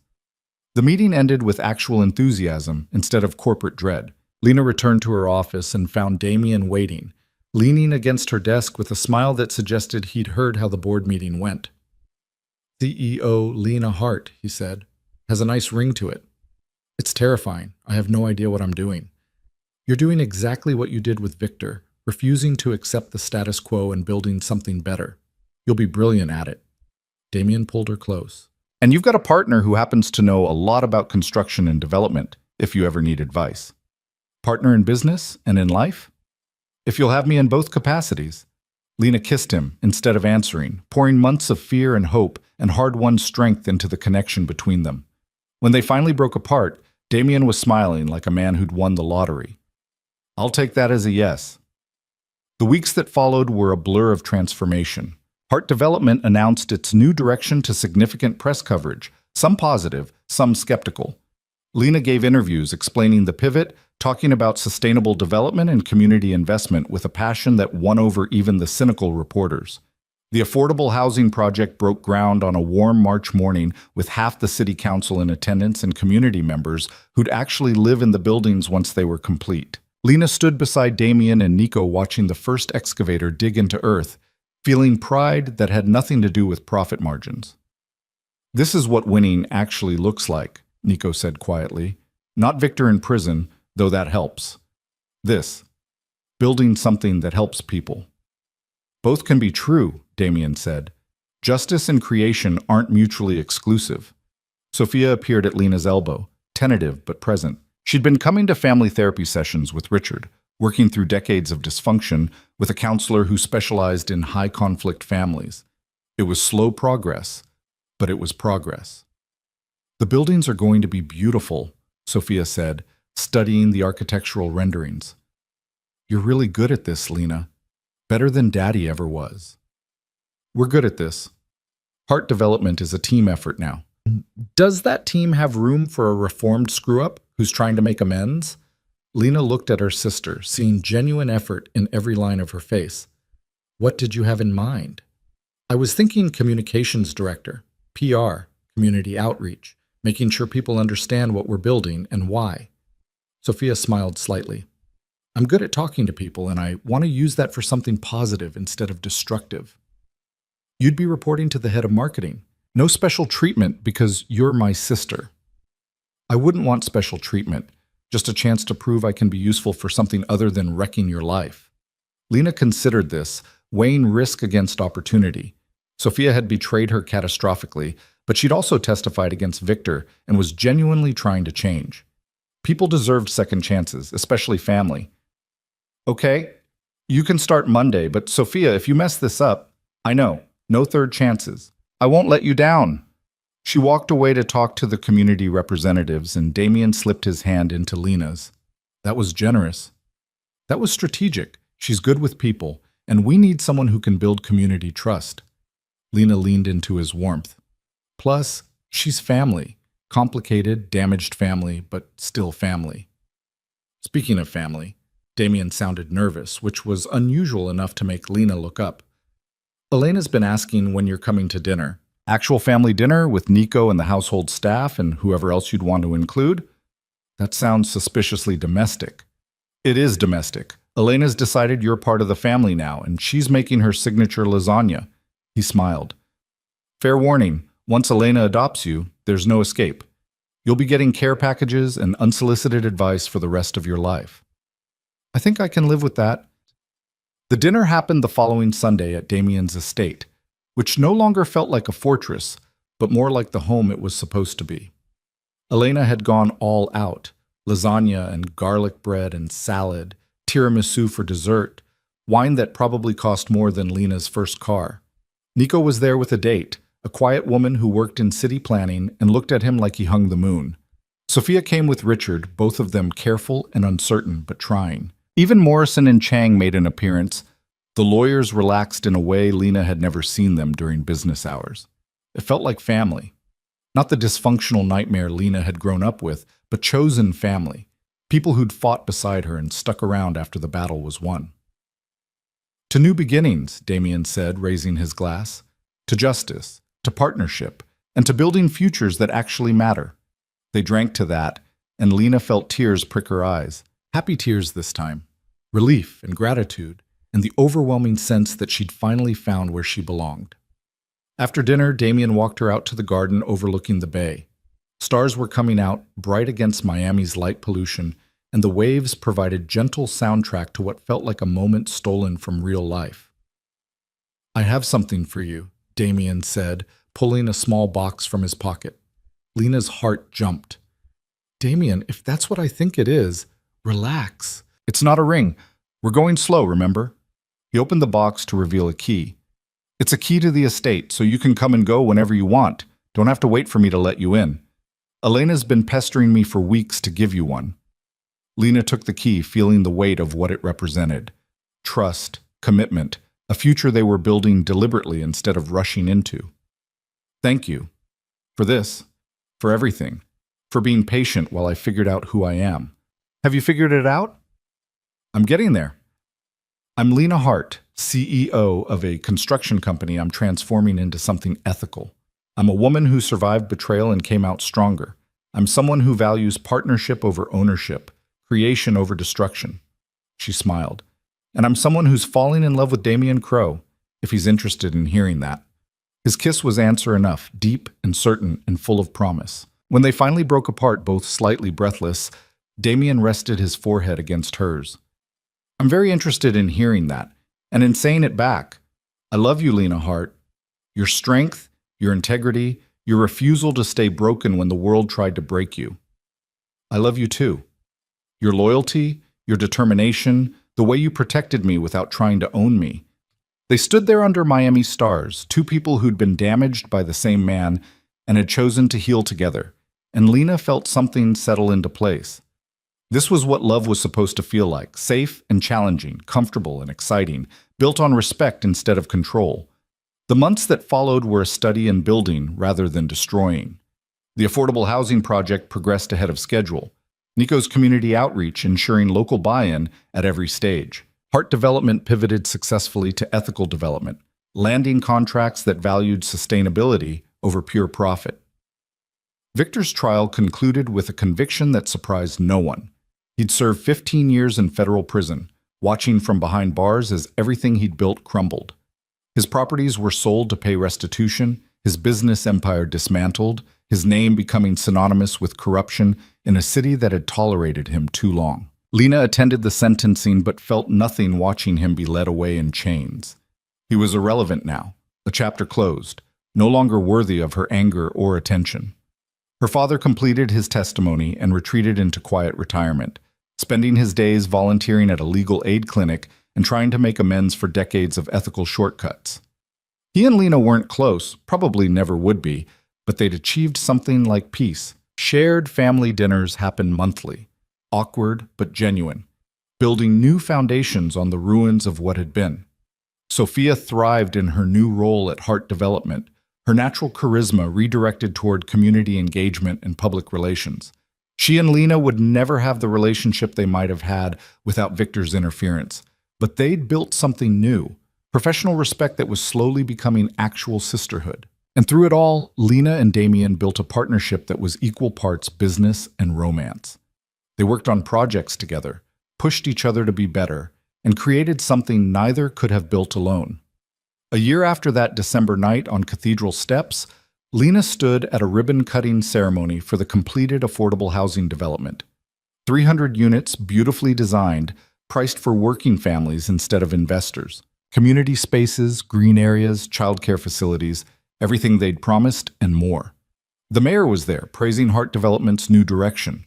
The meeting ended with actual enthusiasm instead of corporate dread. Lena returned to her office and found Damien waiting, leaning against her desk with a smile that suggested he'd heard how the board meeting went. CEO Lena Hart, he said, has a nice ring to it. It's terrifying. I have no idea what I'm doing. You're doing exactly what you did with Victor, refusing to accept the status quo and building something better. You'll be brilliant at it. Damien pulled her close. And you've got a partner who happens to know a lot about construction and development, if you ever need advice. Partner in business and in life? If you'll have me in both capacities. Lena kissed him instead of answering, pouring months of fear and hope and hard-won strength into the connection between them. When they finally broke apart, Damien was smiling like a man who'd won the lottery. I'll take that as a yes. The weeks that followed were a blur of transformation. Hart Development announced its new direction to significant press coverage, some positive, some skeptical. Lena gave interviews explaining the pivot, talking about sustainable development and community investment with a passion that won over even the cynical reporters. The affordable housing project broke ground on a warm March morning with half the city council in attendance and community members who'd actually live in the buildings once they were complete. Lena stood beside Damien and Nico watching the first excavator dig into earth, feeling pride that had nothing to do with profit margins. This is what winning actually looks like, Nico said quietly. Not Victor in prison, though that helps. This, building something that helps people. Both can be true, Damien said. Justice and creation aren't mutually exclusive. Sophia appeared at Lena's elbow, tentative but present. She'd been coming to family therapy sessions with Richard, working through decades of dysfunction with a counselor who specialized in high-conflict families. It was slow progress, but it was progress. The buildings are going to be beautiful, Sophia said, studying the architectural renderings. You're really good at this, Lena. Better than Daddy ever was. We're good at this. Hart Development is a team effort now. Does that team have room for a reformed screw-up who's trying to make amends? Lena looked at her sister, seeing genuine effort in every line of her face. What did you have in mind? I was thinking communications director, PR, community outreach, making sure people understand what we're building and why. Sophia smiled slightly. I'm good at talking to people, and I want to use that for something positive instead of destructive. You'd be reporting to the head of marketing. No special treatment because you're my sister. I wouldn't want special treatment. Just a chance to prove I can be useful for something other than wrecking your life. Lena considered this, weighing risk against opportunity. Sophia had betrayed her catastrophically, but she'd also testified against Victor and was genuinely trying to change. People deserved second chances, especially family. Okay, you can start Monday, but Sophia, if you mess this up, I know, no third chances. I won't let you down. She walked away to talk to the community representatives, and Damien slipped his hand into Lena's. That was generous. That was strategic. She's good with people, and we need someone who can build community trust. Lena leaned into his warmth. Plus, she's family. Complicated, damaged family, but still family. Speaking of family, Damien sounded nervous, which was unusual enough to make Lena look up. Elena's been asking when you're coming to dinner. Actual family dinner with Nico and the household staff and whoever else you'd want to include? That sounds suspiciously domestic. It is domestic. Elena's decided you're part of the family now, and she's making her signature lasagna. He smiled. Fair warning, once Elena adopts you, there's no escape. You'll be getting care packages and unsolicited advice for the rest of your life. I think I can live with that. The dinner happened the following Sunday at Damien's estate, which no longer felt like a fortress, but more like the home it was supposed to be. Elena had gone all out, lasagna and garlic bread and salad, tiramisu for dessert, wine that probably cost more than Lena's first car. Nico was there with a date, a quiet woman who worked in city planning and looked at him like he hung the moon. Sophia came with Richard, both of them careful and uncertain, but trying. Even Morrison and Chang made an appearance. The lawyers relaxed in a way Lena had never seen them during business hours. It felt like family. Not the dysfunctional nightmare Lena had grown up with, but chosen family. People who'd fought beside her and stuck around after the battle was won. To new beginnings, Damien said, raising his glass. To justice, to partnership, and to building futures that actually matter. They drank to that, and Lena felt tears prick her eyes. Happy tears this time. Relief and gratitude, and the overwhelming sense that she'd finally found where she belonged. After dinner, Damien walked her out to the garden overlooking the bay. Stars were coming out, bright against Miami's light pollution, and the waves provided gentle soundtrack to what felt like a moment stolen from real life. I have something for you, Damien said, pulling a small box from his pocket. Lena's heart jumped. Damien, if that's what I think it is, relax. It's not a ring. We're going slow, remember? He opened the box to reveal a key. It's a key to the estate, so you can come and go whenever you want. Don't have to wait for me to let you in. Elena's been pestering me for weeks to give you one. Lena took the key, feeling the weight of what it represented. Trust, commitment, a future they were building deliberately instead of rushing into. Thank you. For this. For everything. For being patient while I figured out who I am. Have you figured it out? I'm getting there. I'm Lena Hart, CEO of a construction company I'm transforming into something ethical. I'm a woman who survived betrayal and came out stronger. I'm someone who values partnership over ownership, creation over destruction. She smiled. And I'm someone who's falling in love with Damien Crowe, if he's interested in hearing that. His kiss was answer enough, deep and certain and full of promise. When they finally broke apart, both slightly breathless, Damien rested his forehead against hers. I'm very interested in hearing that, and in saying it back. I love you, Lena Hart. Your strength, your integrity, your refusal to stay broken when the world tried to break you. I love you too. Your loyalty, your determination, the way you protected me without trying to own me. They stood there under Miami stars, two people who'd been damaged by the same man and had chosen to heal together, and Lena felt something settle into place. This was what love was supposed to feel like, safe and challenging, comfortable and exciting, built on respect instead of control. The months that followed were a study in building rather than destroying. The affordable housing project progressed ahead of schedule. Nico's community outreach ensuring local buy-in at every stage. Hart development pivoted successfully to ethical development, landing contracts that valued sustainability over pure profit. Victor's trial concluded with a conviction that surprised no one. He'd served 15 years in federal prison, watching from behind bars as everything he'd built crumbled. His properties were sold to pay restitution, his business empire dismantled, his name becoming synonymous with corruption in a city that had tolerated him too long. Lena attended the sentencing but felt nothing watching him be led away in chains. He was irrelevant now, a chapter closed, no longer worthy of her anger or attention. Her father completed his testimony and retreated into quiet retirement, spending his days volunteering at a legal aid clinic and trying to make amends for decades of ethical shortcuts. He and Lena weren't close, probably never would be, but they'd achieved something like peace. Shared family dinners happened monthly, awkward but genuine, building new foundations on the ruins of what had been. Sophia thrived in her new role at Heart Development, her natural charisma redirected toward community engagement and public relations. She and Lena would never have the relationship they might have had without Victor's interference, but they'd built something new, professional respect that was slowly becoming actual sisterhood. And through it all, Lena and Damien built a partnership that was equal parts business and romance. They worked on projects together, pushed each other to be better, and created something neither could have built alone. A year after that December night on Cathedral steps, Lena stood at a ribbon-cutting ceremony for the completed affordable housing development. 300 units, beautifully designed, priced for working families instead of investors. Community spaces, green areas, childcare facilities, everything they'd promised and more. The mayor was there, praising Heart Development's new direction.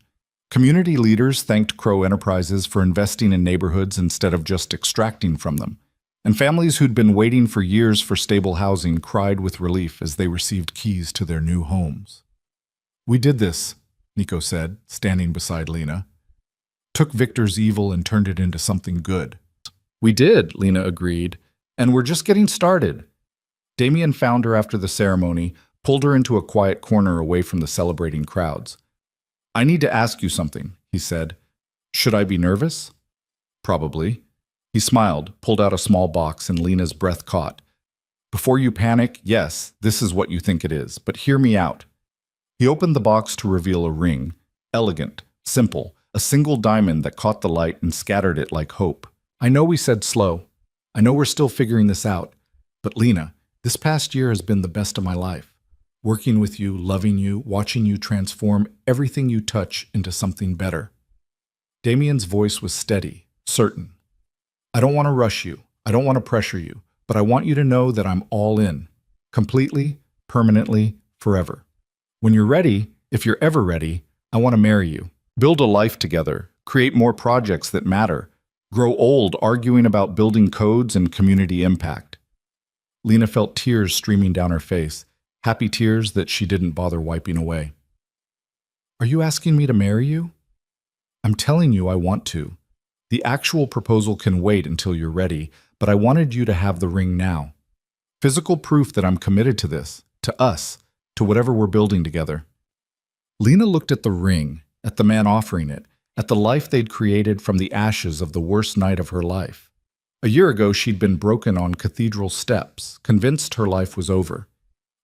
Community leaders thanked Crow Enterprises for investing in neighborhoods instead of just extracting from them. And families who'd been waiting for years for stable housing cried with relief as they received keys to their new homes. "We did this," Nico said, standing beside Lena. "Took Victor's evil and turned it into something good." "We did," Lena agreed, "and we're just getting started." Damien found her after the ceremony, pulled her into a quiet corner away from the celebrating crowds. "I need to ask you something," he said. "Should I be nervous?" "Probably." He smiled, pulled out a small box, and Lena's breath caught. "Before you panic, yes, this is what you think it is, but hear me out." He opened the box to reveal a ring, elegant, simple, a single diamond that caught the light and scattered it like hope. "I know we said slow. I know we're still figuring this out. But Lena, this past year has been the best of my life. Working with you, loving you, watching you transform everything you touch into something better." Damien's voice was steady, certain. "I don't want to rush you. I don't want to pressure you. But I want you to know that I'm all in. Completely, permanently, forever. When you're ready, if you're ever ready, I want to marry you. Build a life together. Create more projects that matter. Grow old arguing about building codes and community impact." Lena felt tears streaming down her face, happy tears that she didn't bother wiping away. "Are you asking me to marry you?" "I'm telling you I want to. The actual proposal can wait until you're ready, but I wanted you to have the ring now. Physical proof that I'm committed to this, to us, to whatever we're building together." Lena looked at the ring, at the man offering it, at the life they'd created from the ashes of the worst night of her life. A year ago, she'd been broken on Cathedral steps, convinced her life was over.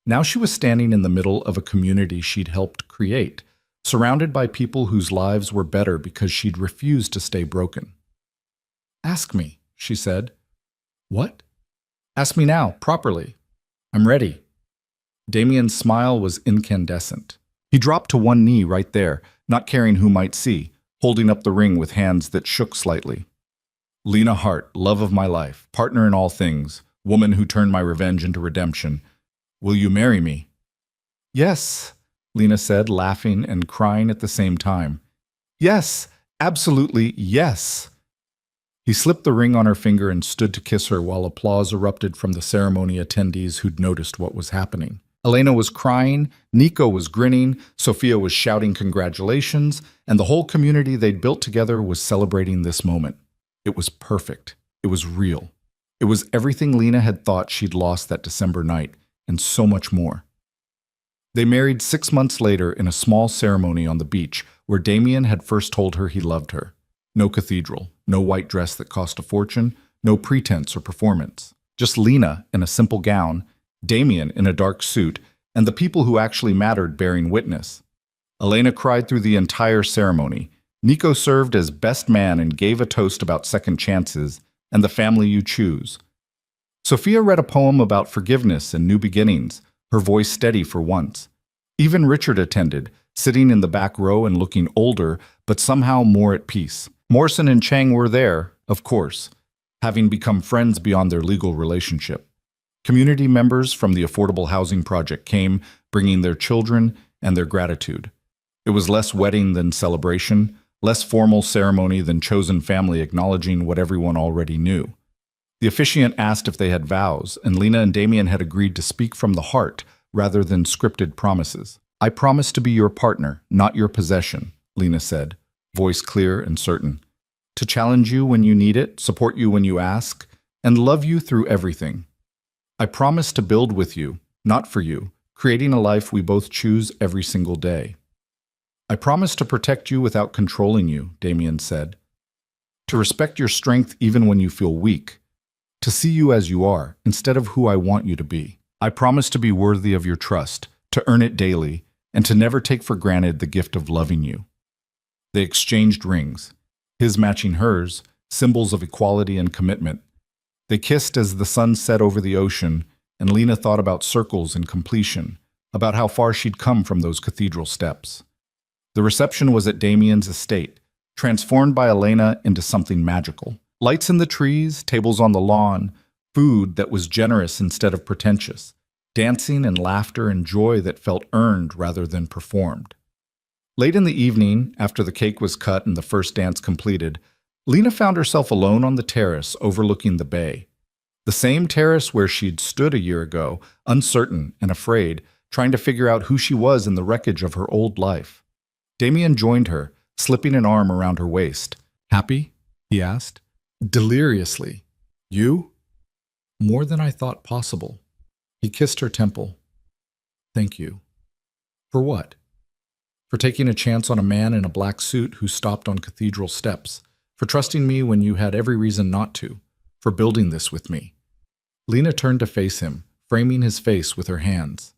Now she was standing in the middle of a community she'd helped create, surrounded by people whose lives were better because she'd refused to stay broken. "Ask me," she said. "What?" "Ask me now, properly. I'm ready." Damien's smile was incandescent. He dropped to one knee right there, not caring who might see, holding up the ring with hands that shook slightly. "Lena Hart, love of my life, partner in all things, woman who turned my revenge into redemption. Will you marry me?" "Yes," Lena said, laughing and crying at the same time. "Yes, absolutely yes." He slipped the ring on her finger and stood to kiss her while applause erupted from the ceremony attendees who'd noticed what was happening. Elena was crying, Nico was grinning, Sophia was shouting congratulations, and the whole community they'd built together was celebrating this moment. It was perfect. It was real. It was everything Lena had thought she'd lost that December night, and so much more. They married 6 months later in a small ceremony on the beach where Damien had first told her he loved her. No cathedral, no white dress that cost a fortune, no pretense or performance. Just Lena in a simple gown, Damien in a dark suit, and the people who actually mattered bearing witness. Elena cried through the entire ceremony. Nico served as best man and gave a toast about second chances and the family you choose. Sophia read a poem about forgiveness and new beginnings, her voice steady for once. Even Richard attended, sitting in the back row and looking older, but somehow more at peace. Morrison and Chang were there, of course, having become friends beyond their legal relationship. Community members from the Affordable Housing Project came, bringing their children and their gratitude. It was less wedding than celebration, less formal ceremony than chosen family acknowledging what everyone already knew. The officiant asked if they had vows, and Lena and Damien had agreed to speak from the heart, rather than scripted promises. I promise to be your partner, not your possession, Lena said, voice clear and certain. To challenge you when you need it, support you when you ask, and love you through everything. I promise to build with you, not for you, creating a life we both choose every single day. I promise to protect you without controlling you, Damien said. To respect your strength even when you feel weak. To see you as you are, instead of who I want you to be. I promise to be worthy of your trust, to earn it daily, and to never take for granted the gift of loving you. They exchanged rings, his matching hers, symbols of equality and commitment. They kissed as the sun set over the ocean, and Lena thought about circles and completion, about how far she'd come from those cathedral steps. The reception was at Damien's estate, transformed by Elena into something magical. Lights in the trees, tables on the lawn, food that was generous instead of pretentious, dancing and laughter and joy that felt earned rather than performed. Late in the evening, after the cake was cut and the first dance completed, Lena found herself alone on the terrace overlooking the bay. The same terrace where she'd stood a year ago, uncertain and afraid, trying to figure out who she was in the wreckage of her old life. Damien joined her, slipping an arm around her waist. "Happy?" he asked. Deliriously. "You?" "More than I thought possible." He kissed her temple. "Thank you." "For what?" "For taking a chance on a man in a black suit who stopped on cathedral steps. For trusting me when you had every reason not to. For building this with me." Lena turned to face him, framing his face with her hands.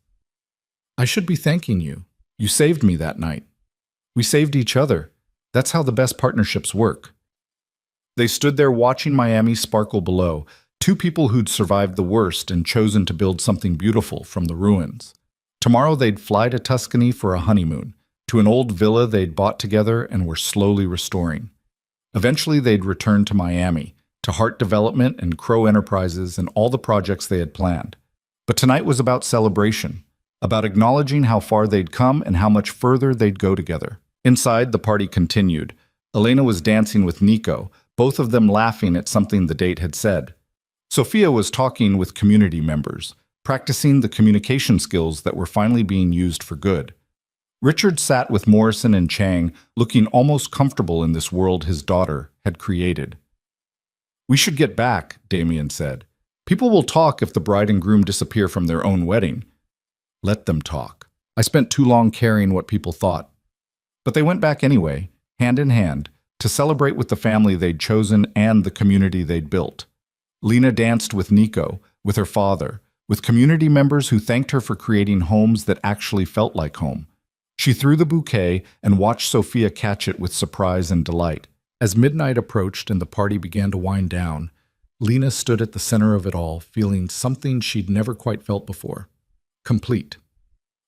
"I should be thanking you. You saved me that night. We saved each other. That's how the best partnerships work." They stood there watching Miami sparkle below, two people who'd survived the worst and chosen to build something beautiful from the ruins. Tomorrow they'd fly to Tuscany for a honeymoon, to an old villa they'd bought together and were slowly restoring. Eventually they'd return to Miami, to Heart Development and Crow Enterprises and all the projects they had planned. But tonight was about celebration, about acknowledging how far they'd come and how much further they'd go together. Inside, the party continued. Elena was dancing with Nico, both of them laughing at something the date had said. Sophia was talking with community members, practicing the communication skills that were finally being used for good. Richard sat with Morrison and Chang, looking almost comfortable in this world his daughter had created. "We should get back," Damien said. "People will talk if the bride and groom disappear from their own wedding." "Let them talk. I spent too long caring what people thought." But they went back anyway, hand in hand, to celebrate with the family they'd chosen and the community they'd built. Lena danced with Nico, with her father, with community members who thanked her for creating homes that actually felt like home. She threw the bouquet and watched Sophia catch it with surprise and delight. As midnight approached and the party began to wind down, Lena stood at the center of it all, feeling something she'd never quite felt before. Complete.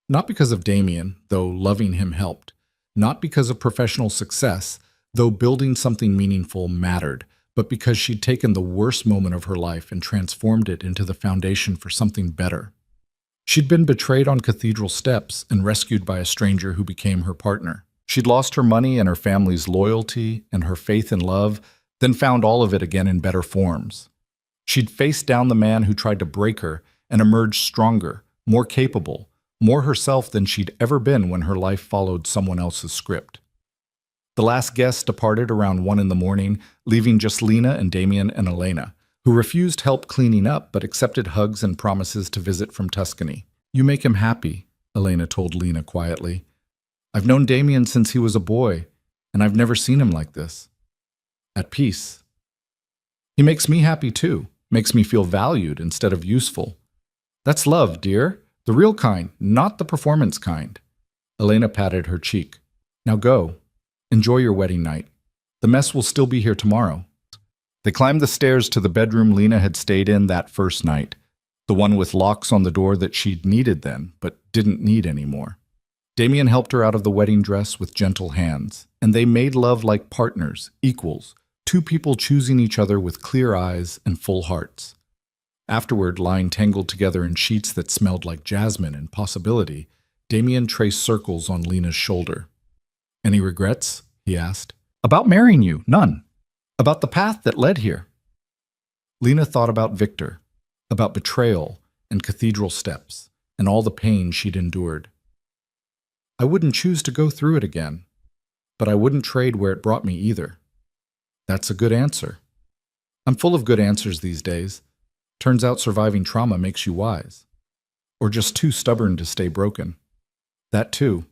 Not because of Damien, though loving him helped. Not because of professional success, though building something meaningful mattered, but because she'd taken the worst moment of her life and transformed it into the foundation for something better. She'd been betrayed on cathedral steps and rescued by a stranger who became her partner. She'd lost her money and her family's loyalty and her faith in love, then found all of it again in better forms. She'd faced down the man who tried to break her and emerged stronger, more capable, more herself than she'd ever been when her life followed someone else's script. The last guest departed around 1 a.m, leaving just Lena and Damien and Elena, who refused help cleaning up but accepted hugs and promises to visit from Tuscany. "You make him happy," Elena told Lena quietly. "I've known Damien since he was a boy, and I've never seen him like this. At peace. He makes me happy too, makes me feel valued instead of useful. That's love, dear. The real kind, not the performance kind." Elena patted her cheek. "Now go. Enjoy your wedding night. The mess will still be here tomorrow." They climbed the stairs to the bedroom Lena had stayed in that first night, the one with locks on the door that she'd needed then, but didn't need anymore. Damien helped her out of the wedding dress with gentle hands, and they made love like partners, equals, two people choosing each other with clear eyes and full hearts. Afterward, lying tangled together in sheets that smelled like jasmine and possibility, Damien traced circles on Lena's shoulder. "Any regrets?" he asked. "About marrying you, none. About the path that led here." Lena thought about Victor, about betrayal and cathedral steps, and all the pain she'd endured. I wouldn't choose to go through it again, but I wouldn't trade where it brought me either. That's a good answer. I'm full of good answers these days. Turns out surviving trauma makes you wise. Or just too stubborn to stay broken. That too.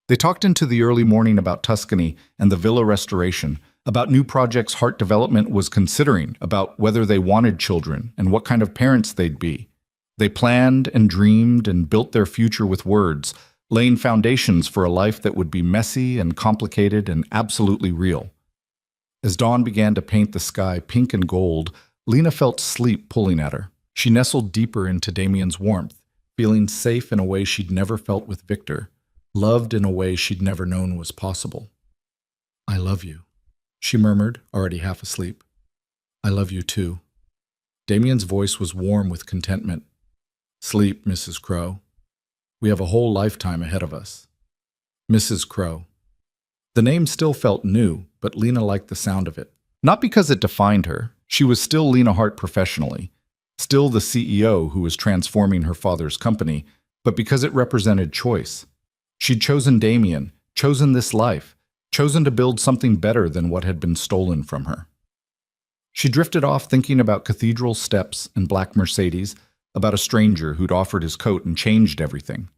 They talked into the early morning about Tuscany and the villa restoration, about new projects Heart Development was considering, about whether they wanted children and what kind of parents they'd be. They planned and dreamed and built their future with words, laying foundations for a life that would be messy and complicated and absolutely real. As dawn began to paint the sky pink and gold, Lena felt sleep pulling at her. She nestled deeper into Damien's warmth, feeling safe in a way she'd never felt with Victor, loved in a way she'd never known was possible. "I love you," she murmured, already half asleep. "I love you too." Damien's voice was warm with contentment. "Sleep, Mrs. Crow. We have a whole lifetime ahead of us." Mrs. Crow. The name still felt new, but Lena liked the sound of it. Not because it defined her. She was still Lena Hart professionally, still the CEO who was transforming her father's company, but because it represented choice. She'd chosen Damien, chosen this life, chosen to build something better than what had been stolen from her. She drifted off thinking about cathedral steps and black Mercedes, about a stranger who'd offered his coat and changed everything,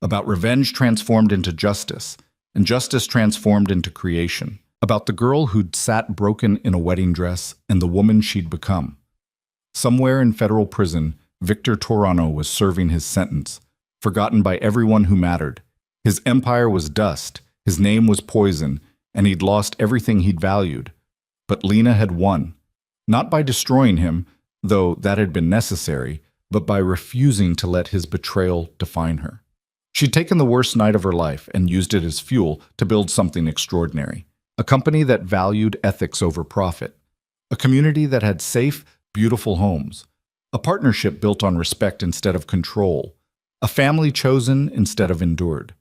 about revenge transformed into justice, and justice transformed into creation, about the girl who'd sat broken in a wedding dress and the woman she'd become. Somewhere in federal prison, Victor Torano was serving his sentence, forgotten by everyone who mattered. His empire was dust, his name was poison, and he'd lost everything he'd valued. But Lena had won, not by destroying him, though that had been necessary, but by refusing to let his betrayal define her. She'd taken the worst night of her life and used it as fuel to build something extraordinary. A company that valued ethics over profit. A community that had safe, beautiful homes. A partnership built on respect instead of control. A family chosen instead of endured.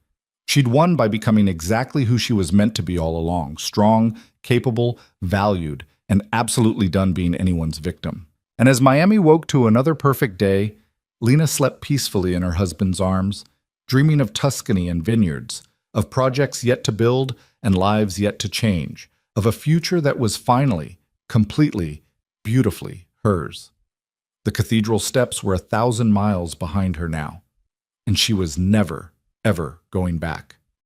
She'd won by becoming exactly who she was meant to be all along, strong, capable, valued, and absolutely done being anyone's victim. And as Miami woke to another perfect day, Lena slept peacefully in her husband's arms, dreaming of Tuscany and vineyards, of projects yet to build and lives yet to change, of a future that was finally, completely, beautifully hers. The cathedral steps were 1,000 miles behind her now, and she was never, ever going back.